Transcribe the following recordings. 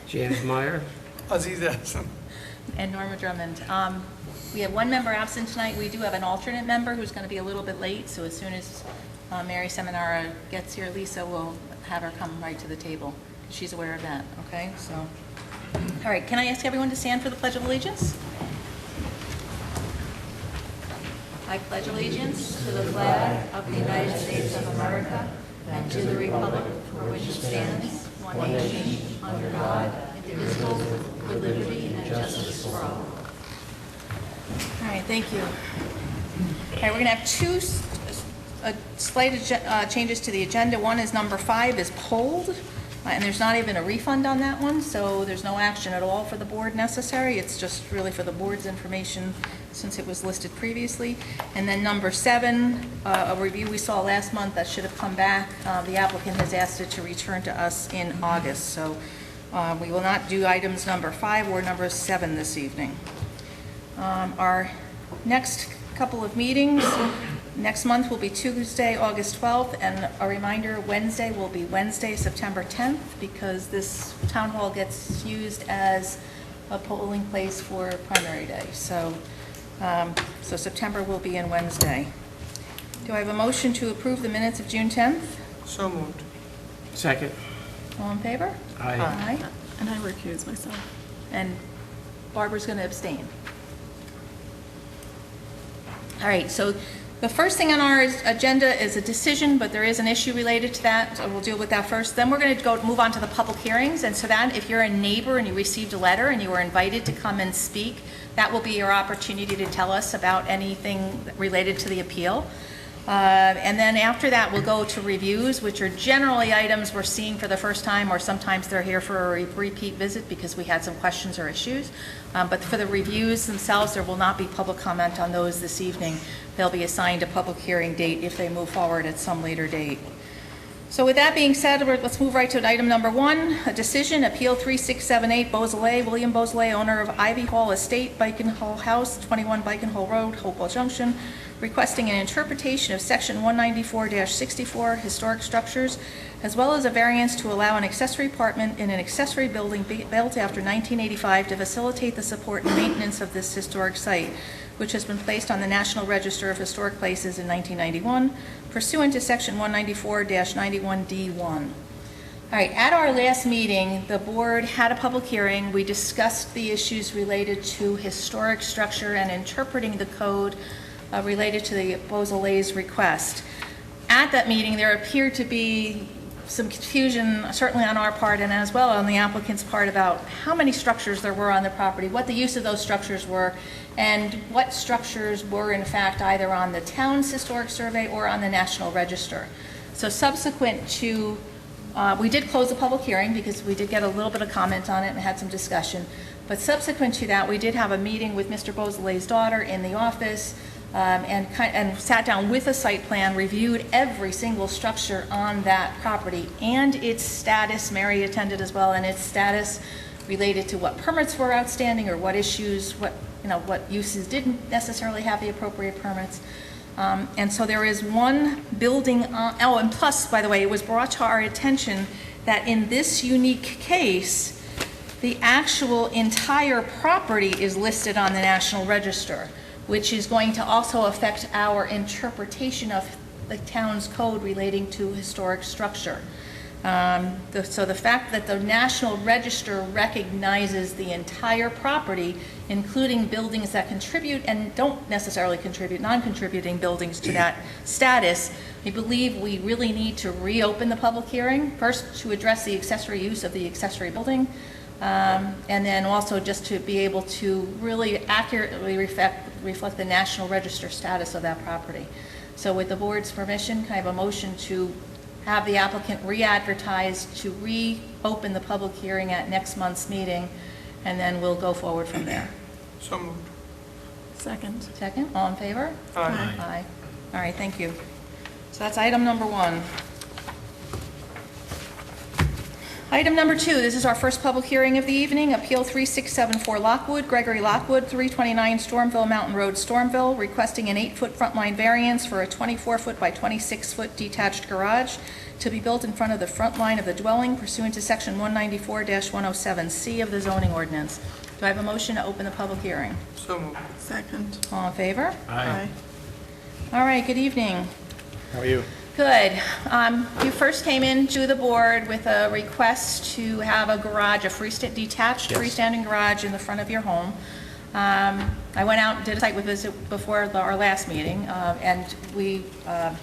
James Meyer. Aziz Hassan. And Norma Drummond. We have one member absent tonight. We do have an alternate member who's going to be a little bit late, so as soon as Mary Seminara gets here, Lisa will have her come right to the table. She's aware of that, okay? So, all right, can I ask everyone to stand for the Pledge of Allegiance? I pledge allegiance to the flag of the United States of America and to the republic for which it stands, one nation, under God, indivisible, with liberty and justice for all. All right, thank you. All right, we're going to have two slight changes to the agenda. One is number 5 is pulled, and there's not even a refund on that one, so there's no action at all for the board necessary. It's just really for the board's information since it was listed previously. And then number 7, a review we saw last month that should have come back. The applicant has asked it to return to us in August, so we will not do items number 5 or number 7 this evening. Our next couple of meetings next month will be Tuesday, August 12th, and a reminder, Wednesday will be Wednesday, September 10th, because this town hall gets used as a polling place for primary day. So September will be in Wednesday. Do I have a motion to approve the minutes of June 10th? So moved. Second. All in favor? Aye. Aye. And I recuse myself. And Barbara's going to abstain. All right, so the first thing on our agenda is a decision, but there is an issue related to that, so we'll deal with that first. Then we're going to move on to the public hearings, and so that if you're a neighbor and you received a letter and you were invited to come and speak, that will be your opportunity to tell us about anything related to the appeal. And then after that, we'll go to reviews, which are generally items we're seeing for the first time, or sometimes they're here for a repeat visit because we had some questions or issues. But for the reviews themselves, there will not be public comment on those this evening. They'll be assigned a public hearing date if they move forward at some later date. So with that being said, let's move right to item number 1, a decision, Appeal 3678, Beausoleil, William Beausoleil, owner of Ivy Hall Estate, Bacon Hall House, 21 Bacon Hall Road, Hopewell Junction, requesting an interpretation of Section 194-64, historic structures, as well as a variance to allow an accessory apartment in an accessory building built after 1985 to facilitate the support and maintenance of this historic site, which has been placed on the National Register of Historic Places in 1991, pursuant to Section 194-91D1. All right, at our last meeting, the board had a public hearing. We discussed the issues related to historic structure and interpreting the code related to the Beausoleil's request. At that meeting, there appeared to be some confusion, certainly on our part and as well on the applicant's part, about how many structures there were on the property, what the use of those structures were, and what structures were in fact either on the town's historic survey or on the National Register. So subsequent to, we did close the public hearing because we did get a little bit of comment on it and had some discussion, but subsequent to that, we did have a meeting with Mr. Beausoleil's daughter in the office, and sat down with a site plan, reviewed every single structure on that property and its status. Mary attended as well, and its status related to what permits were outstanding or what issues, what uses didn't necessarily have the appropriate permits. And so there is one building, and plus, by the way, it was brought to our attention that in this unique case, the actual entire property is listed on the National Register, which is going to also affect our interpretation of the town's code relating to historic structure. So the fact that the National Register recognizes the entire property, including buildings that contribute and don't necessarily contribute, non-contributing buildings to that status, we believe we really need to reopen the public hearing, first to address the accessory use of the accessory building, and then also just to be able to really accurately reflect the National Register status of that property. So with the board's permission, can I have a motion to have the applicant re-advertise to reopen the public hearing at next month's meeting, and then we'll go forward from there. So moved. Second. Second, all in favor? Aye. Aye. All right, thank you. So that's item number 1. Item number 2, this is our first public hearing of the evening, Appeal 3674 Lockwood, Gregory Lockwood, 329 Stormville Mountain Road, Stormville, requesting an 8-foot front line variance for a 24-foot by 26-foot detached garage to be built in front of the front line of the dwelling pursuant to Section 194-107C of the zoning ordinance. Do I have a motion to open the public hearing? So moved. Second. All in favor? Aye. All right, good evening. How are you? Good. You first came into the board with a request to have a garage, a detached Yes. freestanding garage in the front of your home. I went out and did a site visit before our last meeting, and we, a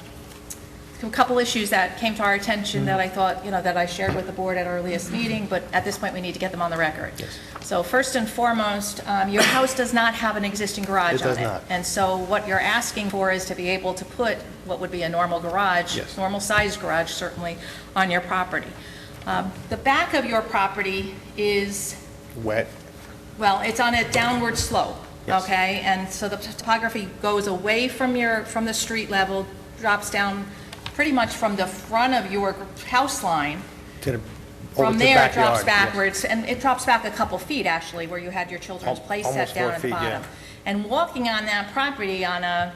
couple issues that came to our attention that I thought, that I shared with the board at our earliest meeting, but at this point, we need to get them on the record. Yes. So first and foremost, your house does not have an existing garage on it. It does not. And so what you're asking for is to be able to put what would be a normal garage, Yes. normal sized garage certainly, on your property. The back of your property is, Wet. well, it's on a downward slope, Yes. okay? And so the topography goes away from the street level, drops down pretty much from the front of your house line. To the, From over to the there, it drops backyard, yes. backwards, and it drops back a couple feet, actually, where you had your children's play set Almost down 4 at the feet, yeah. bottom. And walking on that property on a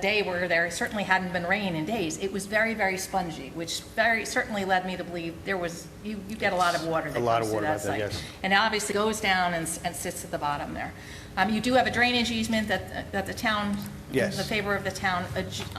day where there certainly hadn't been rain in days, it was very, very spongy, which certainly led me to believe you get a lot of water that A lot comes of through water that out there, site. yes. And it obviously goes down and sits at the bottom there. You do have a drainage easement that the town, Yes. in the favor of the town,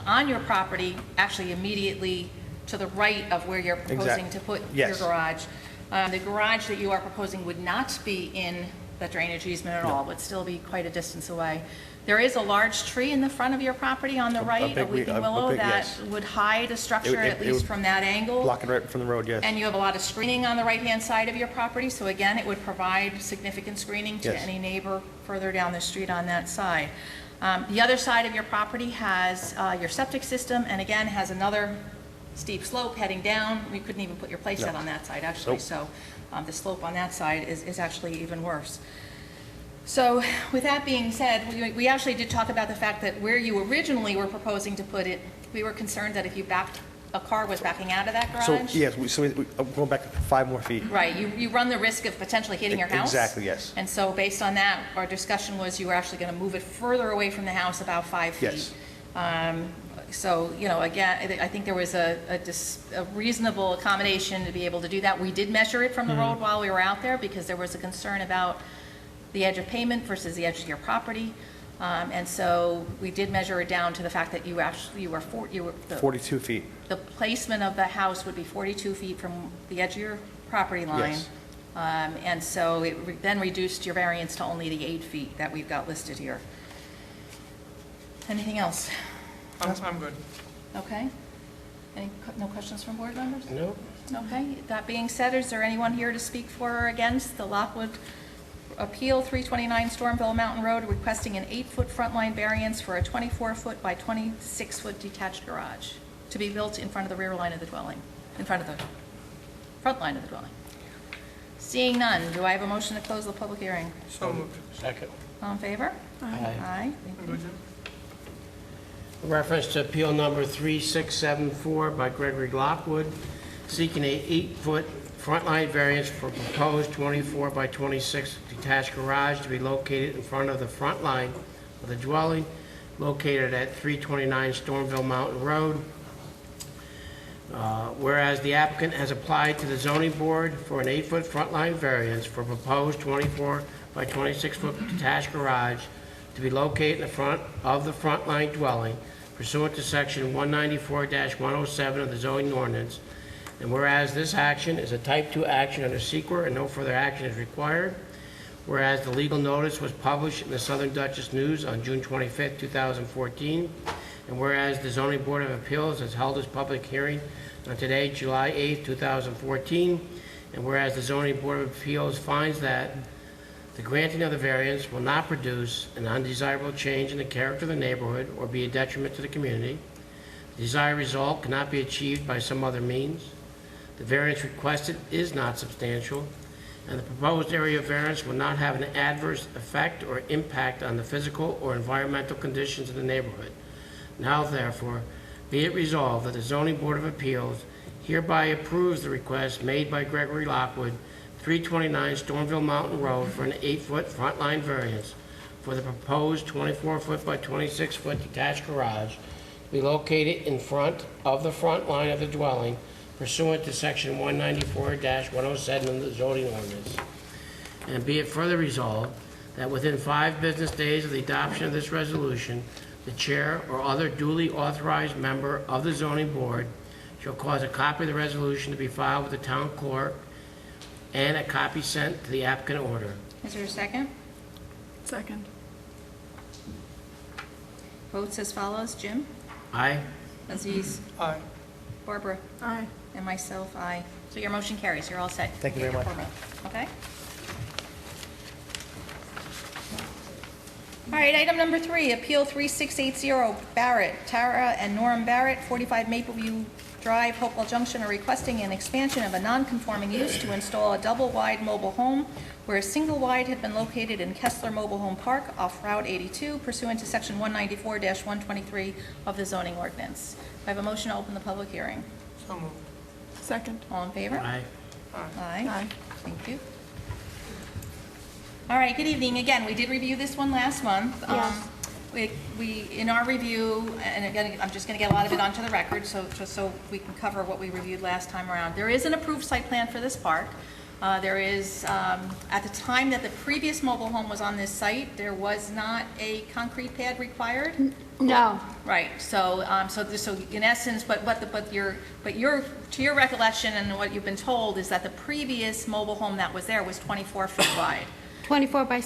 on your property, actually immediately to the right of where you're proposing to put your Yes. garage. The garage that you are proposing would not be in the drainage easement at all, would still be quite a distance away. There is a large tree in the front of your property on the right, a big weeping a willow, big- that yes. would hide a structure, It- at it least would from that angle. Blocking right from the road, yes. And you have a lot of screening on the right-hand side of your property, so again, it would provide significant screening to Yes. any neighbor further down the street on that side. The other side of your property has your septic system, and again, has another steep slope heading down. You couldn't even put your playset No. on that side, actually, Nope. so the slope on that side is actually even worse. So with that being said, we actually did talk about the fact that where you originally were proposing to put it, we were concerned that if a car was backing out of that So, garage. yes, we're going back 5 more feet. Right, you run the risk of potentially hitting your house. Exactly, yes. And so based on that, our discussion was you were actually going to move it further away from the house, about 5 feet. Yes. So, again, I think there was a reasonable accommodation to be able to do that. We did measure it from the road while we were out there, because there was a concern about the edge of pavement versus the edge of your property. And so we did measure it down to the fact that the 42 feet. placement of the house would be 42 feet from the edge of your property line. Yes. And so it then reduced your variance to only the 8 feet that we've got listed here. Anything else? I'm good. Okay. No questions from board members? No. Okay. That being said, is there anyone here to speak for or against the Lockwood Appeal 329 Stormville Mountain Road, requesting an 8-foot front line variance for a 24-foot by 26-foot detached garage to be built in front of the rear line of the dwelling, in front of the front line of the dwelling? Seeing none, do I have a motion to close the public hearing? So moved. Second. All in favor? Aye. Aye. Thank I'm you. good, Jim. Reference to appeal number 3674 by Gregory Lockwood, seeking a 8-foot front line variance for proposed 24 by 26 detached garage to be located in front of the front line of the dwelling located at 329 Stormville Mountain Road. Whereas the applicant has applied to the zoning board for an 8-foot front line variance for proposed 24 by 26-foot detached garage to be located in the front of the front line dwelling pursuant to section 194-107 of the zoning ordinance. And whereas this action is a type 2 action under SEQR and no further action is required. Whereas the legal notice was published in the Southern Dutchess News on June 25, 2014. And whereas the Zoning Board of Appeals has held its public hearing on today, July 8, 2014. And whereas the Zoning Board of Appeals finds that the granting of the variance will not produce an undesirable change in the character of the neighborhood or be a detriment to the community. The desired result cannot be achieved by some other means. The variance requested is not substantial, and the proposed area of variance will not have an adverse effect or impact on the physical or environmental conditions in the neighborhood. Now therefore, be it resolved that the Zoning Board of Appeals hereby approves the request made by Gregory Lockwood, 329 Stormville Mountain Road, for an 8-foot front line variance for the proposed 24-foot by 26-foot detached garage to be located in front of the front line of the dwelling pursuant to section 194-107 of the zoning ordinance. And be it further resolved that within 5 business days of the adoption of this resolution, the chair or other duly authorized member of the zoning board shall cause a copy of the resolution to be filed with the town clerk and a copy sent to the applicant order. Is there a second? Second. Votes as follows. Jim? Aye? Aziz? Aye. Barbara? Aye. And myself, aye. So your motion carries. You're all set. Thank you very much. Okay? All right, item number 3, Appeal 3680 Barrett, Tara and Norm Barrett, 45 Mapleview Drive, Hopewell Junction, are requesting an expansion of a non-conforming use to install a double-wide mobile home where a single-wide had been located in Kessler Mobile Home Park off Route 82 pursuant to Section 194-123 of the zoning ordinance. I have a motion to open the public hearing. So moved. Second. All in favor? Aye. Aye. Aye. Thank you. All right, good evening. Again, we did review this one last month. Yes. We, in our review, and again, I'm just going to get a lot of it onto the record, so just so we can cover what we reviewed last time around. There is an approved site plan for this park. There is, at the time that the previous mobile home was on this site, there was not a concrete pad required. No, Right, so, so in essence, but your, to your recollection and what you've been told is that the previous mobile home that was there was 24 feet wide. 24 by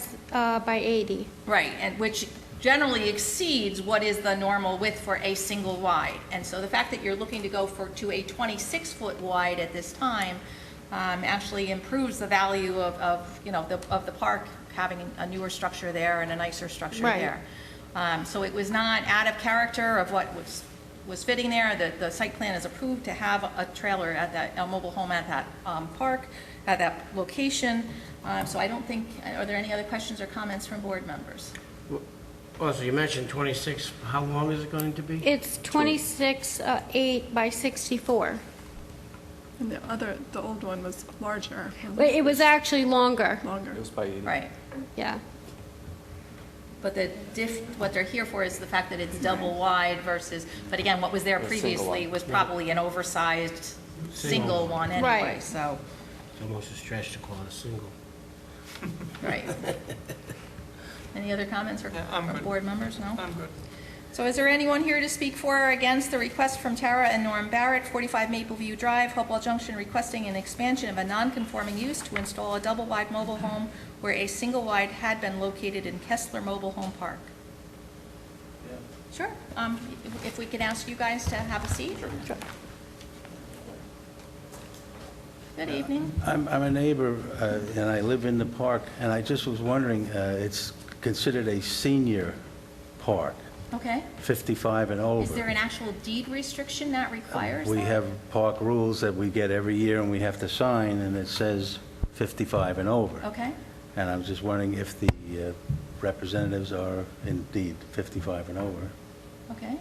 80. Right, and which generally exceeds what is the normal width for a single wide. And so the fact that you're looking to go to a 26-foot wide at this time actually improves the value of the park, having a newer structure there and a nicer structure Right. there. So it was not out of character of what was fitting there. The site plan is approved to have a trailer at that, a mobile home at that park, at that location. So I don't think, are there any other questions or comments from board members? Also, you mentioned 26, how long is it going to be? It's 26 8 by 64. And the old one was larger, But it was actually longer, longer. Right. yeah. But what they're here for is the fact that it's double wide versus, but again, what was there previously was probably an oversized single one anyway, Right. so, It's almost a stretch to call it a single. right. Any other comments Yeah, I'm from good. board members? No? I'm good. So is there anyone here to speak for or against the request from Tara and Norm Barrett, 45 Mapleview Drive, Hopewell Junction, requesting an expansion of a non-conforming use to install a double-wide mobile home where a single-wide had been located in Kessler Mobile Home Park? Sure. If we could ask you guys to have a seat? Sure. Good evening. I'm a neighbor, and I live in the park, and I just was wondering, it's considered a senior park, Okay. 55 and over. Is there an actual deed restriction that requires that? We have park rules that we get every year, and we have to sign, and it says 55 and over. Okay. And I'm just wondering if the representatives are indeed 55 and over. Okay.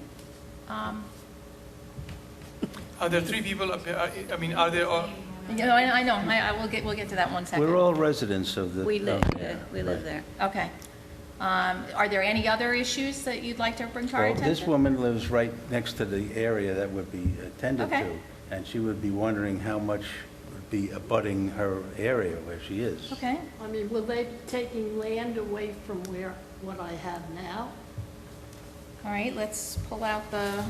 Are there 3 people up here? I mean, are there all? I know. We'll get to that one second. We're all residents of the... We live, yeah, we live right. there. Okay. Are there any other issues that you'd like to bring to our Well, attention? this woman lives right next to the area that would be attended Okay. to, and she would be wondering how much would be abutting her area where she is. Okay. I mean, will they be taking land away from what I have now? All right, let's pull out the,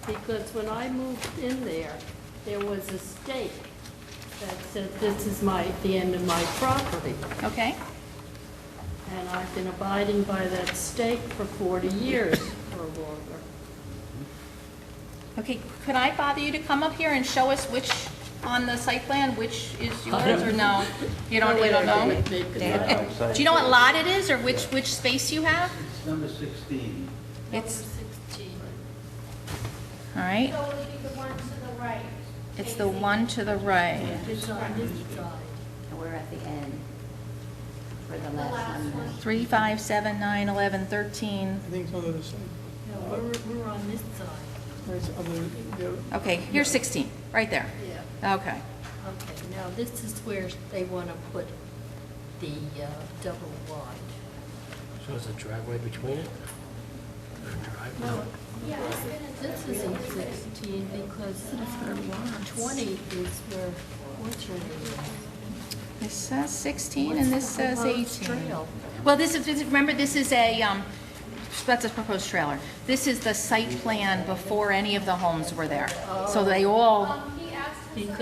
Because when I moved in there, there was a stake that said, this is the end of my property. okay. And I've been abiding by that stake for 40 years or longer. Okay, could I bother you to come up here and show us which, on the site plan, which is yours or no? You don't know? Do you know what lot it is or which space you have? It's number 16. It's, 16. all right, So it would be the one to the right. it's the one to the right. It's on this side. And we're at the end for the The last last one. one. 3, 5, 7, 9, 11, 13. I think it's on the side. No, we're on this side. Where's the other? Okay, here's 16. Right there? Yeah. Okay. Okay, now this is where they want to put the double wide. So is a driveway between it? Or a drive? This isn't 16 because 20 is where, what's your name? This says 16 and this says Proposed 18. trail. Well, remember, this is that's a proposed trailer. This is the site plan before any of the homes were there. So they all, Because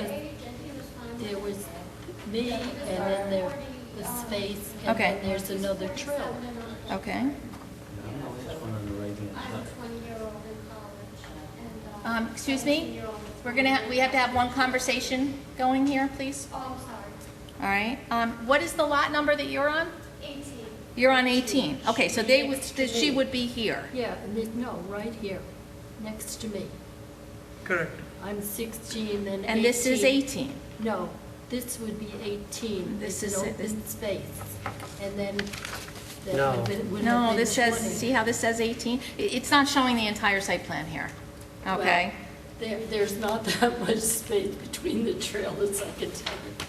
there was me and then there was space and Okay. then there's another trail. okay. This one on the right-hand side. Excuse me? We have to have one conversation going here, please? Oh, I'm sorry. All right. What is the lot number that you're on? 18. You're on 18. Okay, so she would be here. Yeah, no, right here, next to me. Correct. I'm 16, then 18. And this is 18. No, this would be 18. This It's is- an open space. And then that No. would have been No, 20. this says, see how this says 18? It's not showing the entire site plan here. Okay? There's not that much space between the trailers, I can tell you.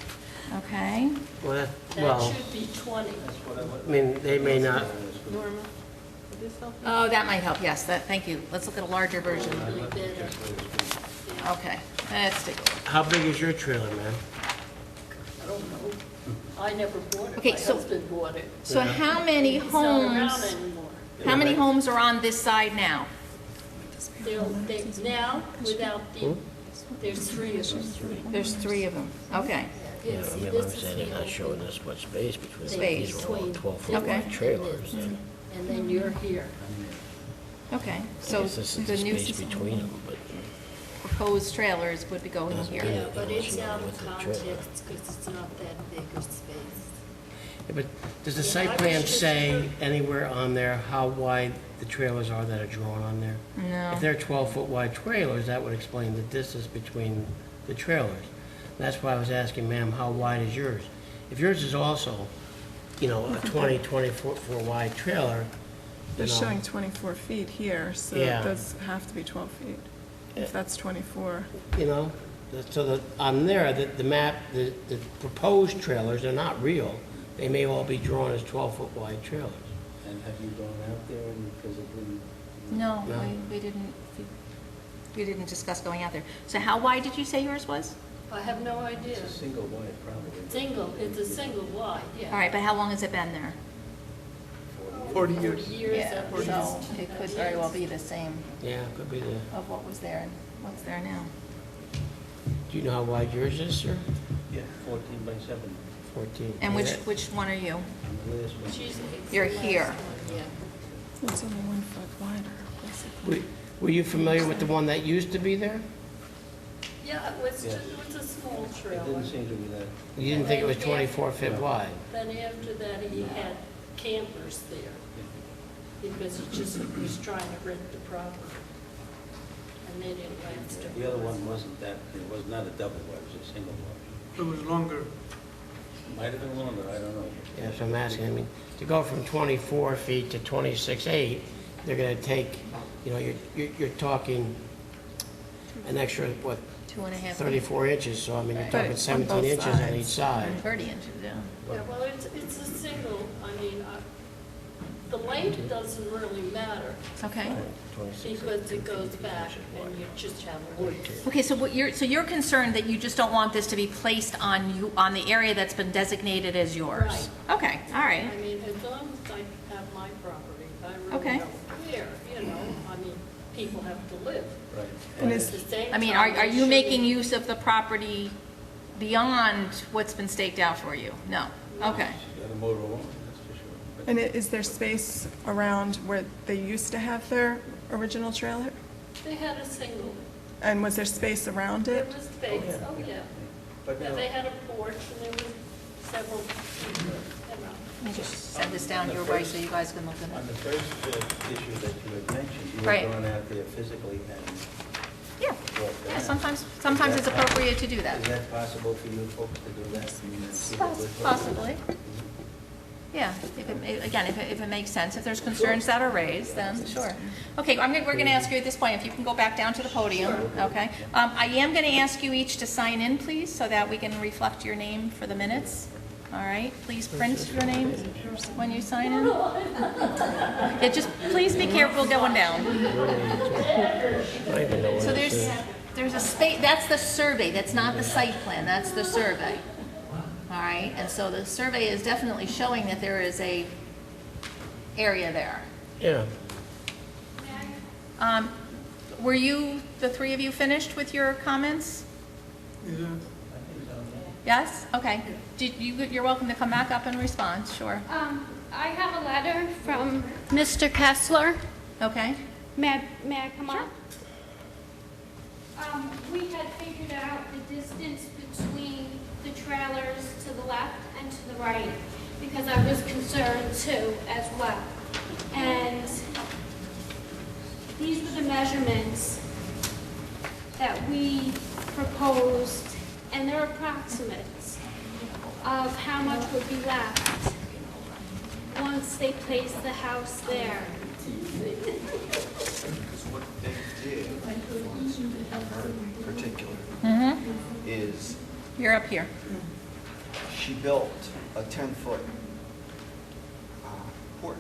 Okay. Well, That should be 20. I mean, they may not, Norma, would this help? Oh, that might help, yes, thank you. Let's look at a larger version. Really better. Okay, let's take a look. how big is your trailer, man? I don't know. I never bought it. Okay, My so- husband bought it. So how many It's not around homes, anymore. how many homes are on this side now? Now, without the, there's 3 of them. There's 3 of them. Okay. Yeah, see, this is the old us what space between Space. these are all 12-foot Okay. trailers. And then you're here. Okay, so the new between them, but proposed trailers would be going here. Yeah, but it's out of context because it's not that big a space. But does the site plan say anywhere on there how wide the trailers are that are drawn on there? No. If they're 12-foot wide trailers, that would explain the distance between the trailers. That's why I was asking, ma'am, how wide is yours? If yours is also, a 24 wide trailer, They're showing 24 feet here, so Yeah. it does have to be 12 feet. If that's 24. so that on there, the map, the proposed trailers are not real. They may all be drawn as 12-foot wide trailers. And have you gone out there and physically? No, No. we didn't discuss going out there. So how wide did you say yours was? I have no idea. It's a single wide, probably. Single, it's a single wide, yeah. All right, but how long has it been there? 40 years. Years at least. So it could very well be the same Yeah, could be the, of what was there and what's there now. do you know how wide yours is, sir? Yeah, 14 by 7 14. And Yeah. which one are you? on the last one. She's- it's You're the last here. one, yeah. It's only 1 foot wider, basically. Were you familiar with the one that used to be there? Yeah, it was just, it was a small It trailer. didn't seem to be that. You didn't think it was 24 feet wide? Then after that, he had campers there because he just was trying to rent the property. And they didn't last him. The other one wasn't that, it was not a double wide, it was a single wide. It was longer. Might have been longer, I don't know. Yeah, so I'm asking, I mean, to go from 24 feet to 26.8, they're gonna take, you're talking an extra, what, 2.5 feet, 34 inches, so I mean, you're Right. talking On 17 both inches on sides. each side. 30 inches, yeah. Yeah, well, it's a single, I mean, the length doesn't really matter Okay. 26. because it goes back and you just have wood. Okay, so you're concerned that you just don't want this to be placed on the area that's been designated as yours? Okay, all right. I mean, as long as I have my property, I really Okay. don't care, I mean, people have to live. Right. And At is, the same I mean, time, are they you making shouldn't- use of the property beyond what's been staked out for you? No? Okay. She's got a motor home, that's for sure. But and is there space around where they used to have their original trailer? They had a single, And was there space around there it? was space, oh, yeah. But Yeah, no, they had a porch and there was several people, Let me just send this down your way so you guys can look at on it. the first issue that you had mentioned, you Right. were going out there physically and Yeah, walked yeah, around. sometimes it's appropriate to do Is that. that possible for you folks to do that? I mean, and see the wood? Possibly. Yeah, if it makes sense, if there's concerns that are raised, then sure. Okay, we're gonna ask you at this point, if you can go back down to the podium, okay? I am gonna ask you each to sign in, please, so that we can reflect your name for the minutes. All right, please print your name when you sign in. Yeah, just, please be careful going down. So there's a space, that's the survey, that's not the site plan, that's the survey. All right, and so the survey is definitely showing that there is a area there. Yeah. Were you, the three of you, finished with your comments? Yes? Okay. You're welcome to come back up and respond, sure. I have a letter from Mr. Kessler. Okay. May I come up? We had figured out the distance between the trailers to the left and to the right, because I was concerned too as well. And these were the measurements that we proposed, and they're approximates of how much would be left once they place the house there. Because what they did, in particular, is You're up here. she built a 10-foot porch.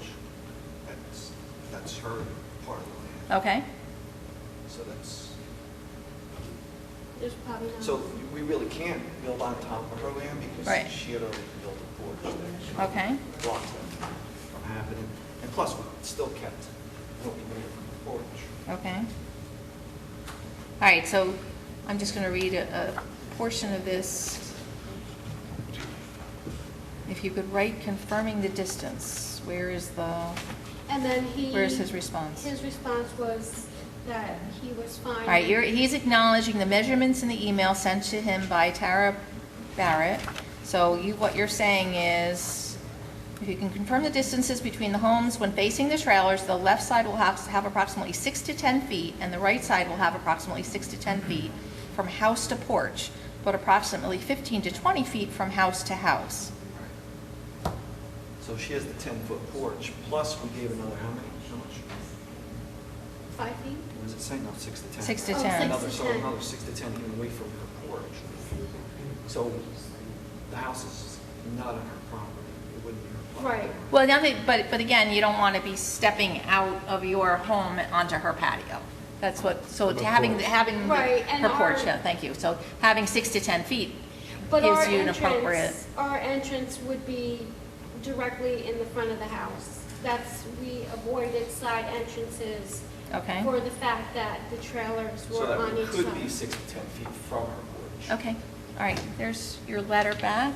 That's her part of the land. Okay. So that's, There's probably not. so we really can't build on top of her land because Right. she had already built a porch there. Okay. Blocks that from happening. And plus, we still kept looking at the porch. Okay. All right, so I'm just going to read a portion of this. If you could write confirming the distance, where is his response? His response was that he was fine. All right, he's acknowledging the measurements in the email sent to him by Tara Barrett. So what you're saying is, if you can confirm the distances between the homes when facing the trailers, the left side will have approximately 6 to 10 feet, and the right side will have approximately 6 to 10 feet from house to porch, but approximately 15 to 20 feet from house to house. So she has the 10-foot porch, plus we gave another how many? How much? 5 feet? What does it say? No, 6 to 10. 6 to Oh, 10. six. So another 6 to 10 even away from her porch. So the house is not on her property. It wouldn't be her property. Right. Well, but again, you don't want to be stepping out of your home onto her patio. That's what, so to having Right, and her porch, our- yeah, thank you. So having 6 to 10 feet But our gives you an appropriate. entrance would be directly in the front of the house. We avoided side entrances Okay. for the fact that the trailers So were that on we each could be side. 6 to 10 feet from her porch. Okay, all right, there's your letter back.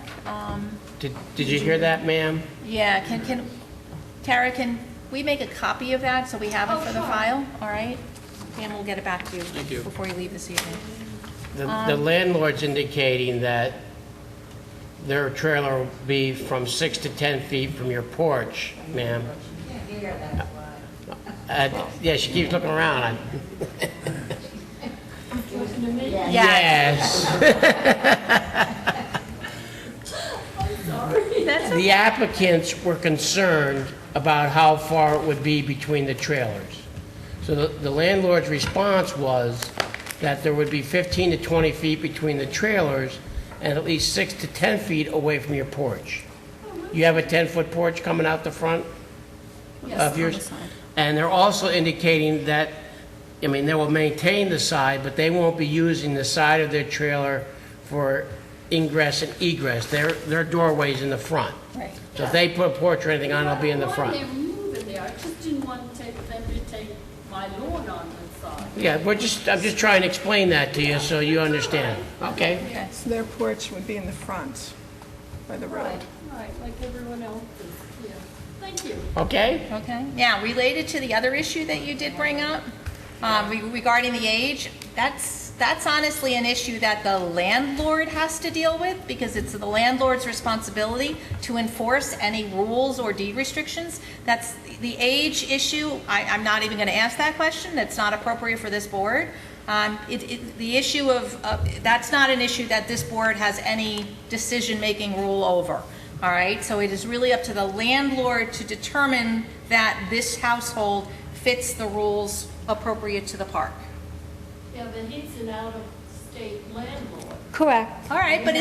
Did you hear that, ma'am? Yeah, Tara, can we make a copy of that so we have it for the sure. file? All right? And we'll get it back to you. Thank you. Before you leave this evening. The landlord's indicating that their trailer will be from 6 to 10 feet from your porch, ma'am. Yeah, she keeps looking around. Yes. The applicants were concerned about how far it would be between the trailers. So the landlord's response was that there would be 15 to 20 feet between the trailers and at least 6 to 10 feet away from your porch. You have a 10-foot porch coming out the front of yours? And they're also indicating that, I mean, they will maintain the side, but they won't be using the side of their trailer for ingress and egress. Their doorway's in the front. Right. So if they put a porch or anything on, it'll be in the front. They're moving there, I just didn't want to take them to take my lawn on the side. Yeah, I'm just trying to explain that to you so you understand. Okay? So their porch would be in the front by the road. Right, like everyone else's, yeah. Thank you. Okay? Okay. Now, related to the other issue that you did bring up, regarding the age, that's honestly an issue that the landlord has to deal with, because it's the landlord's responsibility to enforce any rules or deed restrictions. That's the age issue. I'm not even going to ask that question. That's not appropriate for this board. The issue of that's not an issue that this board has any decision-making rule over. All right, so it is really up to the landlord to determine that this household fits the rules appropriate to the park. Yeah, but he's an out-of-state landlord. Correct. All right, but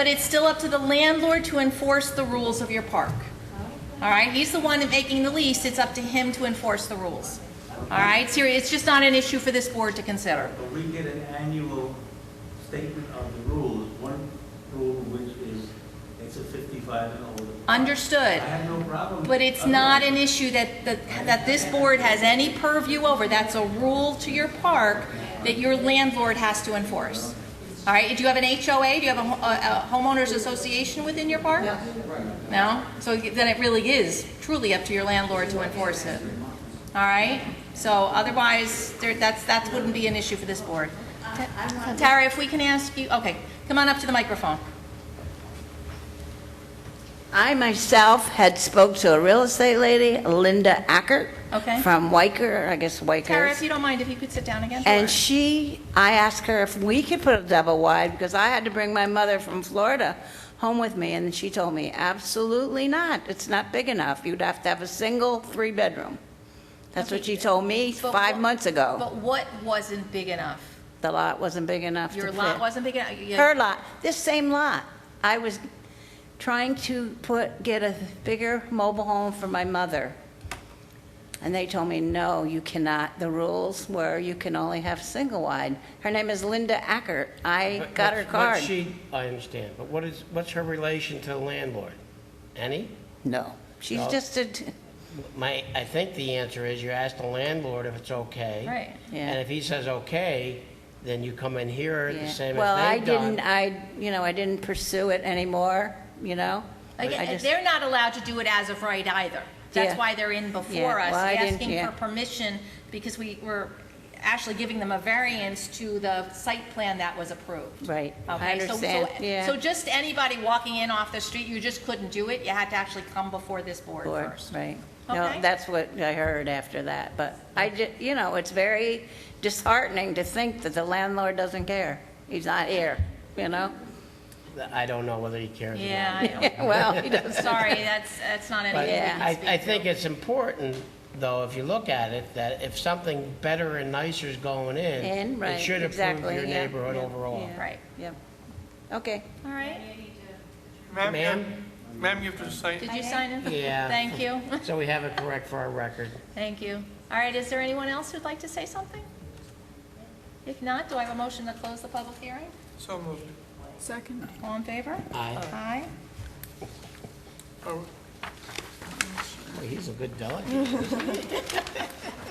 it's still up to the landlord to enforce the rules of your park. All right, he's the one making the lease, it's up to him to enforce the rules. All right, seriously, it's just not an issue for this board to consider. But we get an annual statement of the rules, one rule which is it's a 55 and older. Understood. I have no problem. But it's not an issue that this board has any purview over. That's a rule to your park that your landlord has to enforce. All right, do you have an HOA? Do you have a homeowners association within your park? No? So then it really is truly up to your landlord to enforce it. All right? So otherwise, that wouldn't be an issue for this board. Tara, if we can ask you, okay, come on up to the microphone. I myself had spoke to a real estate lady, Linda Ackert, Okay. from Weicker, I guess Weicker. Tara, if you don't mind, if you could sit down again. And I asked her if we could put a double wide, because I had to bring my mother from Florida home with me, and she told me, absolutely not. It's not big enough. You'd have to have a single 3-bedroom. That's what she told me But 5 months ago. But what wasn't big enough? The lot wasn't big enough to Your fit. lot wasn't big enough? Her lot, this same lot. I was trying to get a bigger mobile home for my mother. And they told me, no, you cannot. The rules were you can only have single wide. Her name is Linda Ackert. I got her card. I understand, but what's her relation to the landlord? Any? No, she's No. just a, I think the answer is you ask the landlord if it's okay. Right. Yeah. And if he says okay, then you come in here the yeah. same Well, as they've done. I didn't pursue it anymore, you know? Again, I just- they're not allowed to do it as of right either. That's Yeah. why they're in before Yeah, us, well, I didn't- asking yeah. for permission, because we were actually giving them a variance to the site plan that was approved. Right, I Okay, understand, yeah. So just anybody walking in off the street, you just couldn't do it, you had to actually come before this board Board, first. right. Okay. No, that's what I heard after that, but it's very disheartening to think that the landlord doesn't care. He's not here, you know? I don't know whether he cares or not. Yeah, I know. Well, he doesn't. Sorry, that's not But anything we Yeah. can speak I to. think it's important, though, if you look at it, that if something better and nicer is going in, Right, it should improve exactly, your yeah, neighborhood yeah, overall. yeah. Right, Yep. Okay. all right. Ma'am, you have to sign. Did you sign in? Yeah. Thank you. So we have it correct for our record. Thank you. All right, is there anyone else who'd like to say something? If not, do I have a motion to close the public hearing? So moved. Second. All in favor? Aye. Aye. Oh, Boy, he's a good delegate.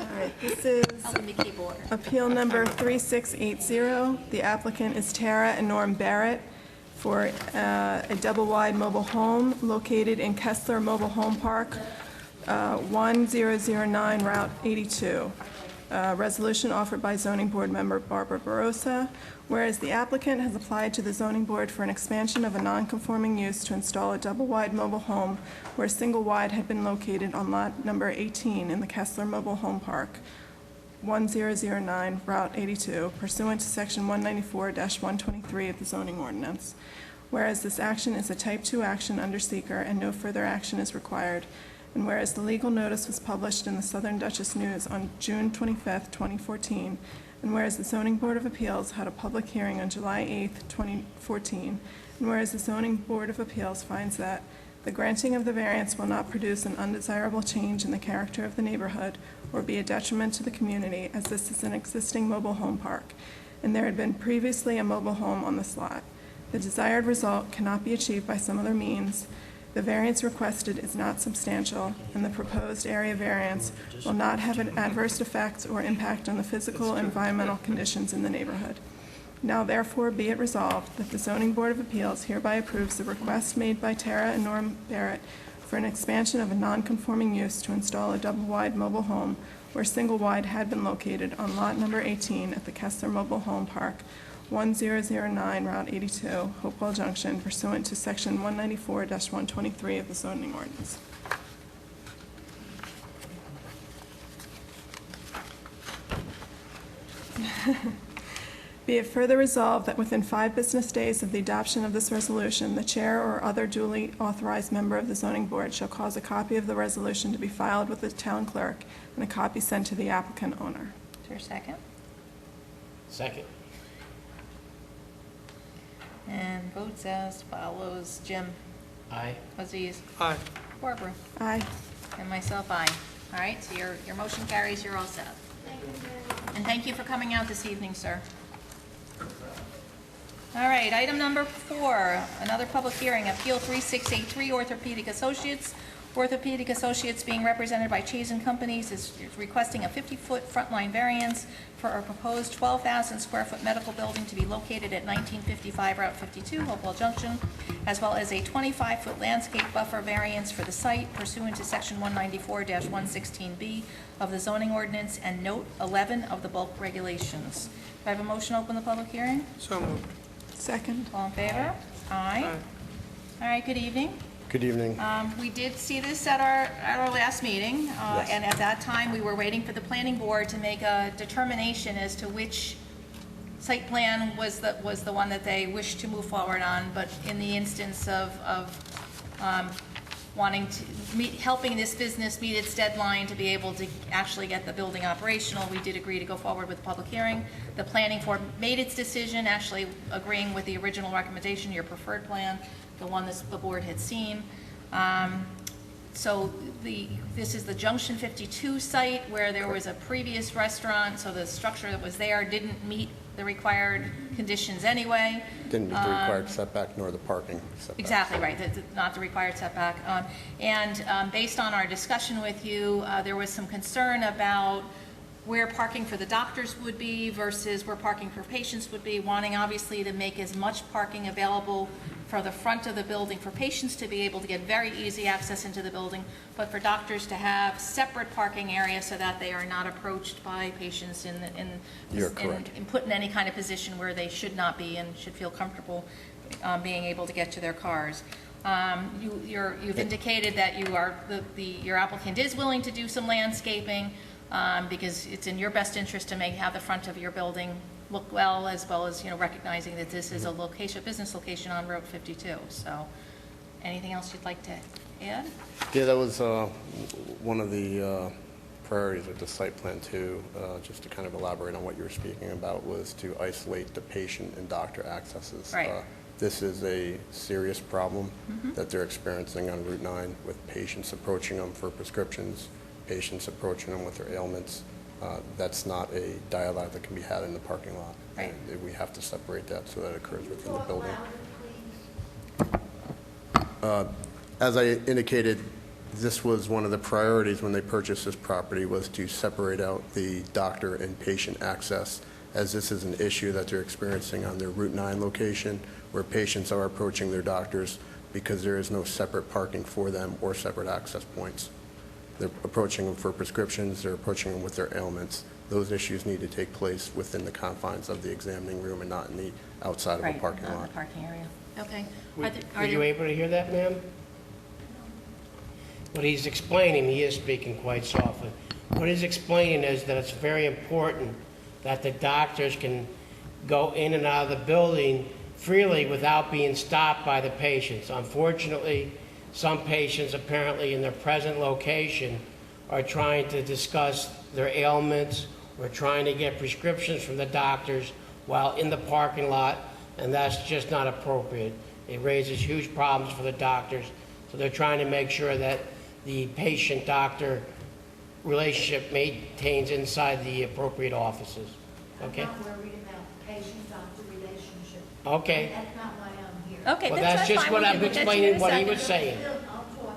All right, this is Helping me keep order. appeal number 3680. The applicant is Tara and Norm Barrett for a double-wide mobile home located in Kessler Mobile Home Park, 1009 Route 82. Resolution offered by zoning board member Barbara Barosa, whereas the applicant has applied to the zoning board for an expansion of a non-conforming use to install a double-wide mobile home where single-wide had been located on lot number 18 in the Kessler Mobile Home Park, 1009 Route 82, pursuant to Section 194-123 of the zoning ordinance. Whereas this action is a Type 2 action under seeker and no further action is required, and whereas the legal notice was published in the Southern Dutchess News on June 25, 2014, and whereas the Zoning Board of Appeals had a public hearing on July 8, 2014, and whereas the Zoning Board of Appeals finds that the granting of the variance will not produce an undesirable change in the character of the neighborhood or be a detriment to the community, as this is an existing mobile home park, and there had been previously a mobile home on this lot. The desired result cannot be achieved by some other means. The variance requested is not substantial, and the proposed area variance will not have an adverse effect or impact on the physical and environmental conditions in the neighborhood. Now therefore be it resolved that the Zoning Board of Appeals hereby approves the request made by Tara and Norm Barrett for an expansion of a non-conforming use to install a double-wide mobile home where single-wide had been located on lot number 18 at the Kessler Mobile Home Park, 1009 Route 82, Hopewell Junction, pursuant to Section 194-123 of the zoning ordinance. Be it further resolved that within 5 business days of the adoption of this resolution, the chair or other duly authorized member of the zoning board shall cause a copy of the resolution to be filed with the town clerk and a copy sent to the applicant owner. Is there a second? Second. And votes as follows. Jim? Aye. Aziz? Aye. Barbara? Aye. And myself, aye. All right, so your motion carries, you're all set. Thank you very much. And thank you for coming out this evening, sir. All right, item number 4, another public hearing, Appeal 3683 Orthopedic Associates. Orthopedic Associates, being represented by Chazen Companies, is requesting a 50-foot front line variance for a proposed 12,000 square foot medical building to be located at 1955 Route 52, Hopewell Junction, as well as a 25-foot landscape buffer variance for the site pursuant to Section 194-116B of the zoning ordinance and Note 11 of the bulk regulations. Do I have a motion to open the public hearing? So moved. Second. All in favor? Aye. All right, good evening. Good evening. We did see this at our last meeting, and at that time, we were waiting for the planning board to make a determination as to which site plan was the one that they wished to move forward on, but in the instance of wanting to helping this business meet its deadline to be able to actually get the building operational, we did agree to go forward with the public hearing. The planning board made its decision, actually agreeing with the original recommendation, your preferred plan, the one the board had seen. So this is the Junction 52 site where there was a previous restaurant, so the structure that was there didn't meet the required conditions anyway. Didn't meet the required setback nor the parking setback. Exactly right, not the required setback. Based on our discussion with you, there was some concern about where parking for the doctors would be versus where parking for patients would be, wanting obviously to make as much parking available for the front of the building for patients to be able to get very easy access into the building, but for doctors to have separate parking areas so that they are not approached by patients You're correct. and put in any kind of position where they should not be and should feel comfortable being able to get to their cars. You've indicated that your applicant is willing to do some landscaping because it's in your best interest to have the front of your building look well as recognizing that this is a business location on Route 52. So, anything else you'd like to add? Yeah, that was one of the priorities with the site plan too, just to kind of elaborate on what you were speaking about, was to isolate the patient and doctor accesses. Right. This is a serious problem that they're experiencing on Route 9 with patients approaching them for prescriptions, patients approaching them with their ailments. That's not a dialogue that can be had in the parking lot. Right. And we have to separate that so that it occurs within the building. As I indicated, this was one of the priorities when they purchased this property, was to separate out the doctor and patient access, as this is an issue that they're experiencing on their Route 9 location, where patients are approaching their doctors because there is no separate parking for them or separate access points. They're approaching them for prescriptions, they're approaching them with their ailments. Those issues need to take place within the confines of the examining room and not in the outside of a parking Not in lot. the parking area. Okay. Were you able to hear that, ma'am? What he's explaining, he is speaking quite softly. What he's explaining is that it's very important that the doctors can go in and out of the building freely without being stopped by the patients. Unfortunately, some patients apparently in their present location are trying to discuss their ailments or trying to get prescriptions from the doctors while in the parking lot, and that's just not appropriate. It raises huge problems for the doctors, so they're trying to make sure that the patient-doctor relationship maintains inside the appropriate offices. Okay? I'm not worried about patient-doctor relationship. Okay. That's not why I'm here. Okay, Well, that's just fine. what We I'm can get you in explaining a what he second. was saying. I'll talk in a minute.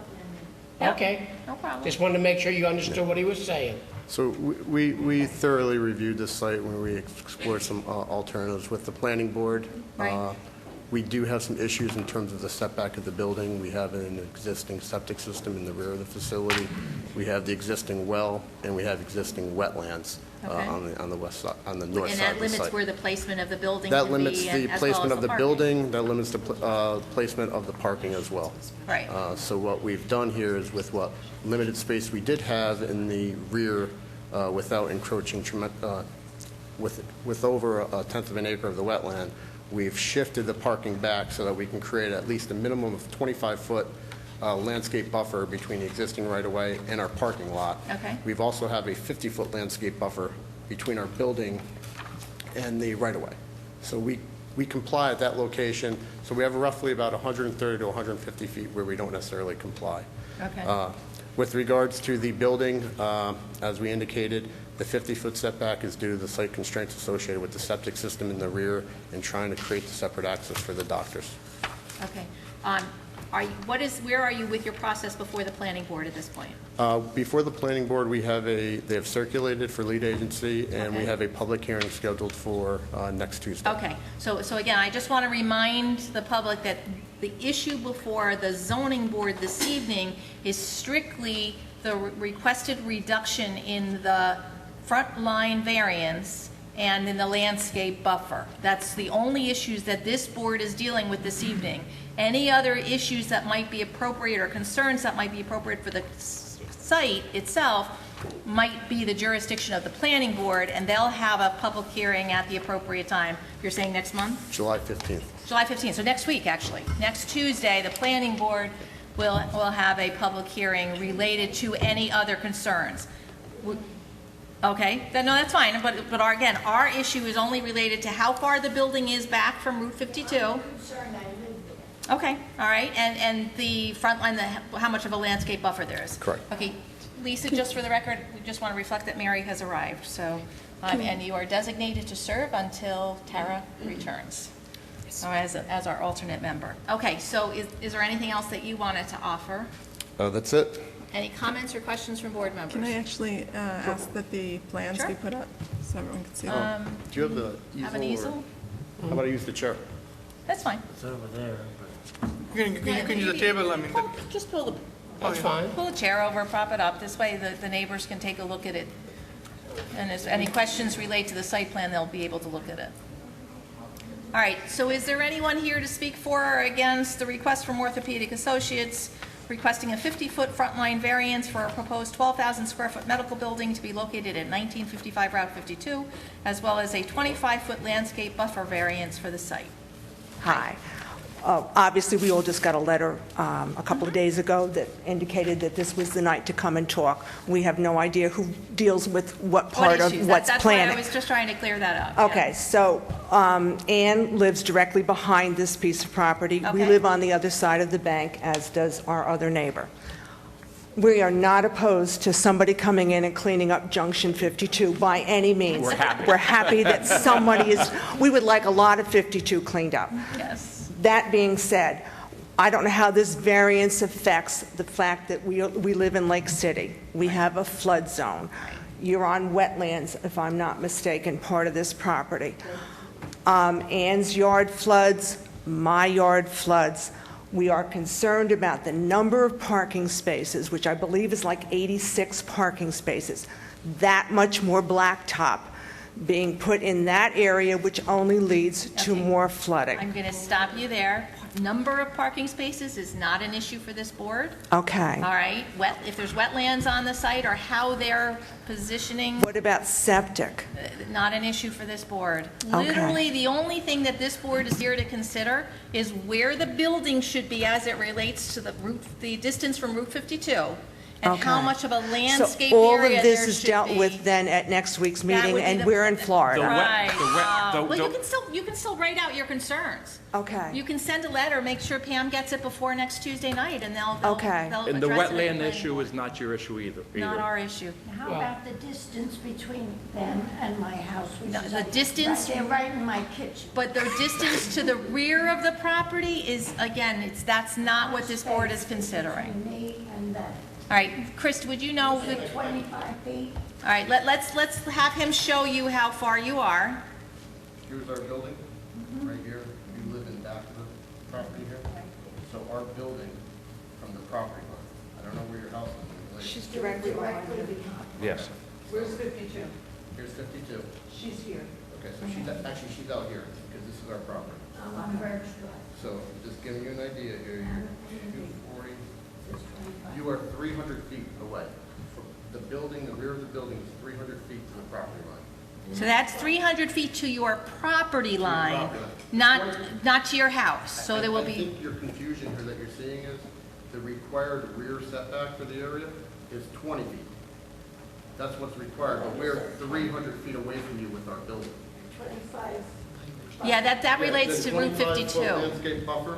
Yep, Okay? no problem. Just wanted to make sure you understood what he was saying. So we thoroughly reviewed this site when we explored some alternatives with the planning board. Right. We do have some issues in terms of the setback of the building. We have an existing septic system in the rear of the facility. We have the existing well, and we have existing wetlands Okay. on the west side, on the north And side that of the limits site. where the placement of the building That can limits be, the and as well placement as of the parking. building, that limits the placement of the parking as well. Right. So what we've done here is, with what limited space we did have in the rear, without encroaching with over a tenth of an acre of the wetland, we've shifted the parking back so that we can create at least a minimum of 25-foot landscape buffer between the existing right-of-way and our parking lot. Okay. We've also have a 50-foot landscape buffer between our building and the right-of-way. So we comply at that location. So we have roughly about 130 to 150 feet where we don't necessarily comply. Okay. With regards to the building, as we indicated, the 50-foot setback is due to the site constraints associated with the septic system in the rear and trying to create the separate access for the doctors. Okay. Where are you with your process before the planning board at this point? Before the planning board, they have circulated for lead agency, and we Okay. have a public hearing scheduled for next Tuesday. Okay, so again, I just want to remind the public that the issue before the zoning board this evening is strictly the requested reduction in the front line variance and in the landscape buffer. That's the only issues that this board is dealing with this evening. Any other issues that might be appropriate or concerns that might be appropriate for the site itself might be the jurisdiction of the planning board, and they'll have a public hearing at the appropriate time. You're saying next month? July 15th. July 15th, so next week, actually. Next Tuesday, the planning board will have a public hearing related to any other concerns. Okay, no, that's fine, but again, our issue is only related to how far the building is back from Route 52. Concerned I live there. Okay, all right, and the front line, how much of a landscape buffer there is? Correct. Okay, Lisa, just for the record, we just want to reflect that Mary has arrived, so, and you are designated to serve until Tara returns, as our alternate member. Okay, so is there anything else that you wanted to offer? That's it. Any comments or questions from board members? Can I actually ask that the plans Sure. be put up so everyone can see them? Do you have the easel? Have an easel? How about I use the chair? That's fine. It's over there. You can use the table, I mean, Just pull the That's fine. Pull a chair over, prop it up. This way the neighbors can take a look at it. And if any questions relate to the site plan, they'll be able to look at it. All right, so is there anyone here to speak for or against the request from Orthopedic Associates requesting a 50-foot front line variance for a proposed 12,000 square foot medical building to be located at 1955 Route 52, as well as a 25-foot landscape buffer variance for the site? Hi. Obviously, we all just got a letter a couple of days ago that indicated that this was the night to come and talk. We have no idea who deals with what part of issues? what's That's why planning. I was just trying to clear that up. Okay, so Ann lives directly behind this piece of property. We Okay. live on the other side of the bank, as does our other neighbor. We are not opposed to somebody coming in and cleaning up Junction 52 by any means. We're happy. We're happy that somebody is, we would like a lot of 52 cleaned up. Yes. That being said, I don't know how this variance affects the fact that we live in Lake City. We have a flood zone. You're on wetlands, if I'm not mistaken, part of this property. Ann's yard floods, my yard floods. We are concerned about the number of parking spaces, which I believe is like 86 parking spaces. That much more blacktop being put in that area, which only leads to Okay. more flooding. I'm going to stop you there. Number of parking spaces is not an issue for this board. Okay. All right, if there's wetlands on the site or how they're positioning, What about septic? not an issue for this board. Okay. Literally, the only thing that this board is here to consider is where the building should be as it relates to the distance from Route 52, and how Okay. much of a landscape So all of area this there is should dealt be. with then at next week's That meeting, would be and the- we're in Florida. Right. the- Well, the- you can still write out your concerns. Okay. You can send a letter, make sure Pam gets it before next Tuesday night, and they'll Okay. they'll And the address it at wetland planning issue board. is not your issue either. Not our issue. How about the distance between them and my house, which No, is the like distance- right there, right in my kitchen? But the distance to the rear of the property is, again, that's not what this board is considering. Between me and them. All right, Chris, would you know? Is it 25 feet? All right, let's have him show you how far you are. Here's our building, right here. You live in back of the property here. So our building from the property line, I don't know where your house is. She's directly behind you. Yes. Where's 52? Here's 52. She's here. Okay, so she's out here because this is our property. On Birch Drive. So just giving you an idea here, you're 240, It's 25. you are 300 feet away. From the building, the rear of the building is 300 feet to the property line. So that's 300 feet to your property line, not to your house. So there will I be, think your confusion here that you're seeing is the required rear setback for the area is 20 feet. That's what's required, but we're 300 feet away from you with our building. 25. yeah, that relates The to Route 25-foot 52. landscape buffer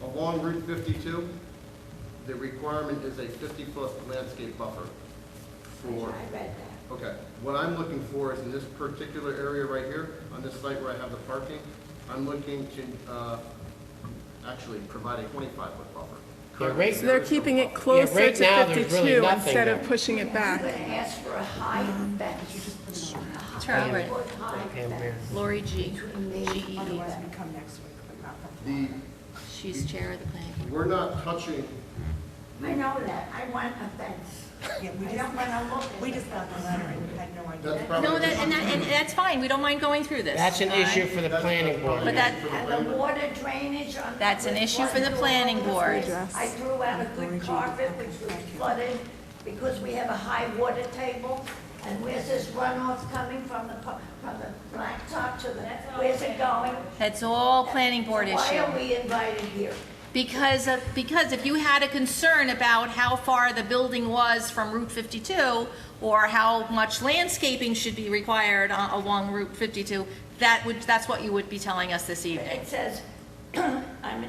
along Route 52, the requirement is a 50-foot landscape buffer for. I read that. Okay, what I'm looking for is in this particular area right here, on this site where I have the parking, I'm looking to actually provide a 25-foot buffer. Yeah, right, So they're keeping it closer right to now, there's really 52 nothing instead of there. pushing it I'm back. going to ask for a high fence. Turn over it. High Okay, Mayor. fence. Lori G. G.E. Otherwise, we come next week, but not the She's chair of the planning board. We're not touching, I know that. I want a fence. Yeah, I don't want to look at we it. just got the letter and had no idea. that's probably. No, and that's fine, we don't mind going through this. That's an all right? issue for the planning board. But that, And the water drainage on. That's an issue for the planning board. I threw out a good carpet which was flooded because we have a high water table. And where's this runoff coming from from the blacktop to the, where's it going? that's all planning board Why issue. are we invited here? Because if you had a concern about how far the building was from Route 52, or how much landscaping should be required along Route 52, that's what you would be telling us this evening. It says, I'm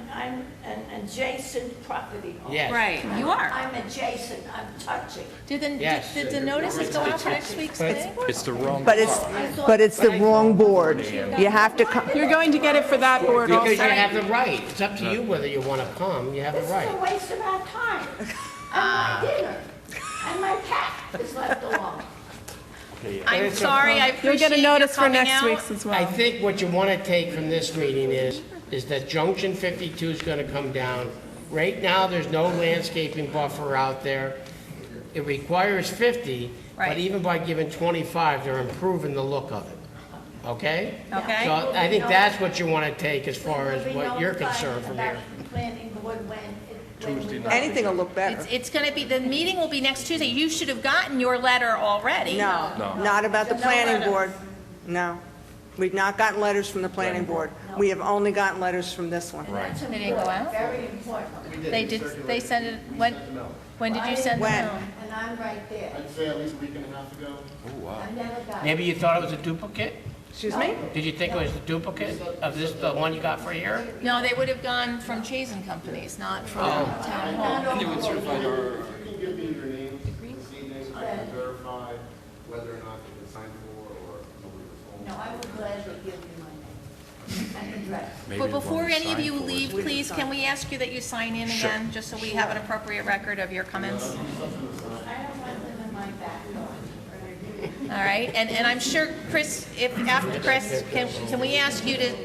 an adjacent property owner. Yes. Right, you are. I'm adjacent, I'm touching. Yes. Did the notices go out for next week's planning board? It's the wrong. But it's the wrong board. You have to come. You're going to get it for that board Because you also. have the right. It's up to you whether you want to come. You have the This is a right. waste of our time. And my dinner. And my cat is left alone. I'm sorry, I You'll appreciate get a you notice for coming next out. week's as well. I think what you want to take from this meeting is that Junction 52 is going to come down. Right now, there's no landscaping buffer out there. It requires 50, Right. but even by giving 25, they're improving the look of it. Okay? Okay. So I think that's what you want to take as far as We'll be what you're notified concerned from here. about the planning board when we go. Anything will look better. It's gonna be, the meeting will be next Tuesday. You should have gotten your letter already. No, not about the planning board. No. We've not gotten letters from the planning board. We have only gotten letters from this one. That's They didn't go out? very important. They sent it, when did you send them When? out? And I'm right there. I'd say at least a week and a half ago. I never got it. Maybe you thought it was a duplicate? Excuse me? Did you think it was a duplicate of this, the one you got for here? No, they would have gone from Chazen Companies, not from Town Hall. You can give me your name this evening, I can verify whether or not it was signed for or nobody was home. No, I would gladly give you my name and address. But before any of you leave, please, can we ask you that you sign in again, just so we have an appropriate record of your comments? I don't want them in my backyard. All right, and I'm sure, Chris, after Chris, can we ask you to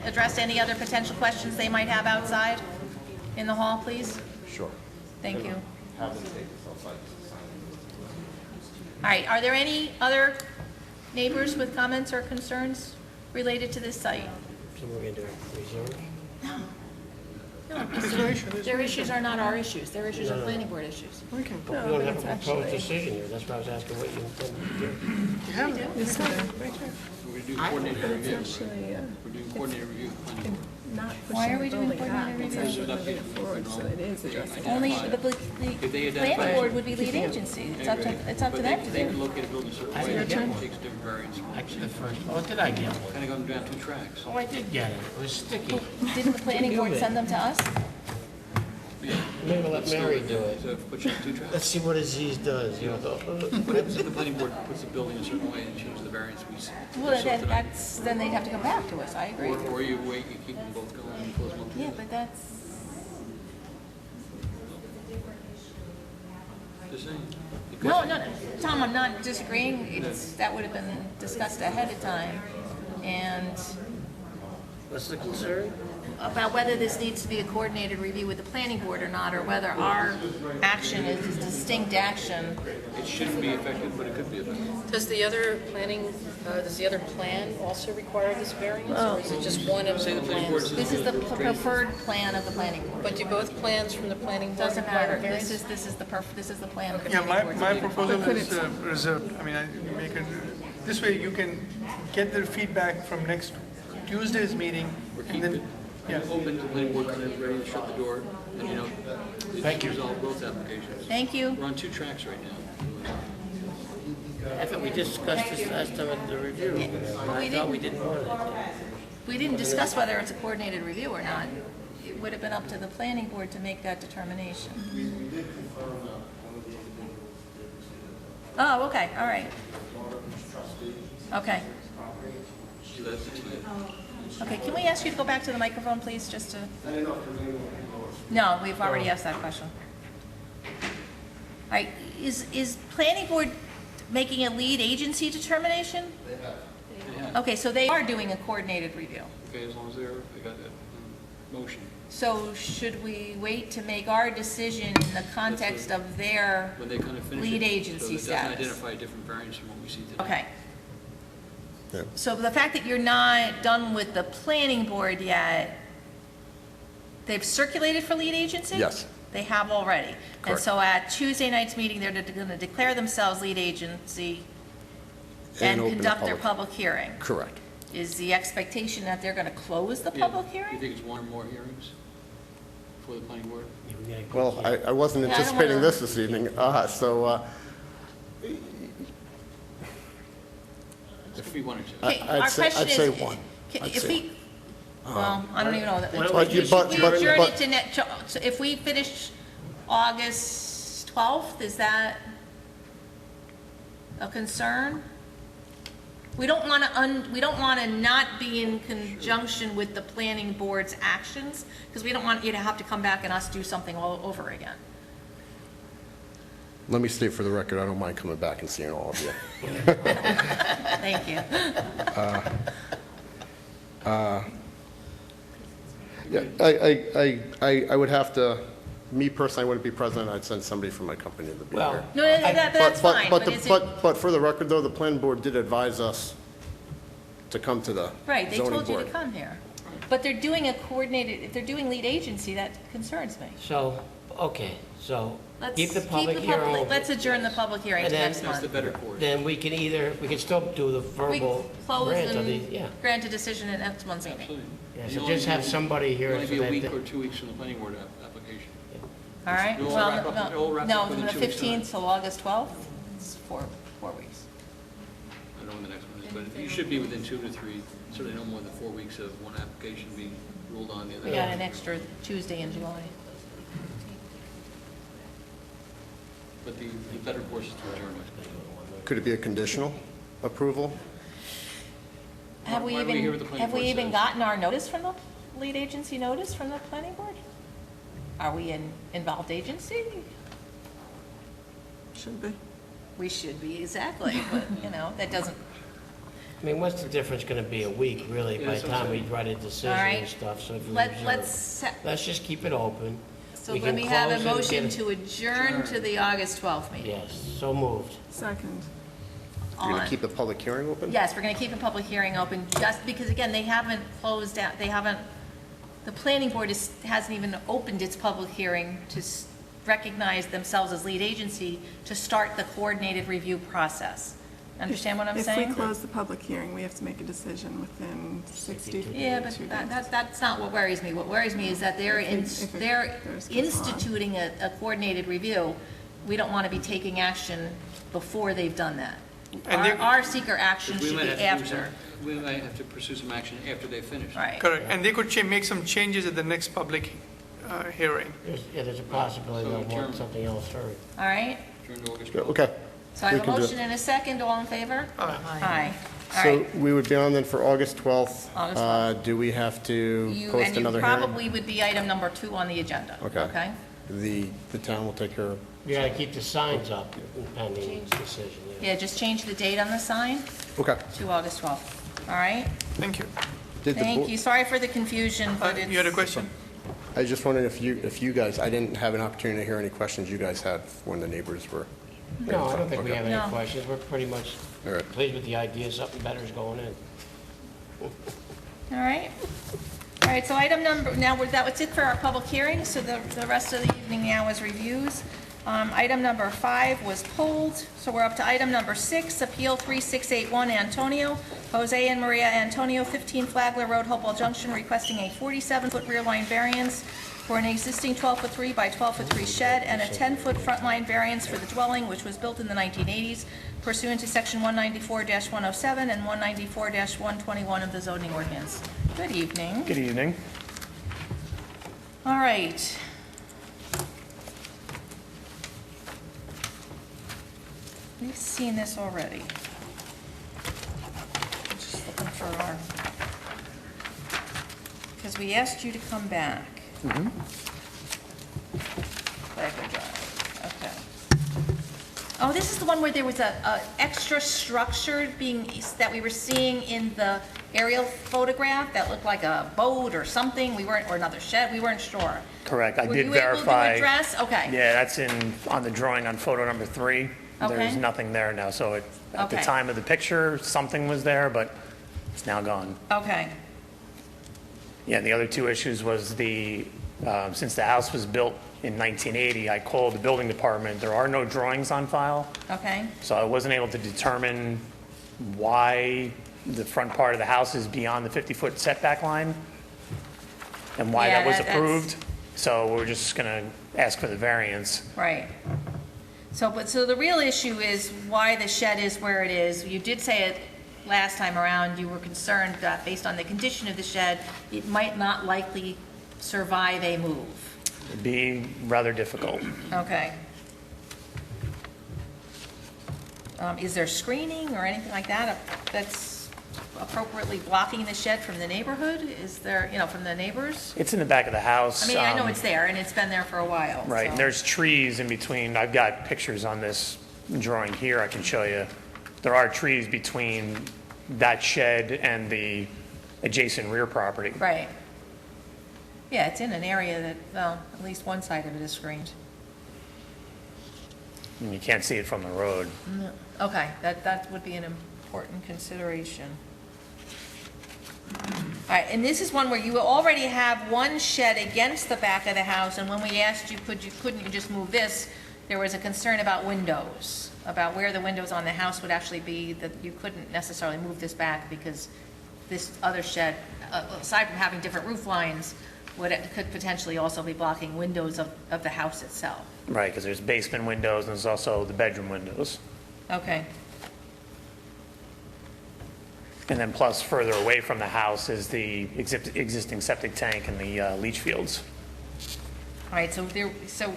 address any other potential questions they might have outside in the hall, please? Sure. Thank you. Have them take this outside. All right, are there any other neighbors with comments or concerns related to this site? So we're going to do reserve? No, their issues are not our issues, their issues are planning board issues. We don't have a proposed decision here. That's why I was asking what you intend to do. This one, right here. We're doing coordinated review. Actually, We're doing coordinated review. not Why are pushing we the doing building back, coordinated it's review? actually moving it forward, so it is addressing. Only If they the identify- planning board would be lead agency, it's up to them to They can do. locate a building a certain I way, didn't it get one. takes different variants. Actually, the first, oh, did I get one? Kind of going down two tracks. Oh, I did get it. It was sticky. Didn't the planning board send them to us? Maybe let Mary do it. So put you on two tracks. Let's see what Aziz does, you know. What happens if the planning board puts the building a certain way and changes the variance? Well, then they'd have to come back to us, I agree. Or you wait, you keep them both going and close one Yeah, together. but that's, Just saying. no, Tom, I'm not disagreeing, that would have been discussed ahead of time, and What's the concern? About whether this needs to be a coordinated review with the planning board or not, or whether our action is a distinct action. It shouldn't be effective, but it could be effective. Does the other plan also require this variance, or is it just one of the plans? This is the preferred plan of the planning board. But do both plans from the planning board Doesn't require matter. variance? This is the plan of the Yeah, planning board. my proposal is reserved. I mean, I make it, this way you can get the feedback from next Tuesday's meeting, Or and keep then, it yeah. open to the planning board, when they're ready to shut the door, and you know, Thank you. resolve both applications. Thank you. We're on 2 tracks right now. I thought we discussed this last time at the review. I thought we didn't want it. We didn't discuss whether it's a coordinated review or not. It would have been up to the planning board to make that determination. Oh, okay, all right. Okay. So that's the plan. Okay, can we ask you to go back to the microphone, please, just to? No, we've already asked that question. All right, is planning board making a lead agency determination? They have. Okay, so they are doing a coordinated review. Okay, as long as they got that motion. So should we wait to make our decision in the context of their When they kind of finish lead it, agency so it doesn't status? identify a different variance from what we see today. Okay. Yeah. So the fact that you're not done with the planning board yet, they've circulated for lead agency? Yes. They have already. And Correct. so at Tuesday night's meeting, they're going to declare themselves lead agency and open a conduct their public hearing. Correct. Is the expectation that they're going to close the Yeah. public You hearing? think it's 1 or more hearings for the planning board? Well, I wasn't Yeah, I don't anticipating wanna- this evening, so It could be 1 or 2. Okay, I'd our say- question I'd say is, one. I'd if say we, well, I don't even know. Why don't that- we But you- just- but- We but- adjourn but- it to next, so if we finish August 12th, is that a concern? We don't want to not be in conjunction with the planning board's actions, because we don't want you to have to come back and us do something all over again. let me state for the record, I don't mind coming back and seeing all of you. Thank you. Yeah, I would have to, me personally, I wouldn't be president, I'd send somebody from my company to be Well, here. No, that's fine, but is it, But for the record, though, the planning board did advise us to come to the right, they zoning told you to board. come here. But they're doing a coordinated, if they're doing lead agency, that concerns me. So, okay, so Let's keep the public hearing open. Let's adjourn the public hearing And to then- next That's the month. better course. Then we can still do the We verbal close grant of the, yeah. and grant a decision at next month's meeting. Absolutely. Yeah, You so only just have be- somebody here Only so be a that week the- or 2 weeks from the planning board application. All right, It'll all well, wrap up- it'll all wrap no, up within from the 2 weeks' time. 15th till August 12th, it's 4 weeks. I don't know when the next one is, but you should be within 2 to 3, certainly no more than 4 weeks of one application being ruled on the other. We got an extra Tuesday in July. But the better course is to adjourn it. Could it be a conditional approval? Have we Why don't we hear what the planning have we board even says? gotten our notice from the lead agency notice from the planning board? Are we an involved agency? Should be. We should be, exactly, but, you know, that doesn't, I mean, what's the difference gonna be, a week, really, Yeah, by that's the what I'm time we saying. write a decision All right. and stuff, so if you let's, observe. Let's just keep it open. so We let can me have a close it and motion get- to adjourn to the August 12th meeting. Yes, so moved. Second. You're going On- to keep the public hearing open? Yes, we're going to keep a public hearing open, just because, again, they haven't closed out, they haven't, the planning board hasn't even opened its public hearing to recognize themselves as lead agency to start the coordinated review process. Understand what I'm saying? If we close the public hearing, we have to make a decision within 60 days. Yeah, but that's not what worries me. What worries me is that they're If it they're goes too far. instituting a coordinated review. We don't want to be taking action before they've done that. And they- Our seeker action We should might be have to do after. we might have to pursue some action after they finish. Right. Correct, and they could make some changes at the next public hearing. There's a possibility So they'll want adjourn. something else heard. All right? Adjourn to August Yeah, 12th. Okay. So I We have a can do it. motion and a second. All in favor? Aye. All So right. we would be on then for August 12th. August 12th. Do we have to You, post and you another hearing? probably would be item number 2 on the agenda. Okay. Okay? The town will take care of, You gotta keep the signs up pending decision, yeah. Yeah, just change the date on the sign okay. to August 12th. All right? Thank you. Did the Thank bo- you. Sorry for the confusion, but it's... You had a question? I just wondered if you guys, I didn't have an opportunity to hear any questions you guys had when the neighbors were. No, I don't think we have any No. questions. We're pretty much All right. pleased with the idea, something better is going in. All right. All right, so item number, that was it for our public hearing, so the rest of the evening now is reviews. Item number 5 was pulled, so we're up to item number 6, Appeal 3681 Antonio. Jose and Maria Antonio, 15 Flagler Road, Hopewell Junction, requesting a 47-foot rear line variance for an existing 12-foot 3 by 12-foot 3 shed and a 10-foot front line variance for the dwelling, which was built in the 1980s pursuant to Section 194-107 and 194-121 of the zoning ordinance. Good evening. Good evening. All right. We've seen this already. Just looking for our, because we asked you to come back. Flagler Drive, okay. Oh, this is the one where there was a extra structure that we were seeing in the aerial photograph that looked like a boat or something, or another shed, we weren't sure. Correct. I did Were verify. you able to address? Okay. Yeah, that's on the drawing on photo number 3. Okay. There's nothing there now. So at the Okay. time of the picture, something was there, but it's now gone. Okay, Yeah, the other two issues was since the house was built in 1980, I called the building department. There are no drawings on file, okay, so I wasn't able to determine why the front part of the house is beyond the 50-foot setback line and why Yeah, that was that's- approved. So we're just going to ask for the variance. right. So the real issue is why the shed is where it is. You did say it last time around, you were concerned that based on the condition of the shed, it might not likely survive a move. It'd be rather difficult. Okay. Is there screening or anything like that that's appropriately blocking the shed from the neighborhood? Is there, from the neighbors? It's in the back of the house. I mean, I know it's there and it's been there for a while. Right, so- and there's trees in between. I've got pictures on this drawing here I can show you. There are trees between that shed and the adjacent rear property. Right. Yeah, it's in an area that, well, at least one side of it is screened. And you can't see it from the road. Okay, that would be an important consideration. All right, and this is one where you already have one shed against the back of the house, and when we asked you, couldn't you just move this, there was a concern about windows, about where the windows on the house would actually be, that you couldn't necessarily move this back because this other shed, aside from having different roof lines, could potentially also be blocking windows of the house itself. Right, because there's basement windows and there's also the bedroom windows. Okay, And then plus further away from the house is the existing septic tank and the leach fields. all right, so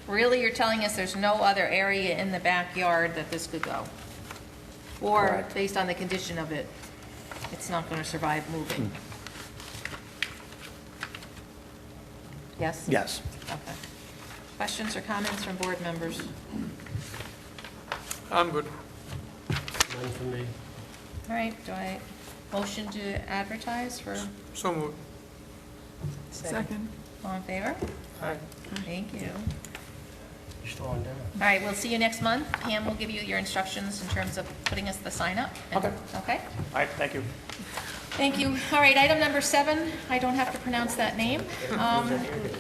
really you're telling us there's no other area in the backyard that this could go? Or, Correct. based on the condition of it, it's not going to survive moving? Yes? Yes. Okay. Questions or comments from board members? I'm good. None for me. All right, do I motion to advertise for, So moved. Second. all in favor? Aye. Thank you. You're slowing down. All right, we'll see you next month. Pam will give you your instructions in terms of putting us the sign up. Okay. Okay? All right, thank you. Thank you. All right, item number 7, I don't have to pronounce that name,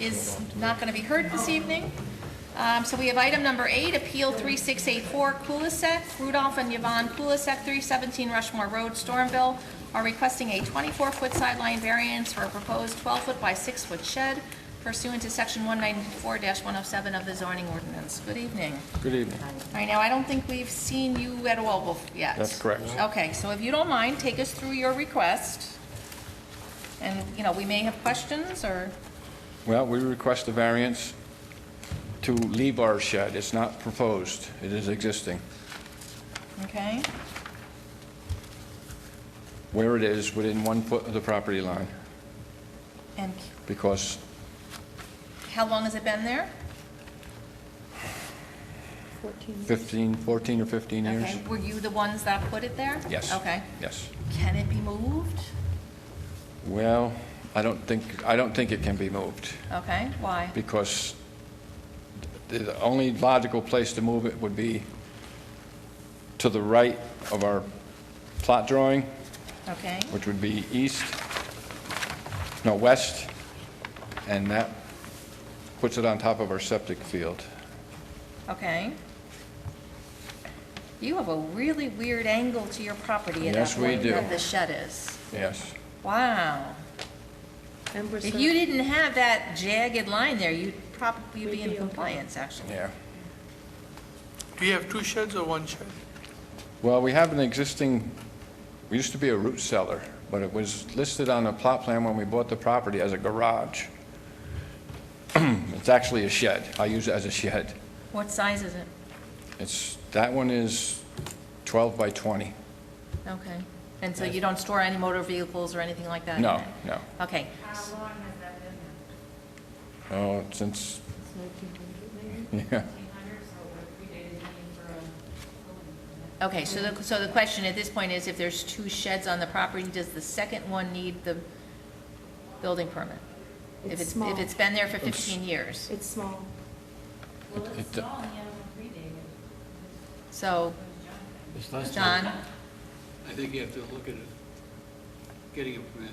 is not going to be heard this evening. So we have item number 8, Appeal 3684 Kulisek. Rudolph and Yvonne Kulisek, 317 Rushmore Road, Stormville, are requesting a 24-foot sideline variance for a proposed 12-foot by 6-foot shed pursuant to Section 194-107 of the zoning ordinance. Good evening. Good evening. All right, now, I don't think we've seen you at all yet. That's correct. Okay, so if you don't mind, take us through your request. And, we may have questions, or, Well, we request a variance to leave our shed. It's not proposed. It is existing. okay? Where it is, within 1 foot of the property line, And because how long has it been there? 14 or 15 years. Okay, were you the ones that put it there? Yes. Okay. Yes. Can it be moved? Well, I don't think it can be moved, Okay, why? because the only logical place to move it would be to the right of our plot drawing, Okay, which would be west, and that puts it on top of our septic field. okay. You have a really weird angle to your property at Yes, that we point do. that the shed is. Yes. Wow. If you didn't have that jagged line there, you'd probably be in compliance, actually. Yeah. Do you have two sheds or one shed? Well, we have an existing, we used to be a root cellar, but it was listed on the plot plan when we bought the property as a garage. It's actually a shed. I use it as a shed. What size is it? That one is 12 by 20. Okay. And so you don't store any motor vehicles or anything like that? in No, it? no. Okay. Oh, since, yeah. Okay, so the question at this point is, if there's two sheds on the property, does the second one need the building permit? If It's small. if it's been there for 15 years? It's small. Well, it's small, So, It's less than- John? I think you have to look at it, getting a permit.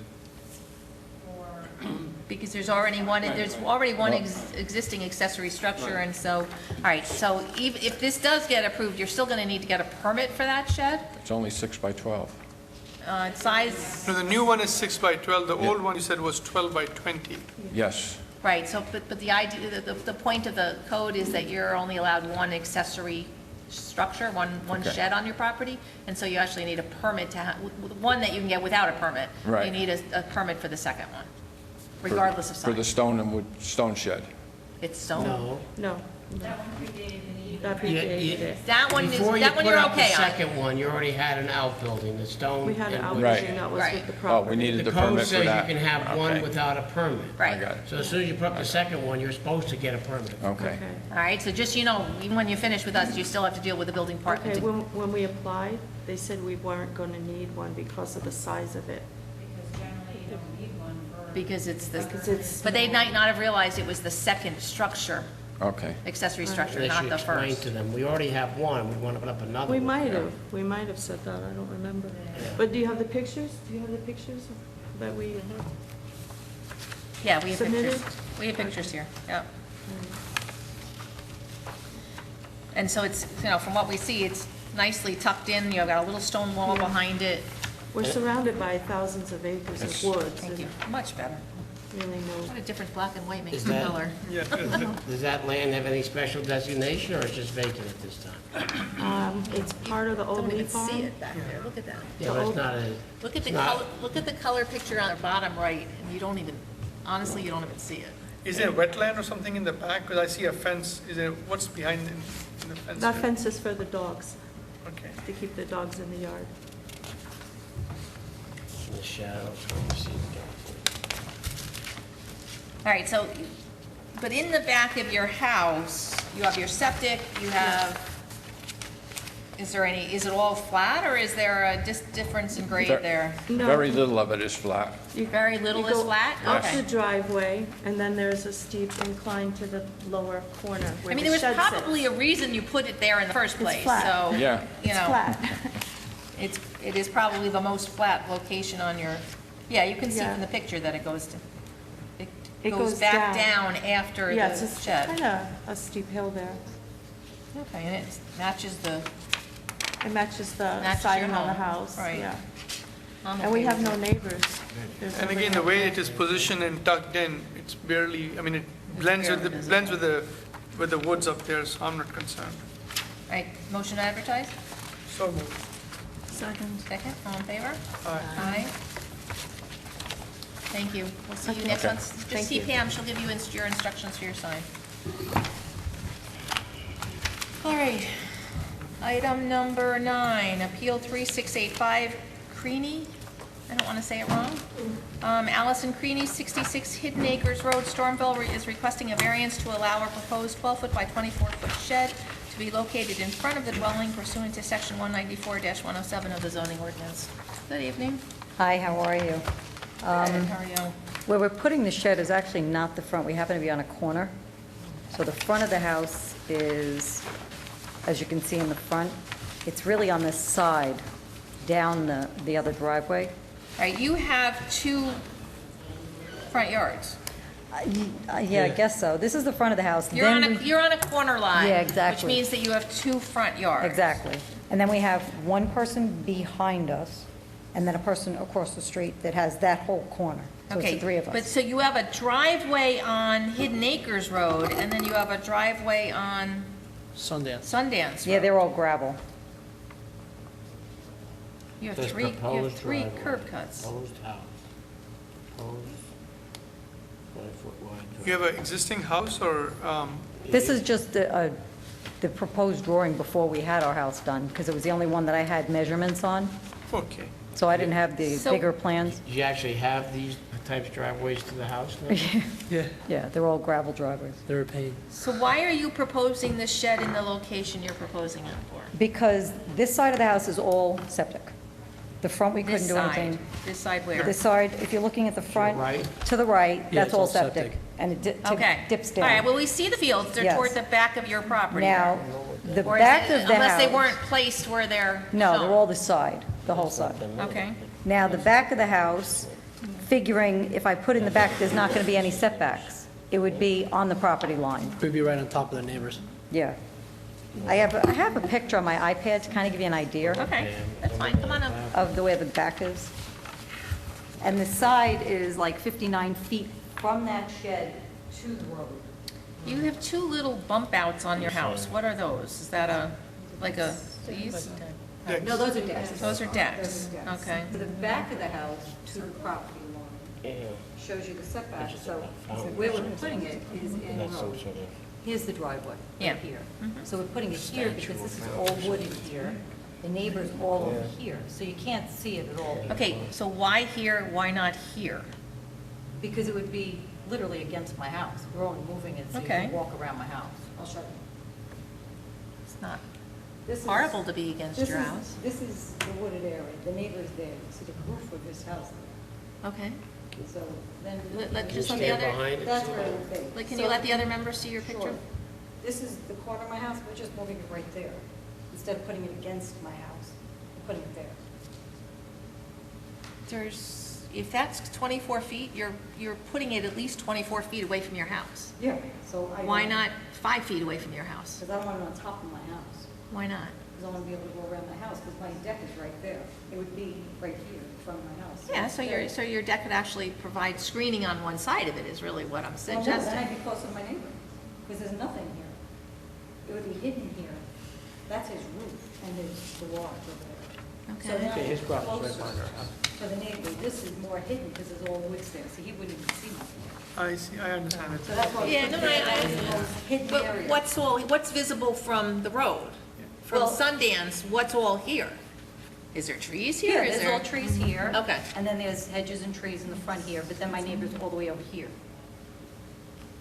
Because there's already one existing accessory structure, and so, all right, so if this does get approved, you're still gonna need to get a permit for that shed? It's only 6 by 12. Size, So the new one is 6 by 12, the Yeah. old one you said was 12 by 20. Yes. right, so, but the idea, the point of the code is that you're only allowed one accessory structure, one Okay. shed on your property, and so you actually need a permit to have, one that you can get without a permit. Right. You need a permit for the second one, regardless of For the size. stone shed. It's stone. No. That predated it. That one is, Before you that one put you're up the okay on. second one, you already had an outbuilding, the stone. We had an and- Right. outbuilding that was Right. with the Oh, we property. needed the The code permit for says that. you can have one Okay. without a permit. Right. I got it. So as soon as you put up the second one, you're supposed to get a permit. Okay. All right, so just, you know, even when you finish with us, you still have to deal with the building department. Okay, when we applied, they said we weren't gonna need one because of the size of it. Because it's Because the, it's but they small. might not have realized it was the second structure, Okay. accessory structure, Unless not you the explain first. to them, we already have one, we want to put up another We one. might have said that, I don't remember. But do you have the pictures? Do you have the pictures that we? Yeah, we have Submitted? pictures. We have pictures here, yeah. And so it's, you know, from what we see, it's nicely tucked in, you've got a little stone wall behind it. We're surrounded by thousands of acres of woods. Thank you, much better. Really What a difference black and white makes Is in that- color. Yeah. Does that land have any special designation, or it's just vacant at this time? It's part of the old Don't even leaf farm. see it back there, look at that. Yeah, but it's not a, Look at the It's not- color, look at the color picture on the bottom right, and you don't even, honestly, you don't even see it. Is there a wetland or something in the back? Because I see a fence. Is there, what's behind in the fence? That fence is for the dogs, Okay. to keep the dogs in the yard. in the shadows, where you see the dog. All right, so, but in the back of your house, you have your septic, you have, is it all flat, or is there a difference in grade there? No. Very little of it is flat. Very little You is go flat? Up Okay. the driveway, and then there's a steep incline to the lower corner I where mean, the there was shed sits. probably a reason you put it there in the first It's place, flat. so, Yeah. you It's know, flat. it is probably the most flat location on your, yeah, you can see Yeah. from the picture that it goes It goes goes back down. down after Yeah, it's the just shed. kind of a steep hill there. Okay, and it matches the, It matches the Matches your siding on the home. house, Right. yeah. I'm And we okay have with no it. neighbors. There's And nobody again, the out way there. it is positioned and tucked in, it's barely, I mean, it blends with barely with the woods up there, so I'm not concerned. All right, motion to advertise? So moved. Second. Second, all in favor? Aye. Aye. Thank you. We'll see you next Okay. month. Just Thank see you. Pam, she'll give you your instructions for your sign. All right. Item number 9, Appeal 3685, Creaney. I don't want to say it wrong. Allison Creaney, 66 Hidden Acres Road, Stormville, is requesting a variance to allow a proposed 12-foot by 24-foot shed to be located in front of the dwelling pursuant to Section 194-107 of the zoning ordinance. Good evening. Hi, how are you? Where we're putting the shed is actually not the front. We happen to be on a corner. So the front of the house is, as you can see in the front, it's really on this side, down the other driveway. All right, you have 2 front yards. Yeah, I guess so. This is the front of the house. You're Then on a, we- you're on a corner line. Yeah, exactly. Which means that you have 2 front yards. Exactly. And then we have one person behind us, and then a person across the street that has that whole corner. So it's Okay, the 3 of us. but so you have a driveway on Hidden Acres Road, and then you have a driveway on Sundance Yeah, Road. they're all gravel. You have This 3, you have proposed 3 driveway, curb cuts. Proposed house, proposed 20-foot wide. You have an existing house or, This is just the proposed drawing before we had our house done, because it was the only one that I had measurements on, okay. so I didn't have the So- bigger plans. Do you actually have these types of driveways to the house now? Yeah, they're all gravel driveways. They're a pain. So why are you proposing this shed in the location you're proposing it for? Because this side of the house is all septic. The front, we couldn't This do side, anything. this side where? This side, if you're looking at the front, right? to the right, Yeah, that's it's all all septic. septic. And it Okay. dips All right, down. well, we see the fields, they're Yes. toward the back of your property. Now, the Or is back it- of the house... Unless they weren't placed where they're No, they're shown. all the side, the whole side. Okay. Now, the back of the house, figuring if I put in the back, there's not going to be any setbacks. It would be on the property line. We'd be right on top of the neighbors. Yeah. I have a picture on my iPad to kind of give you an idea Okay, that's fine, come on up. of the way the back is. And the side is like 59 feet from that shed to the road. You have 2 little bump outs on your house. What are those? Is that these? No, those are decks. Those are decks. Okay. To the back of the house to the property line shows you the setback. So where we're putting it is in road. Here's the driveway, Yeah. right here. So we're putting it here because this is all wooded here. The neighbor's all over here, so you can't see it at all. Okay, so why here, why not here? Because it would be literally against my house. We're only moving it so you Okay. can walk around my house. I'll show you. It's not This is- horrible to be against this your is- house. This is the wooded area. The neighbor's there. You see the roof of his house. Okay. So then. Just let the stand other, behind it? That's where it would be. like, can you let the other members see your picture? Sure. This is the corner of my house, we're just moving it right there. Instead of putting it against my house, we're putting it there. If that's 24 feet, you're putting it at least 24 feet away from your house. Yeah, so I. Why not 5 feet away from your house? Because I don't want it on top of my house. Why not? Because I want to be able to go around my house, because my deck is right there. It would be right here in front of my house. Yeah, so your deck could actually provide screening on one side of it is really what I'm Well, no, then suggesting. I'd be closer to my neighbor, because there's nothing here. It would be hidden here. That's his roof and his garage over there. So Okay. now Okay, his it's garage is right closer behind our house. for the neighbor. This is more hidden because there's all woods there, so he wouldn't even see nothing. I see, I understand it. So that's why. Yeah, no, I Hidden But area. what's visible from the road? From Well- Sundance, what's all here? Is there trees here? Yeah, Is there's there- all trees here. Okay. And then there's hedges and trees in the front here, but then my neighbor's all the way over here.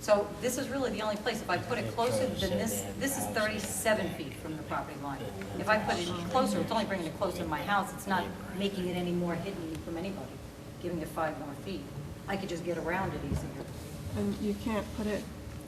So this is really the only place, if I put it closer than this is 37 feet from the property line. If I put it closer, it's only bringing it closer to my house, it's not making it any more hidden from anybody, giving it 5 more feet. I could just get around it easier. And you can't put it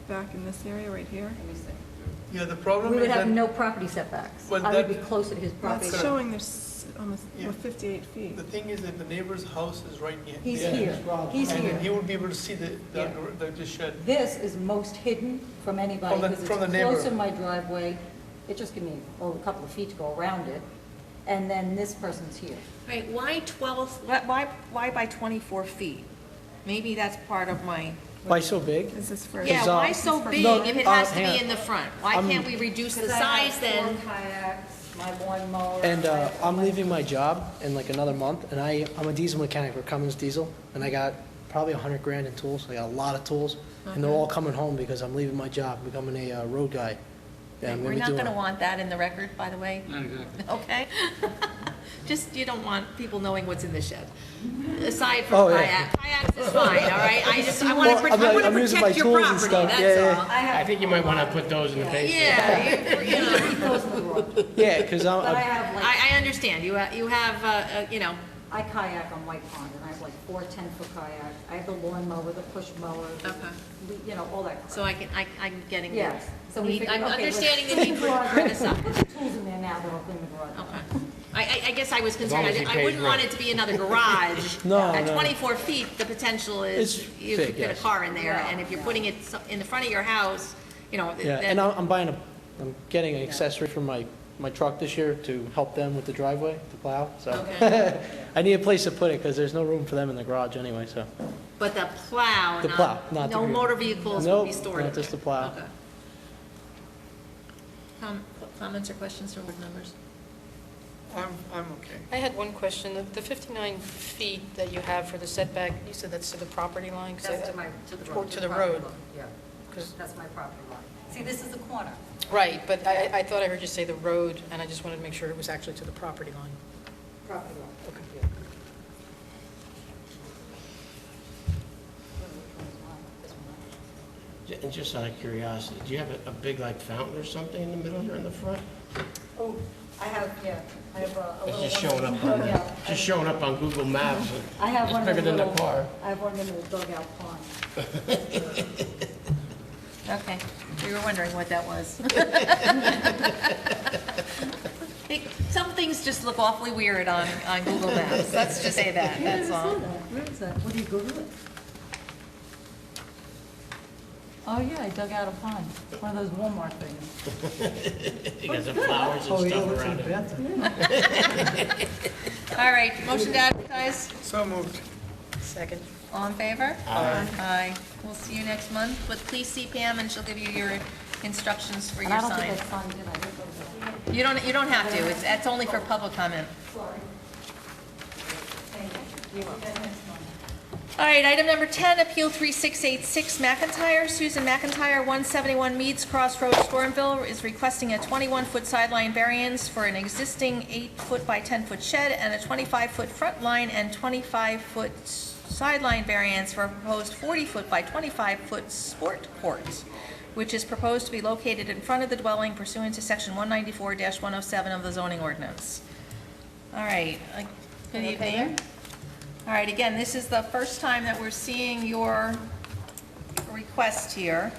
back in this area right here? Let me see. Yeah, the problem We is would have that, no property setbacks. Well, I would be that- closer to his property. That's showing there's almost, Yeah. 58 feet. the thing is that the neighbor's house is right here. He's there. here, he's And here. he would be able to see Yeah. the shed. This is most hidden from anybody From the- because it's from the neighbor. close to my driveway. It just gives me a couple of feet to go around it. And then this person's here. Right, why 12, why by 24 feet? Maybe that's part of my, Why so big? Is this for? yeah, why so big No, if it has to hang be on. in the front? Why can't we reduce the Because I have size then? 4 kayaks, my lawnmower. And I have all I'm my- leaving my job in like another month, and I'm a diesel mechanic for Cummins Diesel, and I got probably 100 grand in tools. I got a lot of tools, and they're all coming home because I'm leaving my job, becoming a road guy. Yeah, I'm We're gonna be not doing. going to want that in the record, by the way, Not exactly. okay? Just, you don't want people knowing what's in the shed. Aside from Oh, yeah. kayaks is fine, all right? I want Well, to I'm using my protect your tools and property, stuff. that's Yeah, yeah. all. I think you might want to put those in the basement. Yeah, you know. Close to the road. Yeah, because But I I'm, have like, I understand, you have, I kayak on White Pond, and I have like 4 10-foot kayaks. I have the lawn mower, the push mower, you know, all that crap. So I'm getting Yes. So we figured, I'm okay, understanding the let's need clean for the garage. bring this up. Put the tools in there now that'll clean the garage. Okay. I guess I was As long concerned, as he I pays wouldn't want rent. it to be another garage. No, At no. 24 feet, the potential is It's you could big, fit a yes. car in there, and if you're putting it in the front of your house, you know, Yeah, then- and I'm getting an accessory for my truck this year to help them with the driveway, to plow, so. Okay. I need a place to put it, because there's no room for them in the garage anyway, so. but the plow, The plow, not the no green. motor vehicles will Nope, be stored in not just there. the plow. Okay. Comments or questions from board members? I'm okay. I had one question. The 59 feet that you have for the setback, you said that's to the property line? 'Cause That's I- to the or road. to the property road. line, Yeah, 'Cause- that's my property line. See, this is the corner. Right, but I thought I heard you say the road, and I just wanted to make sure it was actually to the property line. Property line. Okay. And just out of curiosity, do you have a big like fountain or something in the middle here in the front? Oh, I have, yeah, I have a It's little just one. showing up on, Yeah. just showing up on Google Maps. I have one It's of bigger the than the little, car. I have one in the dugout pond. Okay, we were wondering what that was. Some things just look awfully weird on Google Maps, let's just say that, that's all. Where is that? What do you Google it? Oh, yeah, I dug out a pond, one of those Walmart things. You got some flowers and stuff around it. All right, motion to advertise, So moved. Second. all in favor? Aye. Aye. We'll see you next month, but please see Pam and she'll give you your instructions for And your I don't sign. think I signed, did I? You don't have to, it's only for public comment. All right, item number 10, Appeal 3686 McIntyre. Susan McIntyre, 171 Meads Cross Road, Stormville, is requesting a 21-foot sideline variance for an existing 8-foot by 10-foot shed and a 25-foot front line and 25-foot sideline variance for a proposed 40-foot by 25-foot sport court, which is proposed to be located in front of the dwelling pursuant to Section 194-107 of the zoning ordinance. All right, good evening. All right, again, this is the first time that we're seeing your request here.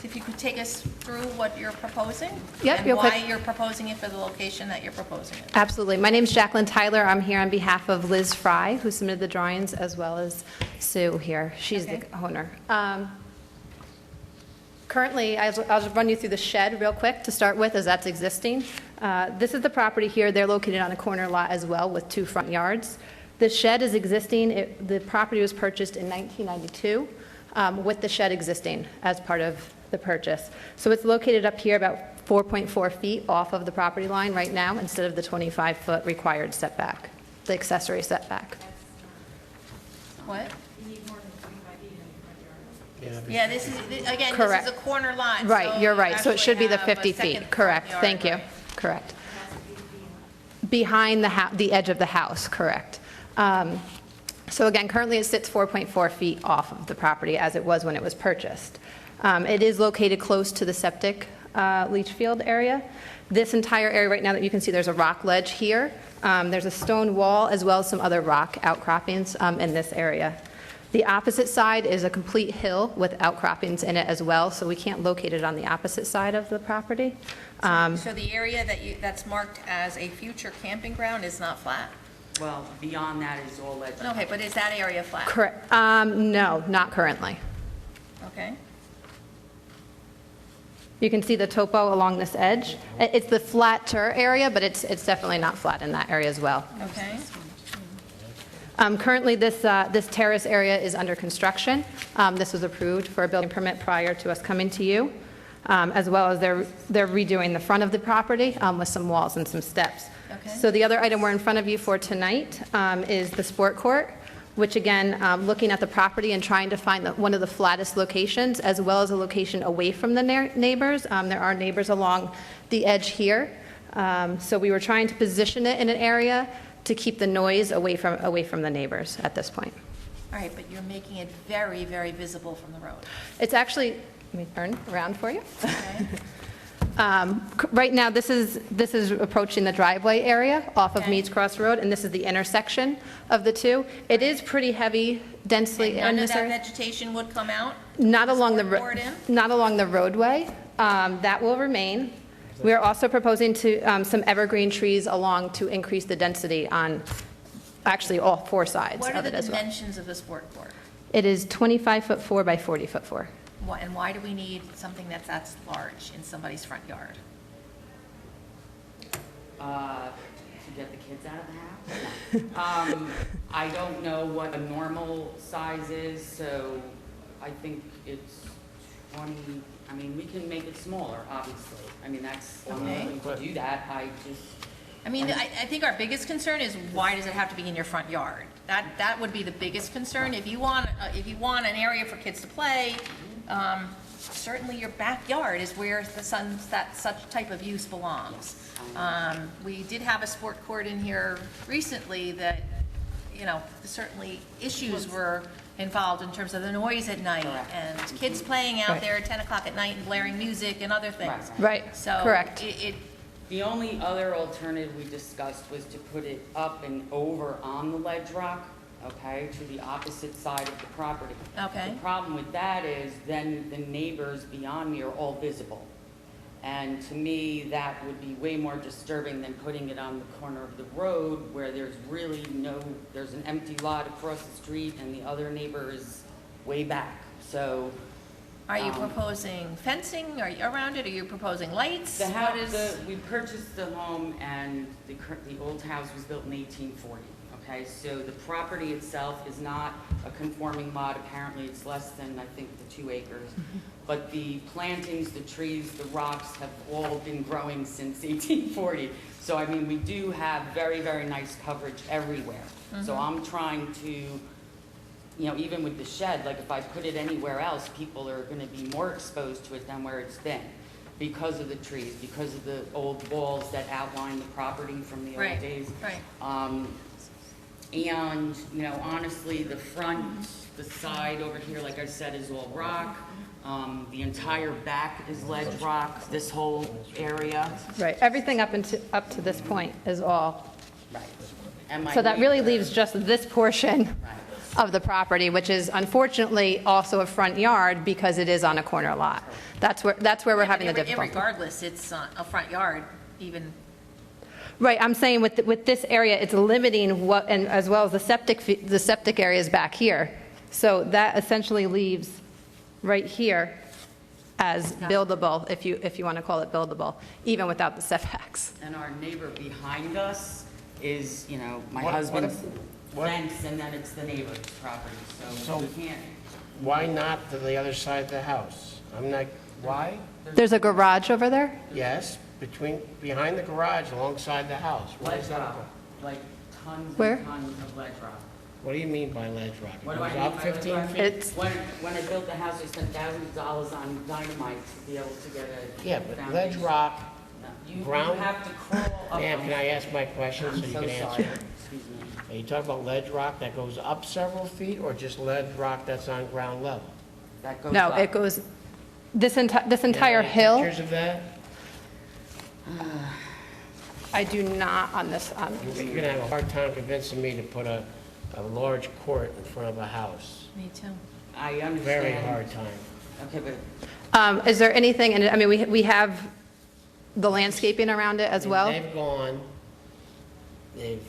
If you could take us through what you're proposing? Yep, real quick. And why you're proposing it for the location that you're proposing it. Absolutely. My name's Jacqueline Tyler. I'm here on behalf of Liz Fry, who submitted the drawings, as well as Sue here. She's the owner. Currently, I'll just run you through the shed real quick to start with, as that's existing. This is the property here. They're located on a corner lot as well with 2 front yards. The shed is existing. The property was purchased in 1992 with the shed existing as part of the purchase. So it's located up here about 4.4 feet off of the property line right now instead of the 25-foot required setback, the accessory setback. What? Yeah, Yeah, this is, again, Correct. this is a corner lot. Right, you're right. So it should be the actually have 50 a second feet. front Correct. yard, Thank you. right. Correct. Behind the edge of the house, correct. So again, currently it sits 4.4 feet off of the property as it was when it was purchased. It is located close to the septic leach field area. This entire area right now that you can see, there's a rock ledge here. There's a stone wall as well as some other rock outcroppings in this area. The opposite side is a complete hill with outcroppings in it as well, so we can't locate it on the opposite side of the property. So the area that's marked as a future camping ground is not flat? Well, beyond that is all ledge. Okay, but is that area flat? Correct. No, not currently. Okay. You can see the topo along this edge. It's the flatter area, but it's definitely not flat in that area as well. Okay. Currently, this terrace area is under construction. This was approved for a building permit prior to us coming to you, as well as they're redoing the front of the property with some walls and some steps. Okay. So the other item we're in front of you for tonight is the sport court, which again, looking at the property and trying to find one of the flattest locations, as well as a location away from the neighbors. There are neighbors along the edge here. So we were trying to position it in an area to keep the noise away from the neighbors at this point. All right, but you're making it very, very visible from the road. It's actually, let me turn around for you. Okay. Right now, this is approaching the driveway area off of Meads Cross Road, and this is the intersection of the two. It is pretty heavy, densely in None of this that area. vegetation would come out? Not along Board in? not along the roadway. That will remain. We are also proposing to, some evergreen trees along to increase the density on actually all four sides What are of the it as well. dimensions of the sport court? It is 25'4" by 40'4". And why do we need something that's large in somebody's front yard? To get the kids out of the house. I don't know what a normal size is, so I think it's 20, I mean, we can make it smaller, obviously. I mean, I'm willing to do that, I think our biggest concern is why does it have to be in your front yard? That would be the biggest concern. If you want an area for kids to play, certainly your backyard is where that such type of use belongs. We did have a sport court in here recently that, certainly issues were involved in terms of the noise at night and kids playing out there at 10 o'clock at night and blaring music and other things. Right, So correct. The only other alternative we discussed was to put it up and over on the ledge rock, okay, to the opposite side of the property. Okay. The problem with that is then the neighbors beyond me are all visible. And to me, that would be way more disturbing than putting it on the corner of the road where there's really there's an empty lot across the street and the other neighbor is way back. So. Are you proposing fencing around it? Are you proposing lights? The house, we purchased the home and the old house was built in 1840, okay? So the property itself is not a conforming lot. Apparently it's less than, I think, the 2 acres. But the plantings, the trees, the rocks have all been growing since 1840. So, I mean, we do have very, very nice coverage everywhere. So I'm trying to, even with the shed, like if I put it anywhere else, people are going to be more exposed to it than where it's been because of the trees, because of the old walls that outline the property from the old days. Right. And, honestly, the front, the side over here, like I said, is all rock. The entire back is ledge rock, this whole area. Right, everything up to this point is all. Right. And So that really leaves just this portion of the property, which is unfortunately also a front yard because it is on a corner lot. That's where we're having the difficulty. Regardless, it's a front yard, even. Right, I'm saying with this area, it's limiting what, and as well as the septic area is back here. So that essentially leaves right here as buildable, if you want to call it buildable, even without the setbacks. And our neighbor behind us is, my husband's fence, and then it's the neighbor's property, so we can't. Why not to the other side of the house? I'm not, why? There's a garage over there? Yes, behind the garage alongside the house. Why is that? Like tons Where? and tons of ledge rock. What do you mean by ledge rock? It What do goes I mean up by 15 ledge rock? feet? When I built the house, I spent thousands of dollars on dynamite to be able to get a Yeah, but ledge foundation. rock, You ground. have to crawl up. Ma'am, can I ask my question so I'm you so can sorry. answer? Excuse me. Are you talking about ledge rock that goes up several feet, or just ledge rock that's on ground level? That goes No, up. it goes, this entire Any hill, Pictures of that? I do not on this, You're gonna have a hard time convincing me to put a large court in front of a house. Me too. I understand. Very hard time. Okay, but is there anything, and I mean, we have the landscaping around it as well? They've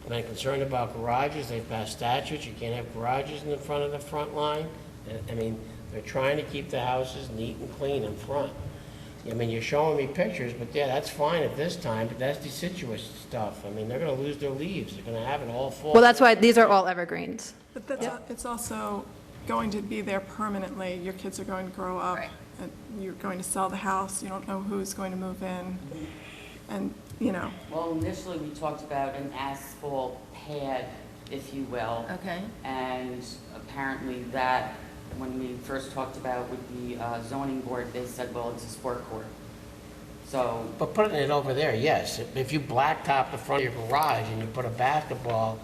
been concerned about garages, they've passed statutes, you can't have garages in the front of the front line. I mean, they're trying to keep the houses neat and clean in front. I mean, you're showing me pictures, but yeah, that's fine at this time, but that's deciduous stuff. I mean, they're gonna lose their leaves, they're gonna have it all fall. Well, that's why these are all evergreens. But it's also going to be there permanently. Your kids are going to grow up, and you're going to sell the house, you don't know who's going to move in, and, Well, initially, we talked about an asphalt pad, if you will. Okay. And apparently that, when we first talked about with the zoning board, they said, well, it's a sport court. So. But putting it over there, yes. If you blacktop the front of your garage and you put a basketball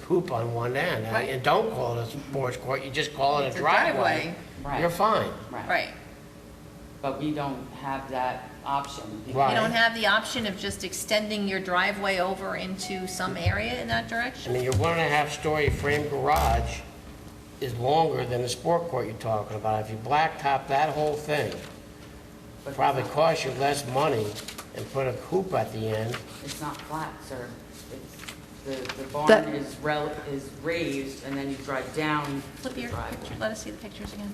hoop on one end, and don't call it a sports court, you just call it It's a a driveway, driveway. Right. you're fine. Right. but we don't have that option. You don't have the option of just extending your driveway over into some area in that I direction? mean, your 1.5-story frame garage is longer than the sport court you're talking about. If you blacktop that whole thing, it probably cost you less money and put a coop at the end. It's not flat, sir. The barn That- is raised, and then you drive down Flip the your driveway. picture, let us see the pictures again.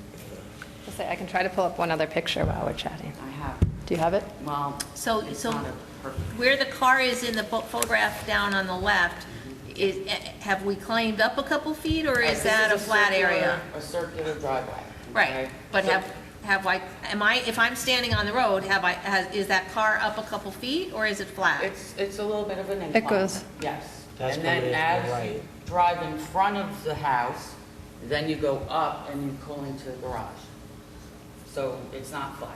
I'll say, I can try to pull up one other picture while we're chatting. I have, Do you have it? well, So, it's so not a perfect. where the car is in the photograph down on the left, have we climbed up a couple feet, or is This that a is flat area? A circular driveway. Right, okay? but So- if I'm standing on the road, is that car up a couple feet, or is it flat? It's a little bit of an incline. goes- Yes. That's And then coming in as from the right. you drive in front of the house, then you go up and you pull into the garage. So it's not flat.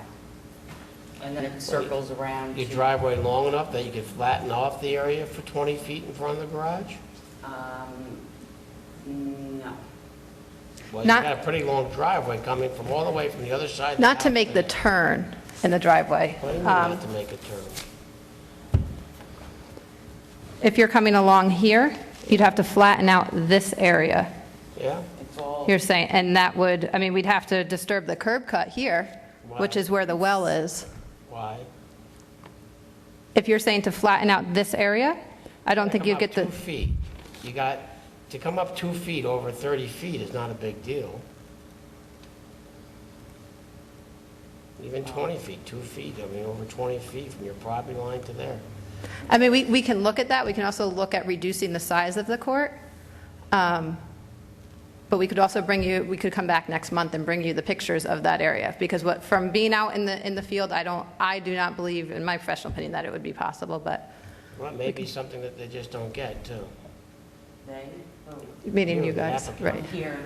And then it circles around. Your to- driveway long enough that you could flatten off the area for 20 feet in front of the garage? No. Well, you Not- got a pretty long driveway coming from all the way from the other side. of the Not to house make the there. turn in the driveway. What do you mean not to make a turn? If you're coming along here, you'd have to flatten out this area, Yeah? It's all, you're saying, and that would, I mean, we'd have to disturb the curb cut here, which Why? is where the well is. Why? If you're saying to flatten out this area, I don't think Come you up get the, 2 feet. You got, to come up 2 feet over 30 feet is not a big deal. Even 20 feet, 2 feet, I mean, over 20 feet from your property line to there. I mean, we can look at that. We can also look at reducing the size of the court. But we could also we could come back next month and bring you the pictures of that area. Because from being out in the field, I do not believe, in my professional opinion, that it would be possible, but Well, it may be something that they just don't get, too. they, meeting you the guys, applicant. right. here,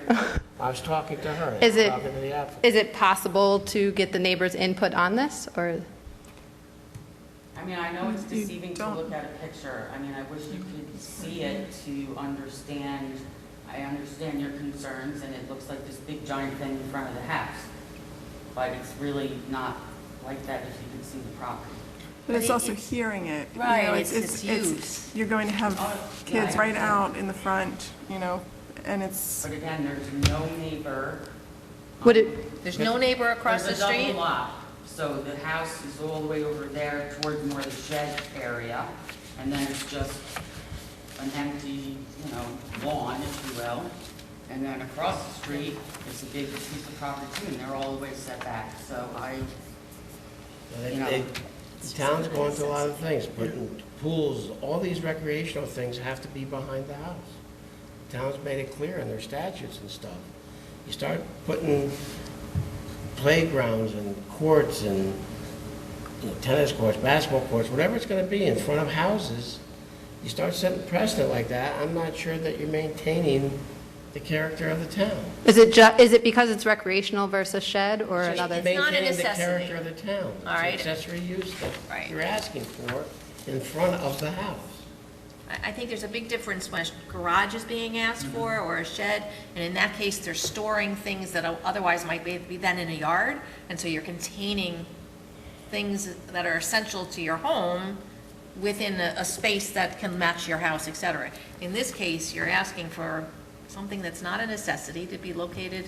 I was talking to her. Is it- Talking to the applicant. Is it possible to get the neighbors' input on this, or? I mean, I know it's deceiving to look at a picture. I mean, I wish you could see it to understand. I understand your concerns, and it looks like this big giant thing in front of the house. But it's really not like that if you can see the property. But it's also hearing it. You Right, know, it's use. You're going to have yeah, kids I right understand. out in the front, you know, and it's, But again, there's no neighbor. Would it, There's no neighbor across the There's a street? double lot. So the house is all the way over there towards more the shed area. And then it's just an empty, lawn, if you will. And then across the street, it's a big piece of property too, and they're all the way set back. So The town's going through a lot of things, putting pools, all these recreational things have to be behind the house. The town's made it clear in their statutes and stuff. You start putting playgrounds and courts and tennis courts, basketball courts, whatever it's gonna be in front of houses, you start setting precedent like that, I'm not sure that you're maintaining the character of the town. is it because it's recreational versus shed, or another? It's not a Maintaining the necessity. character of the town. It's All right. accessory use that Right. you're asking for in front of the house. I think there's a big difference when a garage is being asked for, or a shed, and in that case, they're storing things that otherwise might be then in a yard, and so you're containing things that are essential to your home within a space that can match your house, et cetera. In this case, you're asking for something that's not a necessity to be located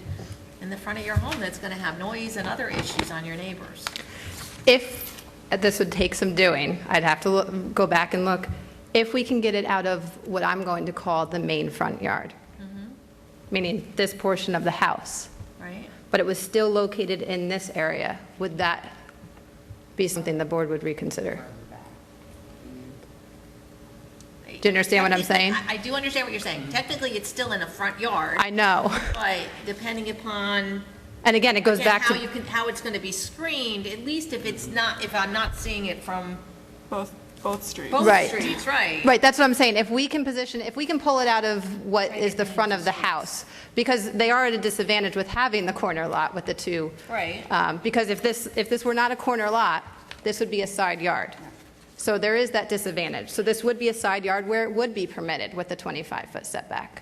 in the front of your home that's gonna have noise and other issues on your neighbors. If, this would take some doing, I'd have to go back and look, if we can get it out of what I'm going to call the main front yard, meaning this portion of the house, Right? but it was still located in this area, would that be something the board would reconsider? Do you understand what I'm saying? I do understand what you're saying. Technically, it's still in a front yard. I know. But depending upon. And again, it goes again, back how to, how it's gonna be screened, at least if I'm not seeing it from both streets. both Right. streets, right? right, that's what I'm saying. If we can pull it out of what is the front of the house, because they are at a disadvantage with having the corner lot with the two. Right. Because if this were not a corner lot, this would be a side yard. So there is that disadvantage. So this would be a side yard where it would be permitted with the 25-foot setback.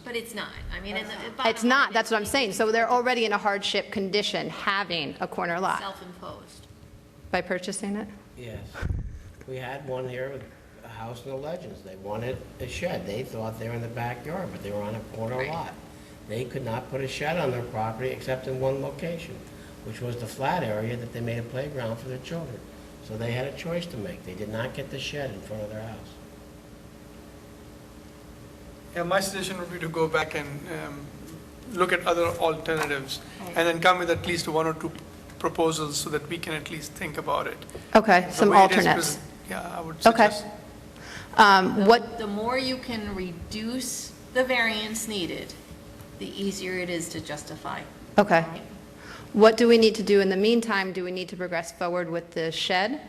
But it's not. I mean, It's not, that's what I'm saying. So they're already in a hardship condition having a corner lot self-imposed. by purchasing it? Yes. We had one here with a house in the Legends. They wanted a shed. They thought they were in the backyard, but they were on a corner lot. They could not put a shed on their property except in one location, which was the flat area that they made a playground for their children. So they had a choice to make. They did not get the shed in front of their house. Yeah, my suggestion would be to go back and look at other alternatives and then come with at least one or two proposals so that we can at least think about it. Okay, The some way it is alternates. present- Yeah, I would Okay. suggest. The more you can reduce the variance needed, the easier it is to justify. Okay. What do we need to do in the meantime? Do we need to progress forward with the shed?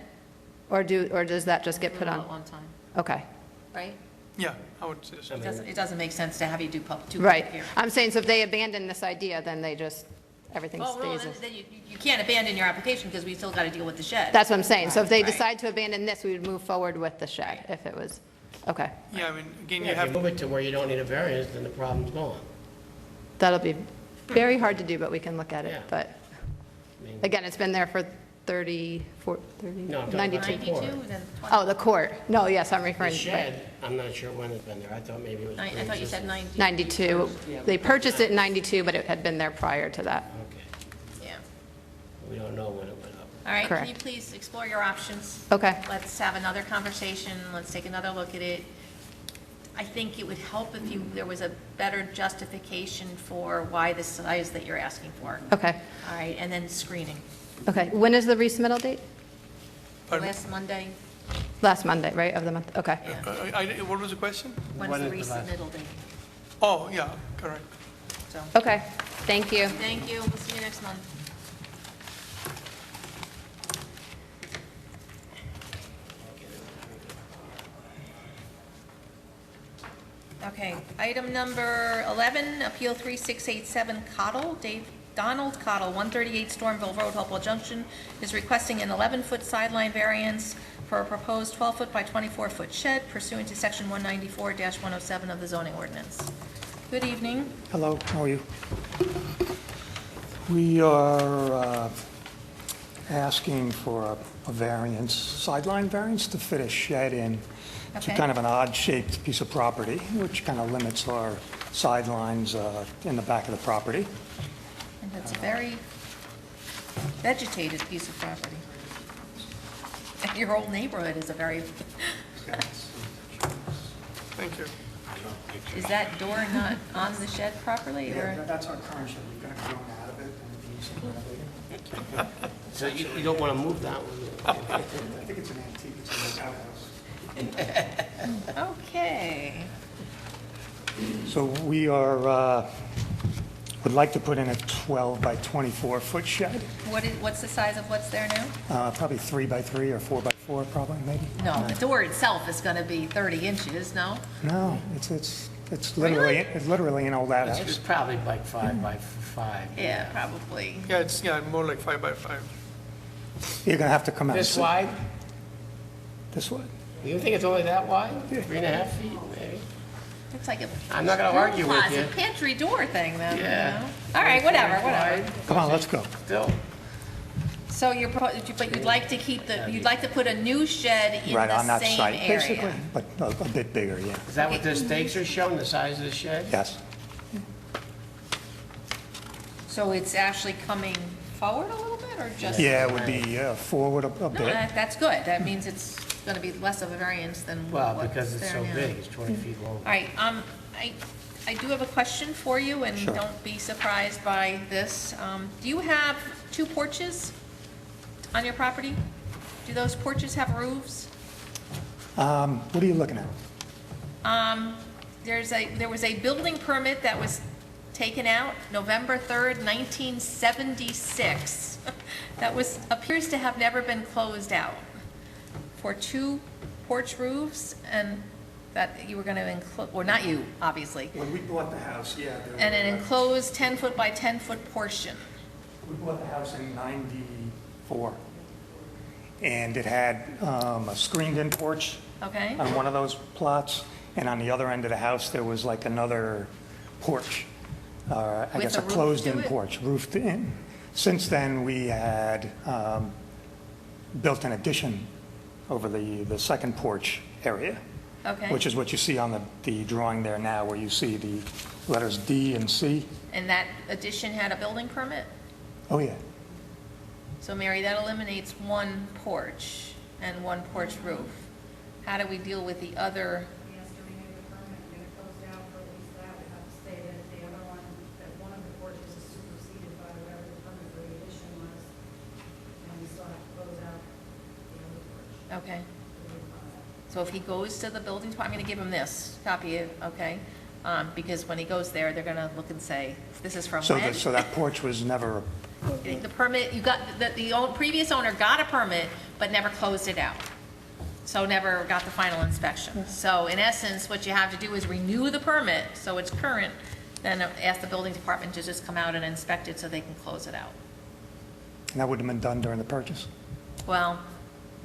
Or does that just get put on? At one time, Okay. right? Yeah, I would suggest. It doesn't make sense to have you do two public Right. hearings. I'm saying, so if they abandon this idea, then they just, everything Oh, no, stays. then you can't abandon your application because we still got to deal with the shed. That's what I'm saying. So if they Right. decide to abandon this, we would move forward with the shed if it was, okay. Yeah, I mean, again, Yeah, you if have. you move it to where you don't need a variance, then the problem's gone. That'll be very hard to do, but we can look at it. Yeah. But again, it's been there for 30, 30, No, I'm talking 92. about the court. Oh, the court. No, yes, I'm The referring to. shed, I'm not sure when it's been there. I thought maybe it was. I thought you said 90. 92. They purchased it in 92, but it had been there prior to that. Okay. Yeah. We don't know when it went up. All right, can you Correct. please explore your options? Okay. Let's have another conversation, let's take another look at it. I think it would help if there was a better justification for why the size that you're asking for. Okay. All right, and then screening. Okay. When is the resubmittal date? Last Monday, Last Monday, right, of the month? Okay. What was the question? when's the resubmittal date? Oh, yeah, correct. So, Okay. Thank you. thank you, we'll see you next month. Okay, item number 11, Appeal 3687 Cottle, Donald Cottle, 138 Stormville Road, Hopewell Junction, is requesting an 11-foot sideline variance for a proposed 12-foot by 24-foot shed pursuant to Section 194-107 of the zoning ordinance. Good evening. Hello, how are you? We are asking for a variance, sideline variance, to fit a shed in to Okay. kind of an odd-shaped piece of property, which kind of limits our sidelines in the back of the property. And it's a very vegetated piece of property. And your whole neighborhood is a very, Thank you. is that door not on the shed properly, or? Yeah, that's our current shed. We've got it grown out of it, and we need some renovating. So you don't want to move that one? I think it's an antique, it's an old outhouse. Okay. So we would like to put in a 12 by 24-foot shed, What's the size of what's there now? probably 3 by 3 or 4 by 4, probably, maybe. No, the door itself is gonna be 30 inches, no? No, it's literally an old outhouse. It's probably like 5 by 5. Yeah, probably. Yeah, it's, more like 5 by 5. You're gonna have to come out. and This see. wide? This wide. You think it's only that wide? 3.5 feet, maybe? It's like a. I'm not gonna argue with closet, you. Pantry door thing, then, you Yeah. know? All right, whatever. Come on, let's go. Still. So but you'd like to you'd like to put a new shed in Right the on that same site, basically, area? but a bit bigger, yeah. Is that what the stakes are showing, the size of the shed? Yes. So it's actually coming forward a little bit, or just? Yeah, it would be forward a No, bit. that's good. That means it's gonna be less of a variance than Well, what's because it's there so now. big, it's 20 feet long. All right, I do have a question for you, and Sure. don't be surprised by this. Do you have 2 porches on your property? Do those porches have roofs? What are you looking at? There was a building permit that was taken out November 3rd, 1976. That appears to have never been closed out for 2 porch roofs, and that you were going to include, or not you, obviously, When we bought the house, yeah. and an enclosed 10-foot by 10-foot portion. We bought the house in '94, and it had a screened-in porch Okay. on one of those plots, and on the other end of the house, there was like another porch. I With guess a a roof closed-in to it? porch, roofed in. Since then, we had built an addition over the second porch area, Okay. which is what you see on the drawing there now, where you see the letters D and C. And that addition had a building permit? Oh, yeah. So Mary, that eliminates one porch and one porch roof. How do we deal with the other? He has to renew the permit, and get it closed out for at least that, we have to say that if the other one, that one of the porches is superseded by whatever the permit for the addition was, and we still have to close out the other porch. Okay. So if he goes to the building department, I'm going to give him this, copy it, okay? Because when he goes there, they're going to look and say, this is from So when? so that porch was never, The permit, you got, the previous owner got a permit, but never closed it out. So never got the final inspection. So in essence, what you have to do is renew the permit, so it's current, then ask the building department to just come out and inspect it so they can close it out. and that would have been done during the purchase? Well,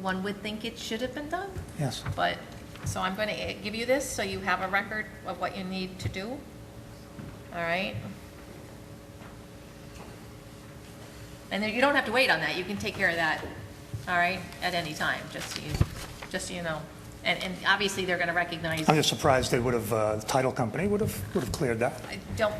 one would think it should have been done, Yes. but, so I'm going to give you this, so you have a record of what you need to do. All right? And then you don't have to wait on that, you can take care of that, all right, at any time, just so you know. And obviously, they're going to recognize, I'm just surprised they would have, the title company would have cleared that.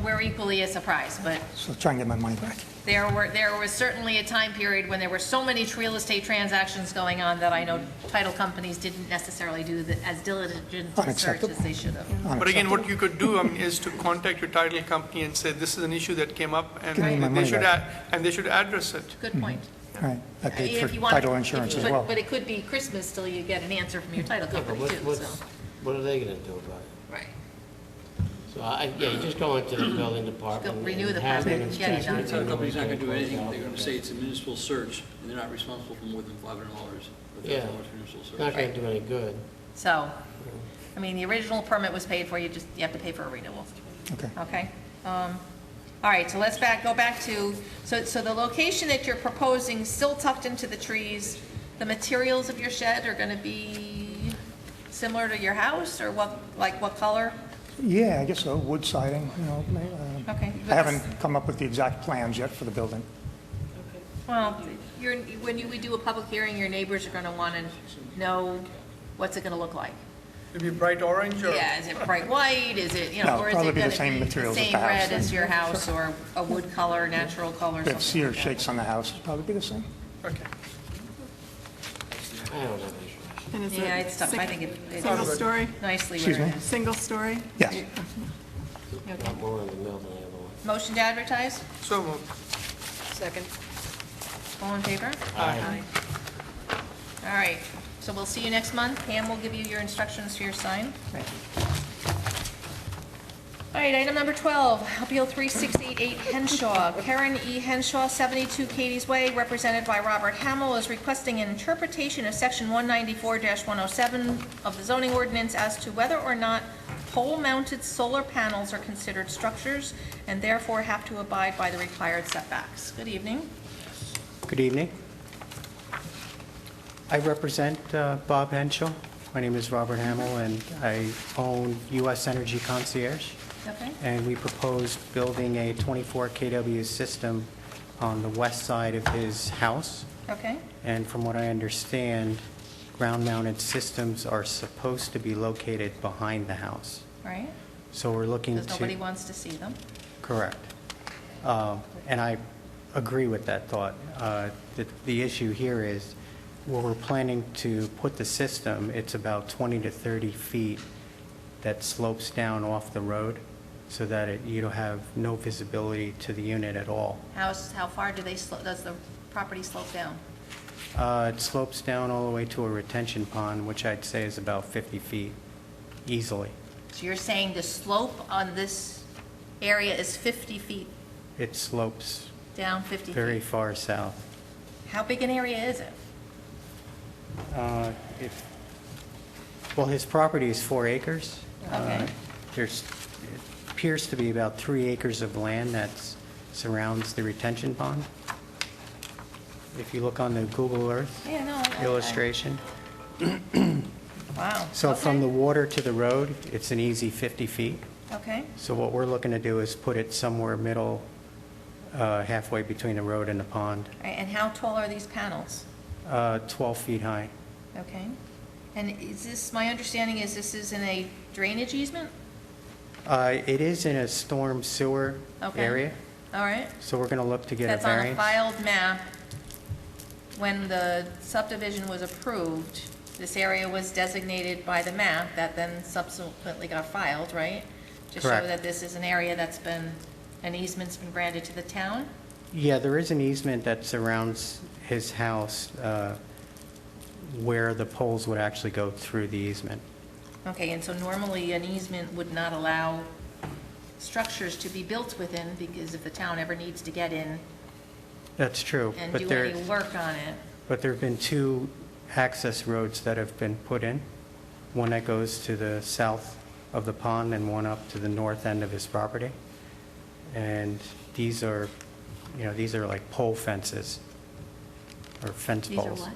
we're equally as surprised, but So try and get my money back. there was certainly a time period when there were so many real estate transactions going on that I know title companies didn't necessarily do as diligent a search Unacceptable. as they should have. But again, what you could do, I mean, is to contact your title company and say, this is an issue that came up, and Give me my they money should, back. and they should address it. Good point. All right, I paid If for you want- title insurance as well. But it could be Christmas till you get an answer from your title company too, so. What are they gonna do about it? Right. So you just go into the building department. renew and the have permit them and get it inspect done. it. The title company's not going to do anything. They're going to say it's a municipal search, and they're not responsible for more than $500 or Yeah, $1,000 for municipal search. not gonna do any good. So, I mean, the original permit was paid for, you have to pay for a renewal. Okay. Okay? All right, so let's go back to, so the location that you're proposing, still tucked into the trees, the materials of your shed are gonna be similar to your house, or what color? Yeah, I guess so, wood siding, Okay. I haven't come up with the exact plans yet for the building. Well, when we do a public hearing, your neighbors are gonna wanna know what's it gonna look like. Maybe bright orange or? Yeah, is it bright white, is it, No, or is probably it be the gonna same be the materials as same the house. red as your house, or a wood color, natural color, We have something cedar like that? shakes on the house, it'd probably be the same. Okay. I don't know. And is Yeah, it it's tough, I think it's single story? nicely Excuse where it me? is. Single story? Yes. Not more in the middle than the other one. Motion to advertise? So moved. Second. All in favor? Aye. All right, so we'll see you next month. Pam will give you your instructions for your sign. All right, item number 12, Appeal 3688 Henshaw. Karen E. Henshaw, 72 Katie's Way, represented by Robert Hamill, is requesting an interpretation of Section 194-107 of the zoning ordinance as to whether or not pole-mounted solar panels are considered structures and therefore have to abide by the required setbacks. Good evening. Good evening. I represent Bob Henshaw. My name is Robert Hamill, and I own U.S. Energy Concierge. Okay. And we proposed building a 24 kW system on the west side of his house. Okay. And from what I understand, ground-mounted systems are supposed to be located behind the house. Right? So we're looking to... Because nobody wants to see them. Correct. And I agree with that thought. The issue here is, where we're planning to put the system, it's about 20 to 30 feet that slopes down off the road, so that you don't have no visibility to the unit at all. How far does the property slope down? It slopes down all the way to a retention pond, which I'd say is about 50 feet, easily. So you're saying the slope on this area is 50 feet It slopes down, 50 very feet? far south. How big an area is it? Well, his property is 4 acres. Okay. It appears to be about 3 acres of land that surrounds the retention pond. If you look on the Google Earth Yeah, no. illustration. Wow. So from Okay. the water to the road, it's an easy 50 feet. Okay. So what we're looking to do is put it somewhere middle, halfway between the road and the pond, All right, and how tall are these panels? 12 feet high. Okay. And is this, my understanding is this is in a drainage easement? It is in a storm sewer Okay. area, All right. so we're going to look to get a That's on a variance. filed map. When the subdivision was approved, this area was designated by the map that then subsequently got filed, right? To show Correct. that this is an area that's been, an easement's been granted to the town? Yeah, there is an easement that surrounds his house where the poles would actually go through the easement. Okay, and so normally an easement would not allow structures to be built within, because if the town ever needs to get in That's true. and but do there, any work on it. But there have been two access roads that have been put in, one that goes to the south of the pond and one up to the north end of his property. And these are, these are like pole fences, or fence These are poles. what?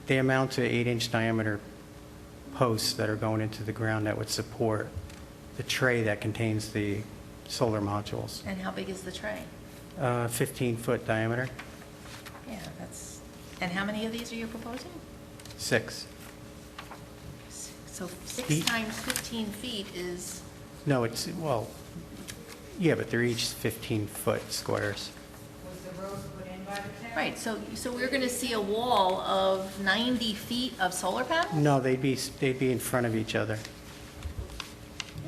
They amount to 8-inch diameter posts that are going into the ground that would support the tray that contains the solar modules. And how big is the tray? 15-foot diameter, Yeah, that's, and how many of these are you proposing? 6. So 6 Feet? times 15 feet is, No, it's, well, yeah, but they're each 15-foot squares. Was the road put in by the town? right, so we're going to see a wall of 90 feet of solar panels? No, they'd be in front of each other.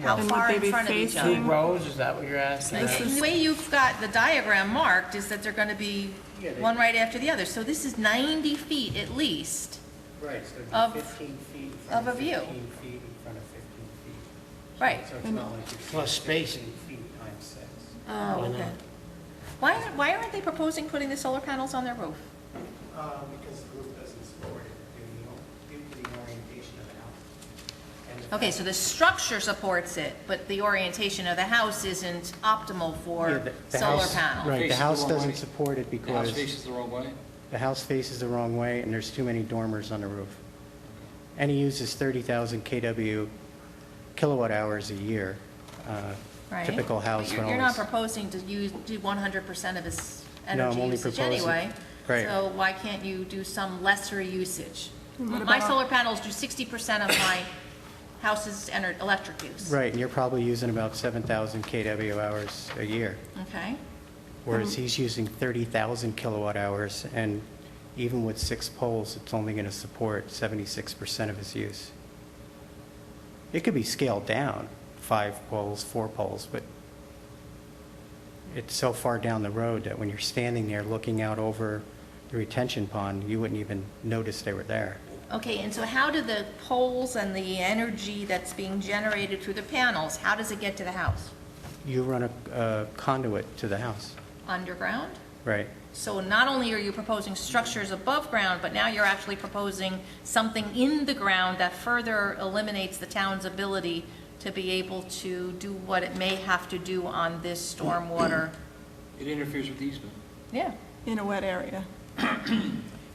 How And would far they in be front of each Two other? facing- rows, is that what you're asking? The way you've got the diagram marked is that they're going to be one right after the other. So this is 90 feet at least Right, so it'd Of- 15 feet in of a view. 15 feet in front of 15 feet. Right. So it's not like you're Plus spacing. 15 feet times 6. Oh, Why okay. not? Why aren't they proposing putting the solar panels on their roof? Because the roof doesn't support it due to the orientation of the house. And the Okay, so the structure supports it, but the orientation of the house isn't optimal Yeah, for the solar house- panels. Right, the Faces the house wrong doesn't way. support it The house because faces the wrong way? the house faces the wrong way and there's too many dormers on the roof. And he uses 30,000 kW kilowatt hours a year. Right? Typical But house you're will not always. proposing to do 100% of his No, I'm energy only usage proposing- anyway. right. So why can't you do some lesser usage? what My about- solar panels do 60% of my house's electric use. Right, and you're probably using about 7,000 kW hours a year, Okay? whereas he's using 30,000 kilowatt hours, and even with 6 poles, it's only going to support 76% of his use. It could be scaled down, 5 poles, 4 poles, but it's so far down the road that when you're standing there looking out over the retention pond, you wouldn't even notice they were there. Okay, and so how do the poles and the energy that's being generated through the panels, how does it get to the house? You run a conduit to the house, Underground? right? So not only are you proposing structures above ground, but now you're actually proposing something in the ground that further eliminates the town's ability to be able to do what it may have to do on this stormwater. It interferes with the easement. Yeah. In a wet area.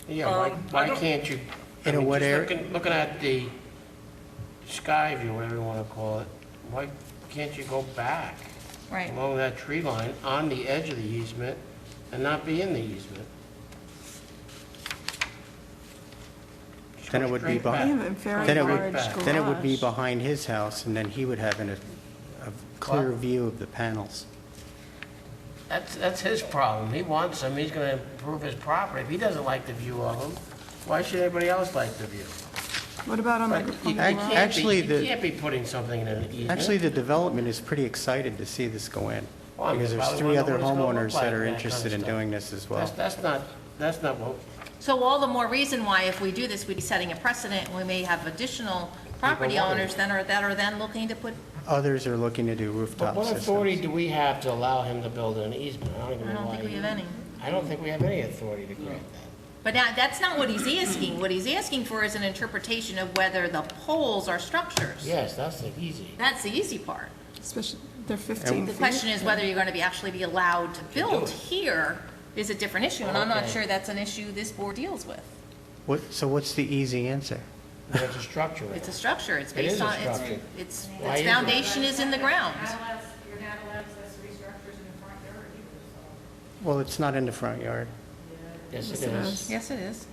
Yeah, I why don't- can't you? In a wet area- Looking at the sky view, whatever you want to call it, why can't you go back Right. along that tree line on the edge of the easement and not be in the easement? Just Then go it would be straight back. behind, They have a very then it would, large garage. then it would be behind his house, and then he would have a clear What? view of the panels. That's his problem. He wants them, he's gonna improve his property. If he doesn't like the view of them, why should everybody else like the view? What about on the, But on you the Ac- garage? actually, you can't be putting something in an easement. Actually, the development is pretty excited to see this go in, Well, because there's probably 3 wanna know other what it's gonna look homeowners like that are and that kind of interested in stuff. doing this as well. That's not what, So all the more reason why if we do this, we'd be setting a precedent, and we may have additional property want it. owners that are then looking to put, Others are looking to do but rooftop what authority systems. do we have to allow him to build an easement? I don't even I know don't why. think we have any. I don't think we have any authority to grant that. But now, that's not what he's asking. What he's asking for is an interpretation of whether the poles are structures. Yes, that's the easy. That's the easy part. Especially, they're 15 The feet. question is whether you're going to actually be allowed to build here is a different issue, and I'm not Okay. sure that's an issue this board deals with. So what's the easy answer? There's a structure in it. It's a structure, it's It is based a on, structure. its Why is it? foundation is in the ground. You're not allowed accessory structures in the front yard either, so. Well, it's not in the front yard. Yes, it Yes, it is. is. Yes, it is.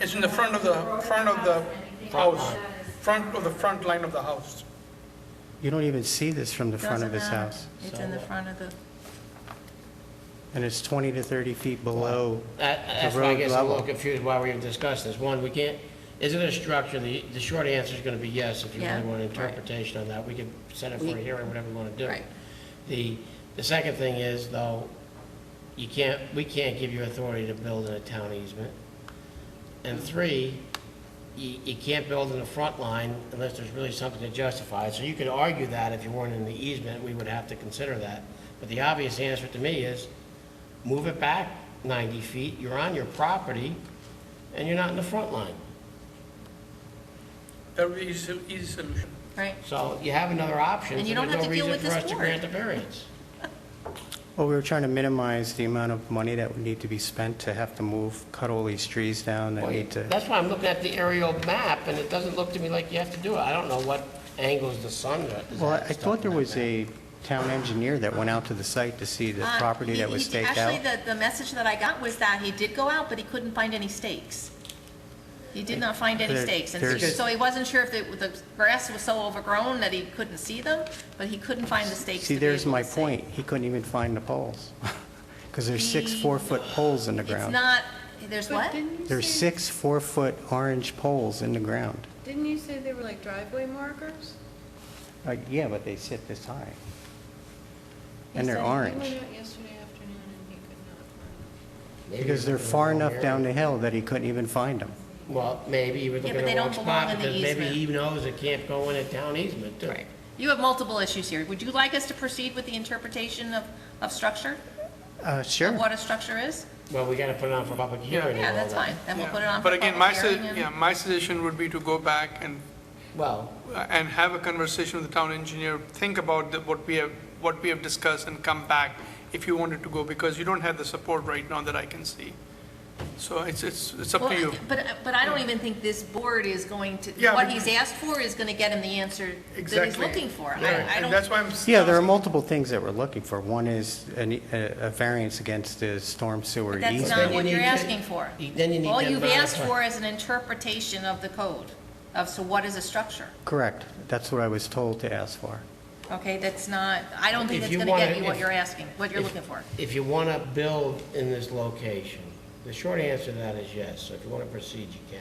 It's in the front of the house, front line of the house. You don't even see this from the front of Doesn't his matter. house. It's in the front of the, And it's 20 to 30 feet below That's the why I road guess I'm a little level. confused why we're even discussing this. One, we can't, is it a structure? The short answer is gonna be yes, if you Yeah, really want an right. interpretation on that. We could set it for a We- hearing, whatever we wanna do. Right. The second thing is, though, we can't give you authority to build in a town easement. And three, you can't build in the front line unless there's really something to justify it. So you could argue that if you weren't in the easement, we would have to consider that. But the obvious answer to me is, move it back 90 feet, you're on your property, and you're not in the front line. That would be easy solution. right? So you have another option, And so you don't there's have no to deal reason with for this us to board. grant the variance. Well, we were trying to minimize the amount of money that would need to be spent to have to move, cut all these trees down that Well, need to... That's why I'm looking at the aerial map, and it doesn't look to me like you have to do it. I don't know what angles the sun is. Well, at I and stuff thought there on that was map. a town engineer that went out to the site to see the property that was staked out. Actually, the message that I got was that he did go out, but he couldn't find any stakes. He did not find any stakes, and There's- so he wasn't sure if the grass was so overgrown that he couldn't see them, but he couldn't find the stakes. See, to be there's able my to see. point. He couldn't even find the poles. Because there's 6 4-foot poles in the It's ground. not, there's what? There's 6 4-foot orange poles in the ground. Didn't you say they were like driveway markers? Yeah, but they sit this high. He And they're said he orange. went out yesterday afternoon and he could not find Maybe Because he they're was far in the wrong enough down the area. hill that he couldn't even find them. Well, maybe he was Yeah, looking but in they the wrong don't belong spot, in the because maybe easement. he knows it can't go in a town easement, too. Right. You have multiple issues here. Would you like us to proceed with the interpretation of structure? Sure. Of what a structure is? Well, we gotta put it on for public hearing. Yeah, and all that's that. fine. Then we'll Yeah. put it on But for again, public hearing. and- my suggestion would be to go back Well, and have a conversation with the town engineer, think about what we have discussed and come back if you wanted to go, because you don't have the support right now that I can see. So it's up to Well, you. But I don't even think this board is going to, Yeah, what but- he's asked for is going to get him the answer that he's Exactly. looking for. Yeah, I and don't, that's why I'm. Yeah, there are multiple things that we're looking for. One is a variance against the storm sewer that's easement. not what you you're need to- asking for. then you need All to you've modify- asked for is an interpretation of the code, so what is a structure? Correct. That's what I was told to ask for. Okay, that's not, I don't think If that's you going to get wanna- you what if- you're asking, what you're if- looking for. If you want to build in this location, the short answer to that is yes. So if you want to proceed, you can.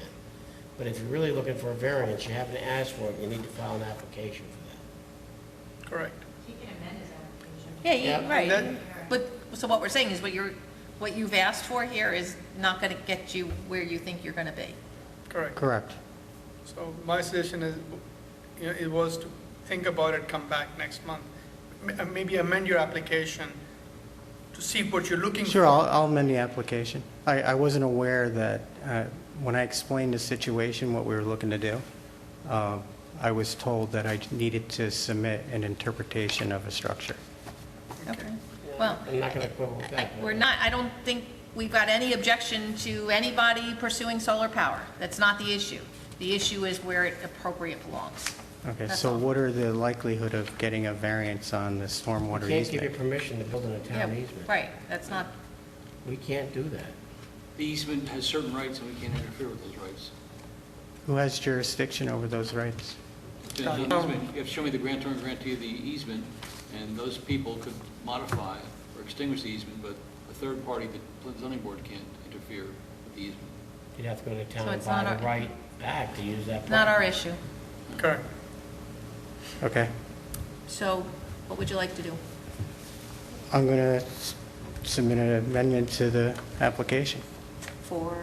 But if you're really looking for a variance, you haven't asked for it, you need to file an application for that. Correct. Yeah, Yeah. right. And But, so what we're saying is what you've asked for here is not going to get you where you think you're going to be. Correct. Correct. So my suggestion is, it was to think about it, come back next month. Maybe amend your application to see what you're looking for. Sure, I'll amend the application. I wasn't aware that, when I explained the situation, what we were looking to do, I was told that I needed to submit an interpretation of a structure. Okay. Well, I'm not going to quibble with that. we're not, I don't think we've got any objection to anybody pursuing solar power. That's not the issue. The issue is where it appropriate belongs. Okay, That's so all. what are the likelihood of getting a variance on the stormwater We can't give you easement? permission to build in a Yeah, town easement. right, that's not, We can't do that. The easement has certain rights, and we can't interfere with those rights. Who has jurisdiction over those rights? The easement, you have to show me the grantor and grantee of the easement, and those people could modify or extinguish the easement, but a third party, the Flint zoning board, can't interfere with the easement. You'd have to go to town So and it's buy not the our- right back to use that. not our property. issue. Correct. Okay. So what would you like to do? I'm going to submit an amendment to the application. For,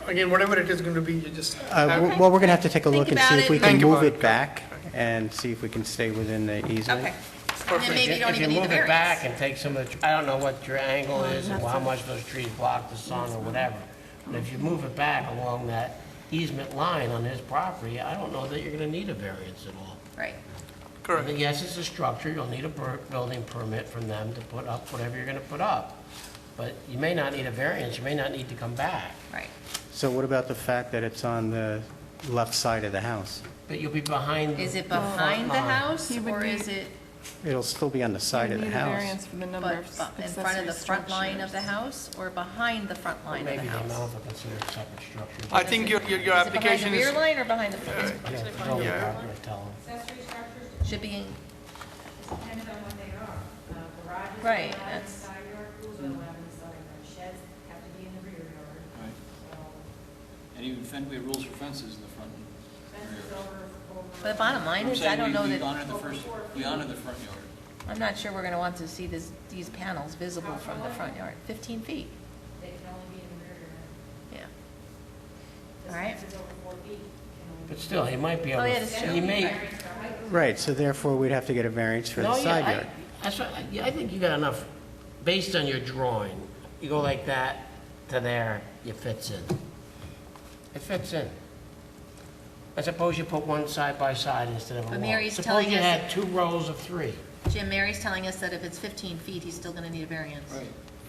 Again, whatever it is going to be, you just. have- Well, we're going to have to take a Think look and about see it. if we can Think move about it it. back and see if we can stay within the easement. okay. And then maybe you don't If even you need the move it back variance. and take some of the, I don't know what your angle is and how much those trees block the sun or whatever. But if you move it back along that easement line on his property, I don't know that you're gonna need a variance at all. Right. I Correct. mean, yes, it's a structure, you'll need a building permit from them to put up whatever you're gonna put up. but you may not need a variance, you may not need to come back. Right. So what about the fact that it's on the left side of the house? But you'll be behind the Is it front behind the line. house, He would or need- is it It'll still be on the side of the You need a house. variance for the number but of in front of accessory the front line of the structures. house, or behind the front line of the Maybe the house? amount of considered separate structures. I think your Is it behind the application rear is, line or behind the front? Yeah, no, we're not gonna tell them. Accessory structures, Should be, depends on what they are. Garages Right, are allowed in the that's- side yard, pools are allowed in the side yard, sheds have to be in the rear yard. Right. So And even we have rules for fences in the front. and fences rear. over. but the bottom line I'm is, I saying don't know we that, honor the first, we honor the front yard. I'm not sure we're gonna want to see these panels visible from the front yard. 15 feet, They can only be in the rear yard. yeah. All right. Fences over 4 feet can only. But still, he might be able Oh, to. yeah, that's true. He may. Variance for height. Right, so therefore we'd have to get a variance for the No, side yeah, yard. that's what, I think you got enough, based on your drawing, you go like that to there, it fits in. It fits in. I suppose you put one side by side instead of a But wall. Mary's Suppose telling you us had that- 2 rows of 3. Jim, Mary's telling us that if it's 15 feet, he's still gonna need a variance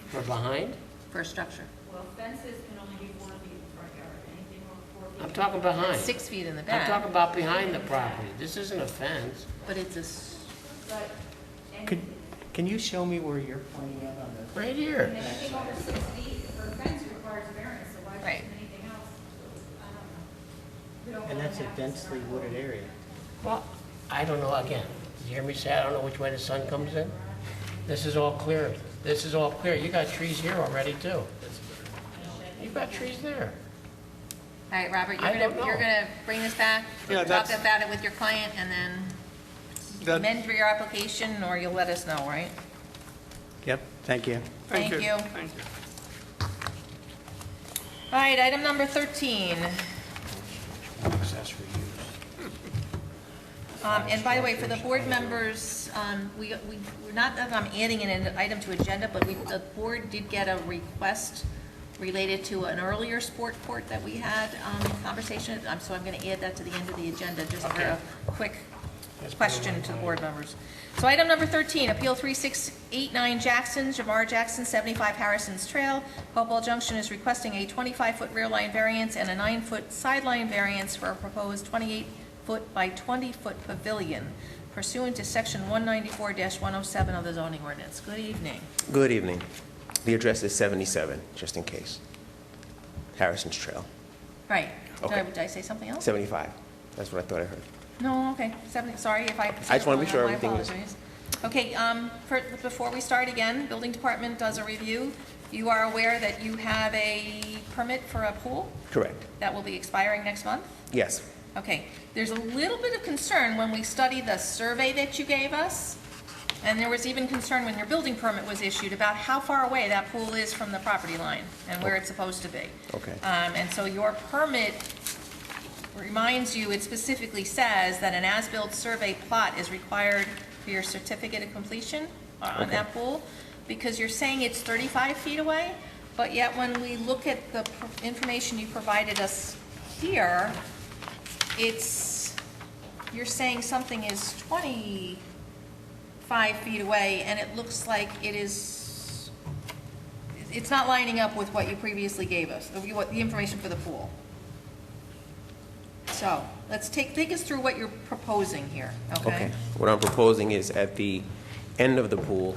For behind? for a structure. Well, fences can only be 4 feet in the front yard, anything over 4 feet. I'm talking behind. 6 feet in the I'm back, talking about behind the property. This isn't a fence. but it's a, But Can you show me where you're pointing out on the? Right here. anything over 6 feet for a fence requires a variance, so why Right. should anything else? I don't know. We don't And really that's a have to densely start wooded area. Well, I don't know, again, did you hear me say I don't know which way the sun comes in? This is all clear. This is all clear. You got trees here already, too. You've got trees there. all right, Robert, I don't know. you're gonna bring this back, Yeah, talk that's- about it with your client, and then that, amend your application, or you'll let us know, right? Yep, thank you. thank Thank you. you. Thank you. All right, item number 13. Accessory use. And by the way, for the board members, we're not that I'm adding in an item to agenda, but the board did get a request related to an earlier sport court that we had conversation, so I'm going to add that to the end of the agenda, just for a quick question to the board members. So item number 13, Appeal 3689 Jackson, Jamar Jackson, 75 Harrison's Trail. Hopewell Junction is requesting a 25-foot rear line variance and a 9-foot sideline variance for a proposed 28-foot by 20-foot pavilion pursuant to Section 194-107 of the zoning ordinance. Good evening. Good evening. The address is 77, just in case. Harrison's Trail, Right. Okay. Did I say something else? 75. That's what I thought I heard. No, okay, 70, sorry if I. I just wanna be sure My everything was- apologies. Okay, before we start again, building department does a review. You are aware that you have a permit for a pool Correct. that will be expiring next month? Yes. Okay, there's a little bit of concern when we study the survey that you gave us, and there was even concern when your building permit was issued about how far away that pool is from the property line and where it's supposed to be. Okay. And so your permit reminds you, it specifically says that an as-built survey plot is required for your certificate of completion on that pool, because you're saying it's 35 feet away, but yet when we look at the information you provided us here, you're saying something is 25 feet away, and it looks like it's not lining up with what you previously gave us, the information for the pool. So, let's take us through what you're proposing here, okay? What I'm proposing is at the end of the pool,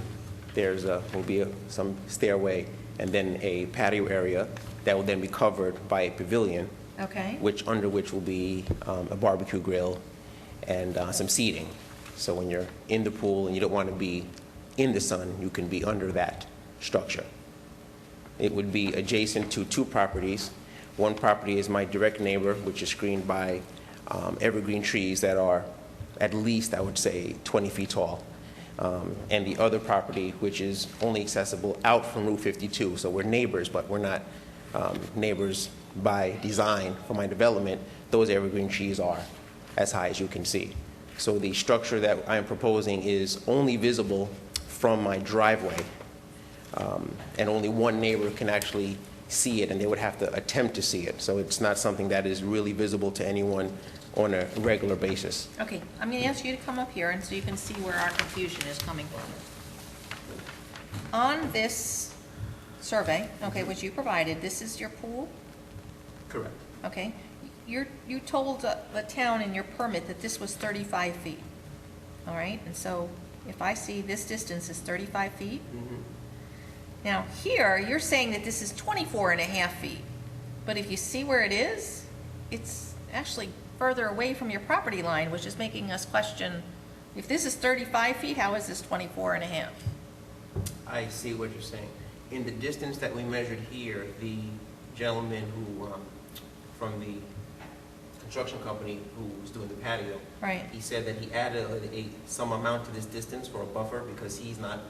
will be some stairway and then a patio area that will then be covered by a pavilion, Okay, under which will be a barbecue grill and some seating. So when you're in the pool and you don't want to be in the sun, you can be under that structure. It would be adjacent to 2 properties. One property is my direct neighbor, which is screened by evergreen trees that are at least, I would say, 20 feet tall. And the other property, which is only accessible out from Route 52. So we're neighbors, but we're not neighbors by design for my development. Those evergreen trees are as high as you can see. So the structure that I'm proposing is only visible from my driveway, and only one neighbor can actually see it, and they would have to attempt to see it. So it's not something that is really visible to anyone on a regular basis. okay, I'm gonna ask you to come up here, and so you can see where our confusion is coming from. On this survey, okay, which you provided, this is your pool? Correct. Okay. You told the town in your permit that this was 35 feet, all right? And so if I see this distance is 35 feet, now here, you're saying that this is 24 and a half feet, but if you see where it is, it's actually further away from your property line, which is making us question, if this is 35 feet, how is this 24 and a half? I see what you're saying. In the distance that we measured here, the gentleman who, from the construction company who was doing the patio, Right. he said that he added some amount to this distance for a buffer because he's not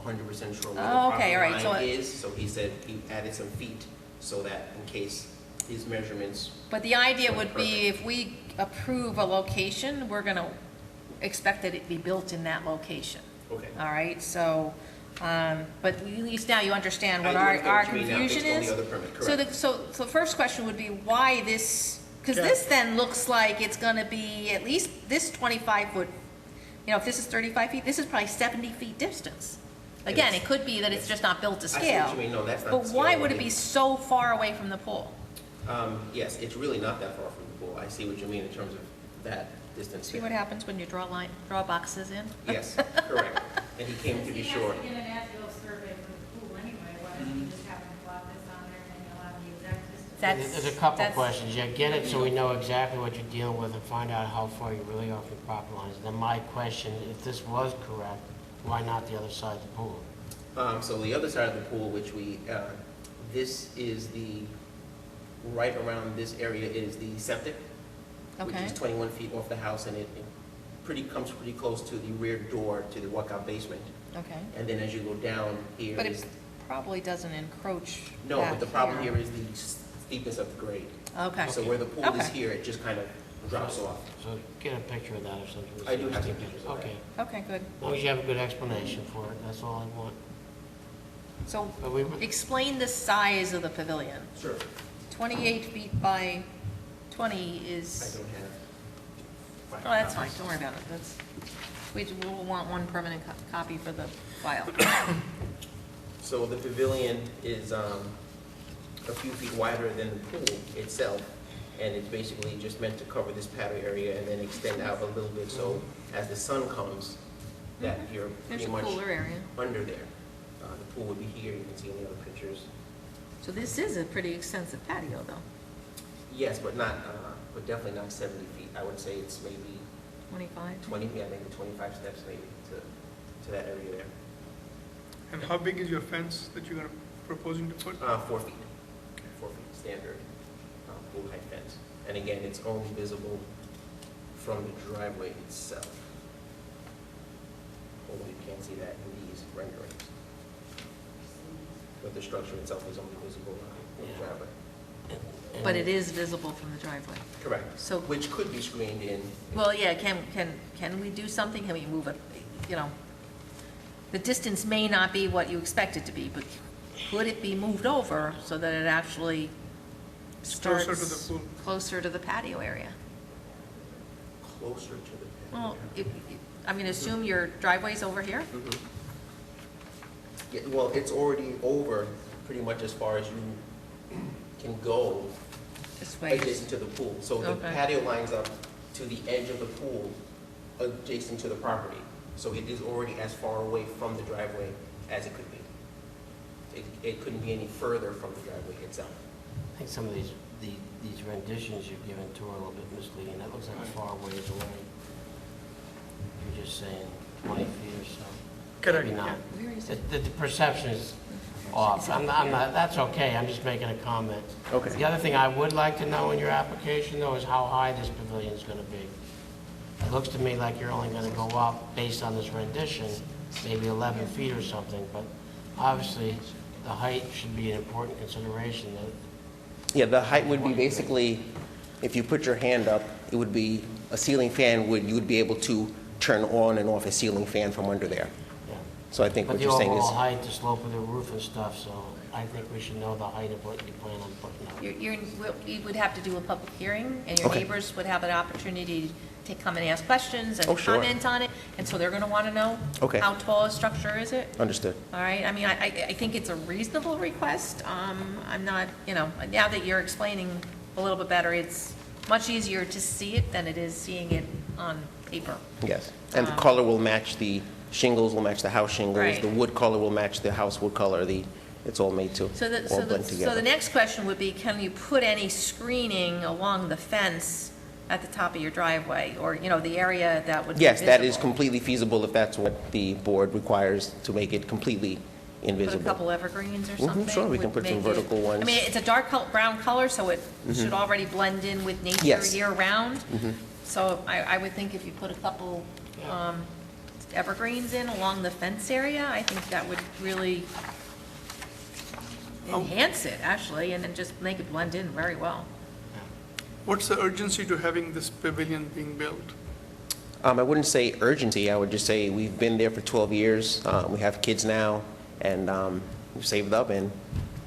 100% sure where the Okay, all right, property so line is. So he said he added some feet so that in case his measurements. But the idea would be if we approve a location, we're going to expect that it be built in that location. Okay. All right, so, but at least now you understand what I do our understand what you mean now, confusion based on is. the other permit, So correct. so the first question would be why this, because this then looks like it's going to be at least this 25 foot, you know, if this is 35 feet, this is probably 70 feet distance. Again, it could be that it's just not built to I see scale. what you mean. No, that's not But the why scale would of it it. be so far away from the pool? Yes, it's really not that far from the pool. I see what you mean in terms of that distance. See what happens when you draw boxes in? Yes, correct. And he came to be sure. He has to get an as-built survey for the pool anyway, why don't you just have him plot this on there and then you'll have the exact distance? There's a couple questions. Yeah, get it so we know exactly what you're dealing with and find out how far you really are from the property lines. Then my question, if this was correct, why not the other side of the pool? So the other side of the pool, which we, this is the, right around this area is the septic, which Okay. is 21 feet off the house, and it comes pretty close to the rear door to the walkout basement. Okay. And then as you go down here But is, it probably doesn't encroach no, but back the problem here is the steepness of the grade. Okay. So where the pool is Okay. here, it just kind of drops off. So get a picture of that or something. I do have some pictures of that. Okay. Okay, good. As long as you have a good explanation for it, that's all I want. So But we- explain the size of the pavilion. Sure. 28 feet by 20 I is, don't have. oh, that's fine, don't worry about it. We'll want one permanent copy for the file. So the pavilion is a few feet wider than the pool itself, and it's basically just meant to cover this patio area and then extend out a little bit, so as the sun comes, that you're There's pretty a much cooler area. under there. The pool would be here, you can see in the other pictures. So this is a pretty extensive patio, though. Yes, but not, but definitely not 70 feet. I would say it's maybe 25? 20, yeah, maybe 25 steps maybe to that area there. And how big is your fence that you're proposing to put? 4 feet. 4 feet, standard pool height fence. And again, it's only visible from the driveway itself. Although you can't see that in these renderings. But the structure itself is only visible from the driveway. But it is visible from the driveway. Correct. So- Which could be screened in. Well, yeah, can we do something? Can we move it, you know? The distance may not be what you expect it to be, but could it be moved over so that it actually Closer to starts the pool. closer to the patio area? Closer to the Well, I mean, assume your driveway's over here? Yeah, well, it's already over pretty much as far as you can go This way. adjacent to the pool. So the Okay. patio lines up to the edge of the pool adjacent to the property. So it is already as far away from the driveway as it could be. It couldn't be any further from the driveway itself. I think some of these renditions you've given to are a little bit misleading. That looks like a far ways away. You're just saying 20 feet or so. Correct, Maybe not. yeah. Where is it? The perception is off. I'm not, that's okay, I'm just making a comment. Okay. The other thing I would like to know in your application, though, is how high this pavilion is going to be. It looks to me like you're only going to go up, based on this rendition, maybe 11 feet or something, but obviously, the height should be an important consideration. Yeah, the height would be basically, if you put your hand up, it would be a ceiling fan, you would be able to turn on and off a ceiling fan from under there. Yeah. So I think But what the you're saying is. overall height, the slope of the roof and stuff, so I think we should know the height of what you plan on putting up. We would have to do a public hearing, and your Okay. neighbors would have an opportunity to come and ask questions and Oh, sure. comment on it, and so they're going to want to know Okay. how tall a structure is it? Understood. All right, I mean, I think it's a reasonable request. I'm not, now that you're explaining a little bit better, it's much easier to see it than it is seeing it on paper. Yes. And the color will match the shingles, will match the house shingles. Right. The wood color will match the house wood color. It's all made to all blend So together. the next question would be, can you put any screening along the fence at the top of your driveway, or, the area that would be Yes, that is visible? completely feasible if that's what the board requires to make it completely Put a invisible. couple evergreens or Mhm, something? sure, we can would put some make it- vertical ones. I mean, it's a dark brown color, so it should Mhm. already blend in with nature Yes. year-round. Mhm. So I would think if you put a couple evergreens in along the fence area, I think that would really enhance it, actually, and then just make it blend in very well. What's the urgency to having this pavilion being built? I wouldn't say urgency, I would just say we've been there for 12 years, we have kids now, and we've saved up, and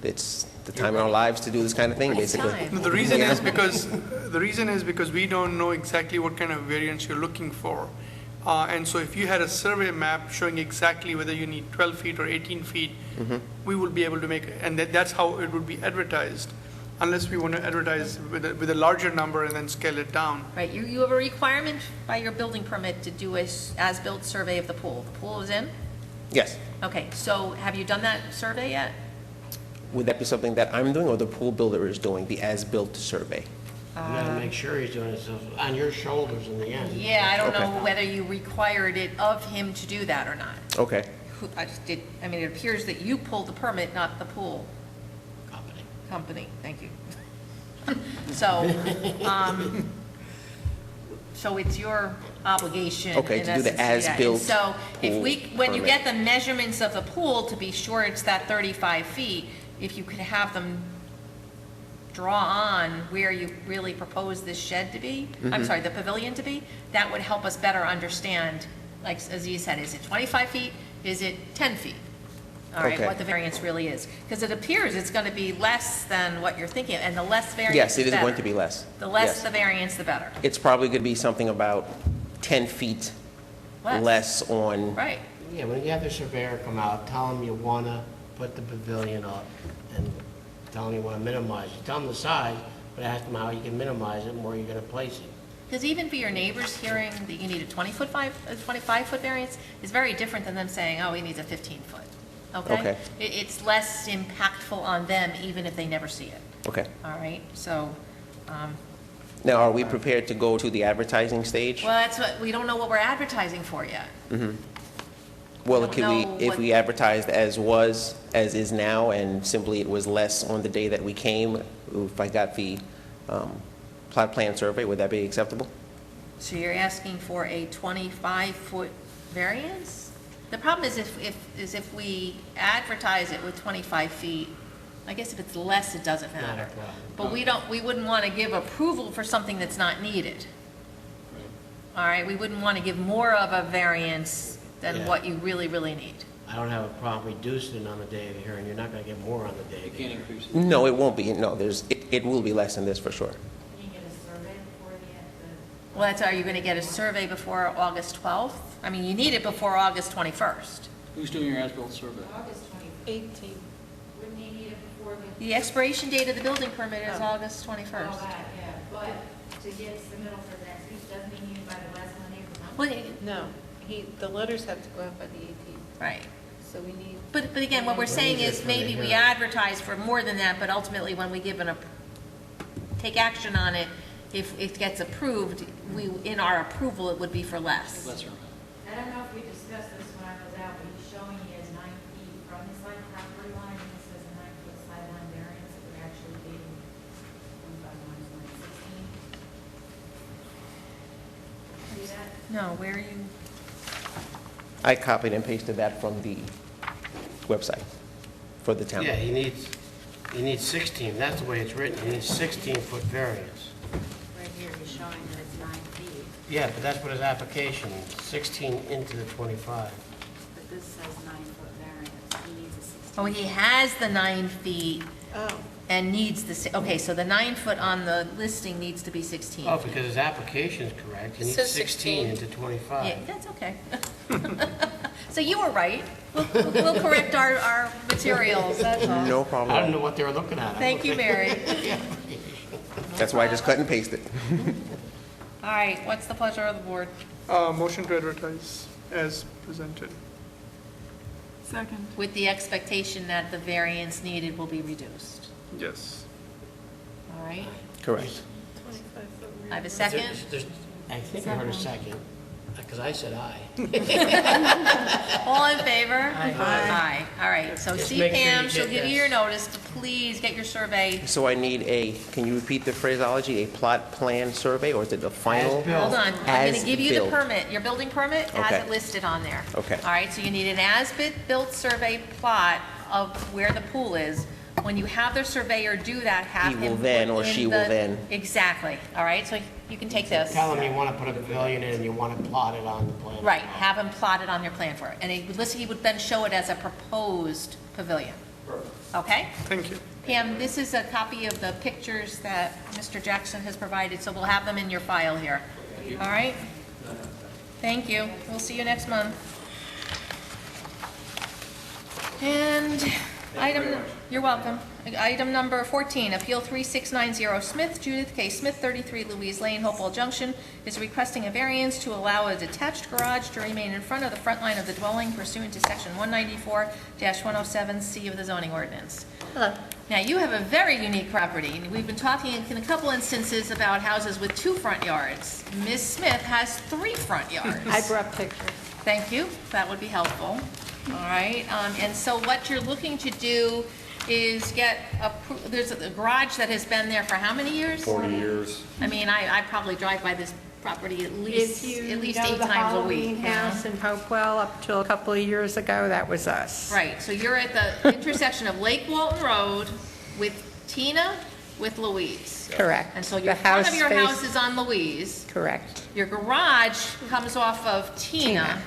it's the time in our lives to do this kind of thing, basically. No, the reason is because we don't know exactly what kind of variance you're looking for. And so if you had a survey map showing exactly whether you need 12 feet or 18 feet, Mhm. we would be able to make, and that's how it would be advertised, unless we want to advertise with a larger number and then scale it down. Right, you have a requirement by your building permit to do a as-built survey of the pool. The pool is in? Yes. Okay, so have you done that survey yet? Would that be something that I'm doing, or the pool builder is doing, the as-built survey? You gotta make sure he's doing it, so on your shoulders in the end. Yeah, I don't Okay. know whether you required it of him to do that or not. Okay. I mean, it appears that you pulled the permit, not the pool. Company, thank you. So it's your obligation. Okay, in to do the essence, that. as-built And so if pool when you permit. get the measurements of the pool to be sure it's that 35 feet, if you could have them draw on where you really propose this shed to be, I'm Mhm. sorry, the pavilion to be, that would help us better understand, like Aziz said, is it 25 feet? Is it 10 feet? All right, Okay. what the variance really is. Because it appears it's going to be less than what you're thinking, and the less variance, Yes, it the is going better. to be less. The less Yes. the variance, the better. It's probably going to be something about 10 feet less on, Right. Yeah, when you have the surveyor come out, tell him you wanna put the pavilion up, and tell him you wanna minimize it. Tell him the size, but ask him how you can minimize it and where you're gonna place it. Because even for your neighbors hearing that you need a 25-foot variance is very different than them saying, oh, he needs a 15-foot. Okay? Okay. It's less impactful on them, even if they never see it. okay. All right? So, Now, are we prepared to go to the advertising stage? well, that's what, we don't know what we're advertising for yet. Mhm. Well, don't could know if what- we advertised as is now, and simply it was less on the day that we came, if I got the plot plan survey, would that be acceptable? So you're asking for a 25-foot variance? The problem is if we advertise it with 25 feet, I guess if it's less, it doesn't matter. But we wouldn't want to give approval for something that's not needed. All right, we wouldn't want to give more of a variance than Yeah. what you really, really need. I don't have a problem reducing it on the day of the hearing, you're not gonna get more on the day of the hearing. Can't increase it. No, it won't be. No, it will be less than this for sure. Can you get a survey before the Well, are you going to get a survey before August 12th? I mean, you need it before August 21st. Who's doing your as-built survey? August 18th? Wouldn't he need it before the? The expiration date of the building permit is Oh. August 21st. All that, yeah, but to get submittal for the next week, doesn't he need it by the last Monday of the month? Well, No, the letters have to go out by the 18th. right. So we need. But again, what we're saying When is is it for the maybe we hearing? advertise for more than that, but ultimately when we take action on it, if it gets approved, in our approval, it would be for less. Lesser. I don't know if we discussed this when I was out, but he's showing he has 9 feet from his side property line, and he says a 9-foot sideline variance, it would actually be 25 minus 9, 16. See that? No, where are you? I copied and pasted that from the website for the town. Yeah, he needs 16, that's the way it's written, he needs 16-foot variance. Right here, he's showing that it's 9 feet, Yeah, but that's what his application, 16 into the 25. but this says 9-foot variance, he needs a 16. Oh, he has the 9 feet and needs the, okay, so the 9 foot on the listing needs to be 16. Oh, because his application's correct. He It needs says 16 16. into 25. Yeah, that's okay. So you were right. We'll correct our materials, that's all. No I problem. don't know what they were looking at. Thank you, Mary. That's why I just cut and pasted. All right, what's the pleasure of the board? Motion to advertise as presented. Second. With the expectation that the variance needed will be reduced. Yes. All right, Correct. I have a second. I think I heard a second, because I said aye. All in favor? Aye. Aye. All right, so Just see make sure Pam, you she'll get give you this. your notice to please get your survey. So I need can you repeat the phraseology, a plot plan survey, or is it the final? As-built. Hold on, I'm As gonna give you the built. permit, your building permit has Okay. it listed on there. Okay. All right, so you need an as-built survey plot of where the pool is. When you have the surveyor do that, have He him will then, put or in she will the- then. Exactly, all right, so you can take this. Tell him you want to put a pavilion in and you want to plot it on the plan. Right, have him plot it on your plan for it, and he would then show it as a proposed pavilion. Okay? Thank you. Pam, this is a copy of the pictures that Mr. Jackson has provided, so we'll have them in your file here. All right? Thank you. We'll see you next month. And you're welcome. Item number 14, Appeal 3690 Smith, Judith K. Smith, 33 Louise Lane, Hopewell Junction, is requesting a variance to allow a detached garage to remain in front of the front line of the dwelling pursuant to Section 194-107C of the zoning ordinance. Hello. Now, you have a very unique property. We've been talking in a couple instances about houses with 2 front yards. Ms. Smith has 3 front yards. I brought pictures. Thank you, that would be helpful. All right, and so what you're looking to do is there's a garage that has been there for how many years? 40 years. I mean, I probably drive by this property at least If you 8 know the times a Halloween week. you know? house in Hopewell up till a couple of years ago, that was us. Right, so you're at the intersection of Lake Walton Road with Tina, with Louise. Correct. And so your The front of house your face- house is on Louise. Correct. Your garage comes off of Tina, Tina.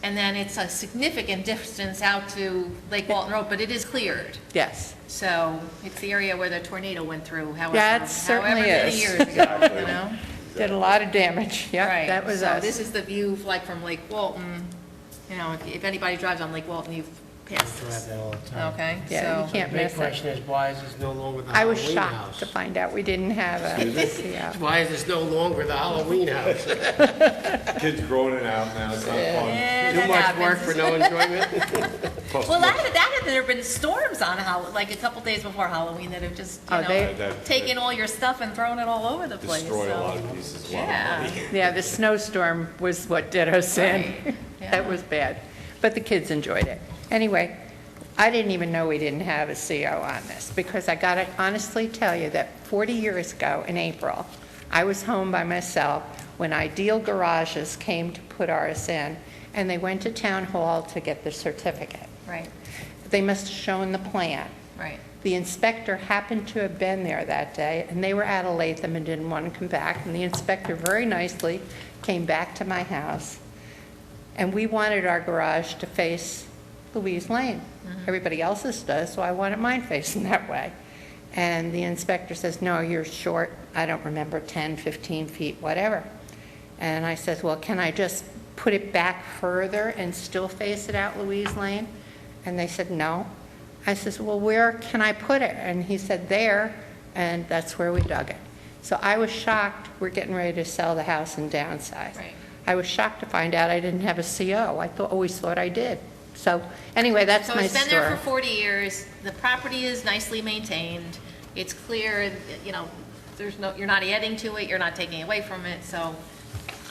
and then it's a significant distance out to Lake Walton Road, but it is cleared. Yes. So it's the area where the tornado went through, Yeah, however it certainly many is. years ago, you know? Did a lot of damage. Yep, Right. that was So us. this is the view like from Lake Walton, you know, if anybody drives on Lake Walton, you've passed Drive this. that all the time. Okay, Yeah, so. you can't The big miss it. question is, why is this no longer the I was Halloween shocked house? to find out we didn't have a, yeah. Why is this no longer the Halloween house? Kids growing it out now, it's not fun. Yeah, Too that much work happens. for no enjoyment? Plus Well, too that much- had, there have been storms on like a couple days before Halloween that have just, you Oh, know, that- taken all your stuff and thrown it all over the place. Destroyed a so- lot of pieces. a lot of Yeah. money. Yeah, the snowstorm was what did us in. Right, yeah. That was bad. But the kids enjoyed it. Anyway, I didn't even know we didn't have a CO on this, because I got to honestly tell you that 40 years ago in April, I was home by myself when Ideal Garages came to put ours in, and they went to Town Hall to get the certificate. Right, They must have shown the plan. right. The inspector happened to have been there that day, and they were out of Latham and didn't want to come back. And the inspector very nicely came back to my house, and we wanted our garage to face Louise Lane. Everybody else's does, so I wanted mine facing that way. And the inspector says, no, you're short, I don't remember, 10, 15 feet, whatever. And I said, well, can I just put it back further and still face it out Louise Lane? And they said, no. I says, well, where can I put it? And he said, there, and that's where we dug it. So I was shocked. We're getting ready to sell the house and downsize. Right. I was shocked to find out I didn't have a CO. I always thought I did. So anyway, that's So my it's been there for story. 40 years, the property is nicely maintained, it's clear, you know, you're not adding to it, you're not taking away from it, so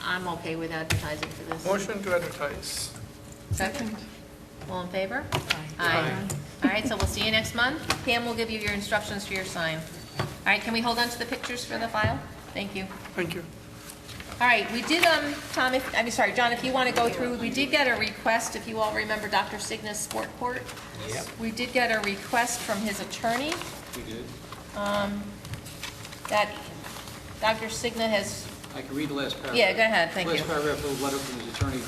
I'm okay with advertising for this. Motion to advertise. Second. All in favor? Aye. All right, so we'll see you next month. Pam will give you your instructions for your sign. All right, can we hold on to the pictures for the file? Thank you. Thank you. All right, we did, Tom, John, if you want to go through, we did get a request, if you all remember Dr. Signa's Sport Court. Yep. We did get a request from his attorney, We did. that Dr. Signa has, I can read the last paragraph. Yeah, go ahead, thank you. Last paragraph of the letter from his attorney.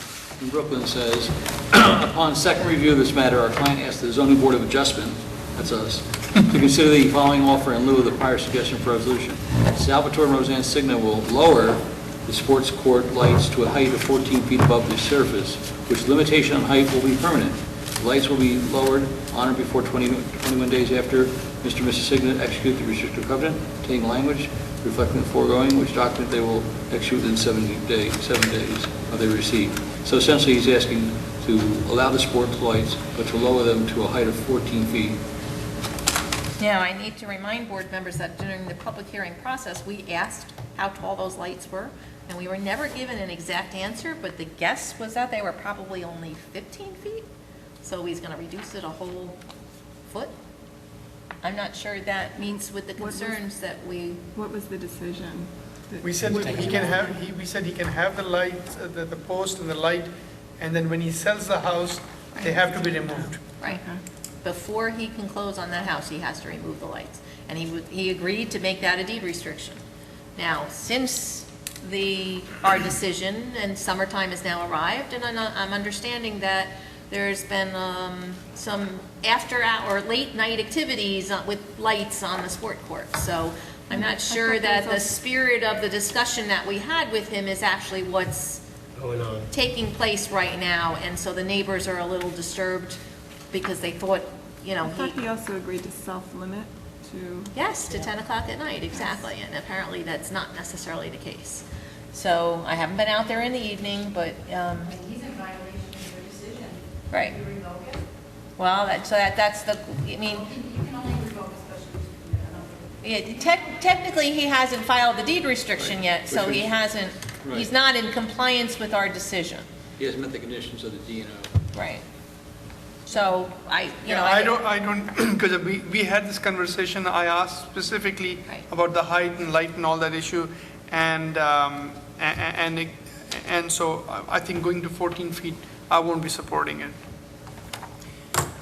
in Brooklyn says, upon second review of this matter, our client asked the zoning board of adjustment, that's us, to consider the following offer in lieu of the prior suggestion for resolution. Salvatore and Roseanne Signa will lower the sports court lights to a height of 14 feet above the surface, which limitation on height will be permanent. The lights will be lowered on or before 21 days after Mr. and Mrs. Signa execute the restrictive covenant, containing language reflecting the foregoing, which document they will execute within 7 days of their receipt. So essentially, he's asking to allow the sports lights, but to lower them to a height of 14 feet. Now, I need to remind board members that during the public hearing process, we asked how tall those lights were, and we were never given an exact answer, but the guess was that they were probably only 15 feet. So he's gonna reduce it a whole foot. I'm not sure that meets with the concerns that we. What was the decision? We said he can have, we said he can have the light, the post and the light, and then when he sells the house, they have to be removed. Right. Before he can close on that house, he has to remove the lights. And he agreed to make that a deed restriction. Now, since our decision and summertime has now arrived, and I'm understanding that there's been some after-hour, late-night activities with lights on the sport court. So I'm not sure that the spirit of the discussion that we had with him is actually what's Going on. taking place right now. And so the neighbors are a little disturbed because they thought, you know, I thought he also agreed to self-limit to. Yes, to 10 o'clock at night, exactly. And apparently that's not necessarily the case. So I haven't been out there in the evening, but, And he's in violation of your decision. right. You revoke it? Well, that's the, I mean, You can only revoke a special use permit. yeah, technically, he hasn't filed the deed restriction yet, so he hasn't, he's not in compliance with our decision. He hasn't met the conditions of the DNO. Right. So I don't, because we had this conversation, I asked specifically about the height and light and all that issue, and so I think going to 14 feet, I won't be supporting it.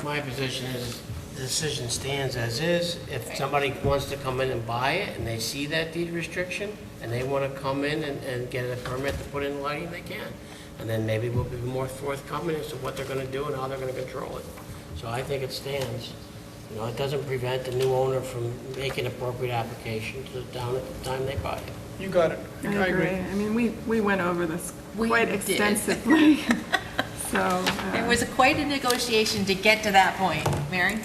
My position is, the decision stands as is. If somebody wants to come in and buy it, and they see that deed restriction, and they want to come in and get a permit to put in lighting, they can. And then maybe we'll be more forthcoming as to what they're going to do and how they're going to control it. So I think it stands. You know, it doesn't prevent the new owner from making appropriate application to the town at the time they buy it. You got it. I agree. I mean, we went over this quite did. extensively. So. It was quite a negotiation to get to that point. Mary?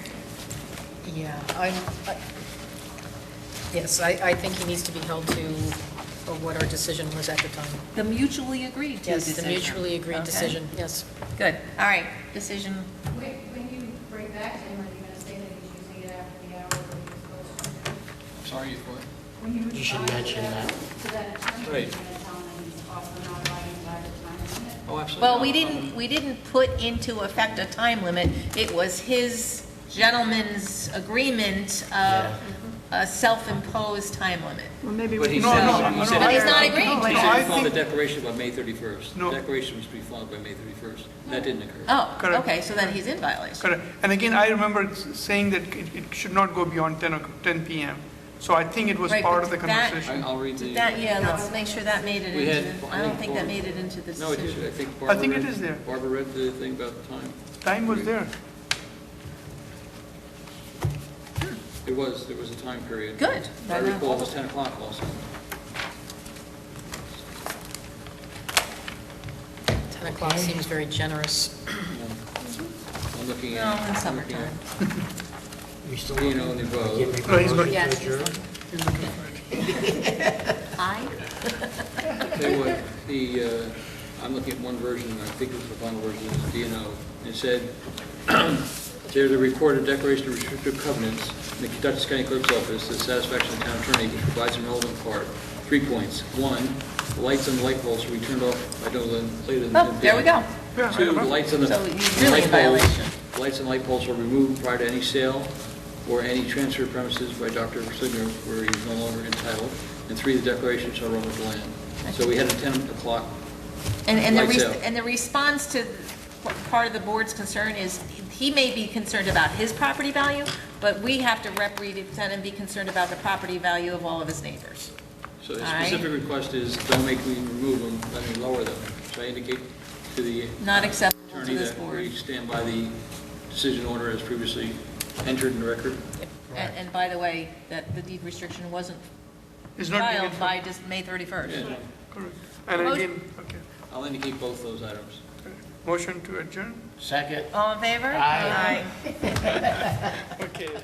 Yeah, yes, I think he needs to be held to what our decision was at the time. The mutually agreed to Yes, decision. the mutually agreed Okay. decision, yes. Good. All right, decision. When you bring back to him, are you going to say that he's using it after the hour that he was supposed to? Sorry, what? When you You should respond mention that. to that attorney, Right. you're going to tell him that he's also not abiding by the time limit? Oh, absolutely. Well, we didn't put into effect a time limit. It was his gentleman's agreement of a self-imposed time limit. Well, maybe But we he can. said, But he's not agreeing he to said that. he filed the declaration by May 31st. No. The declaration was to be filed by May 31st. That didn't occur. Oh, Correct. okay, so then he's in violation. Correct. And again, I remember saying that it should not go beyond 10 p.m. So I think it was Right, part but of the that- conversation. I'll read the. Let's make sure that made it We had- into, I don't think that made it into the No, it decision. did. I think I Barbara think it read- is there. Barbara read the thing about the time. Time was there. There was a time period. Good. If I recall, it was 10 o'clock also. 10 o'clock seems very generous. I'm looking No, at. in summertime. We still DNO and the above. No, he's good. Yes, he's Aye? Tell you what, I'm looking at one version, I think it's the final version, is DNO. It said, there's a recorded declaration of restrictive covenants in the Dutchess County Clerk's Office, the satisfaction of the town attorney, which provides a relevant part. 3 points. 1, the lights on the light poles will be turned off by no later than 10 Oh, there we go. 2, the lights on the So he's really in light poles- violation. lights and light poles are removed prior to any sale or any transfer of premises by Dr. Signer where he is no longer entitled. And 3, the declaration shall run with the land. So we had a 10 o'clock And lights out. the response to part of the board's concern is, he may be concerned about his property value, but we have to represent and be concerned about the property value of all of his neighbors. So the All right. specific request is, don't make me remove them, let me lower them. Should I indicate to the Not acceptable to attorney this that board. we stand by the decision order as previously entered in the record. And by the way, that the deed restriction wasn't It's not being filed by just May 31st. Yeah. Correct. And again, okay. I'll indicate both those items. Motion to adjourn? Second. All in favor? Aye. Okay.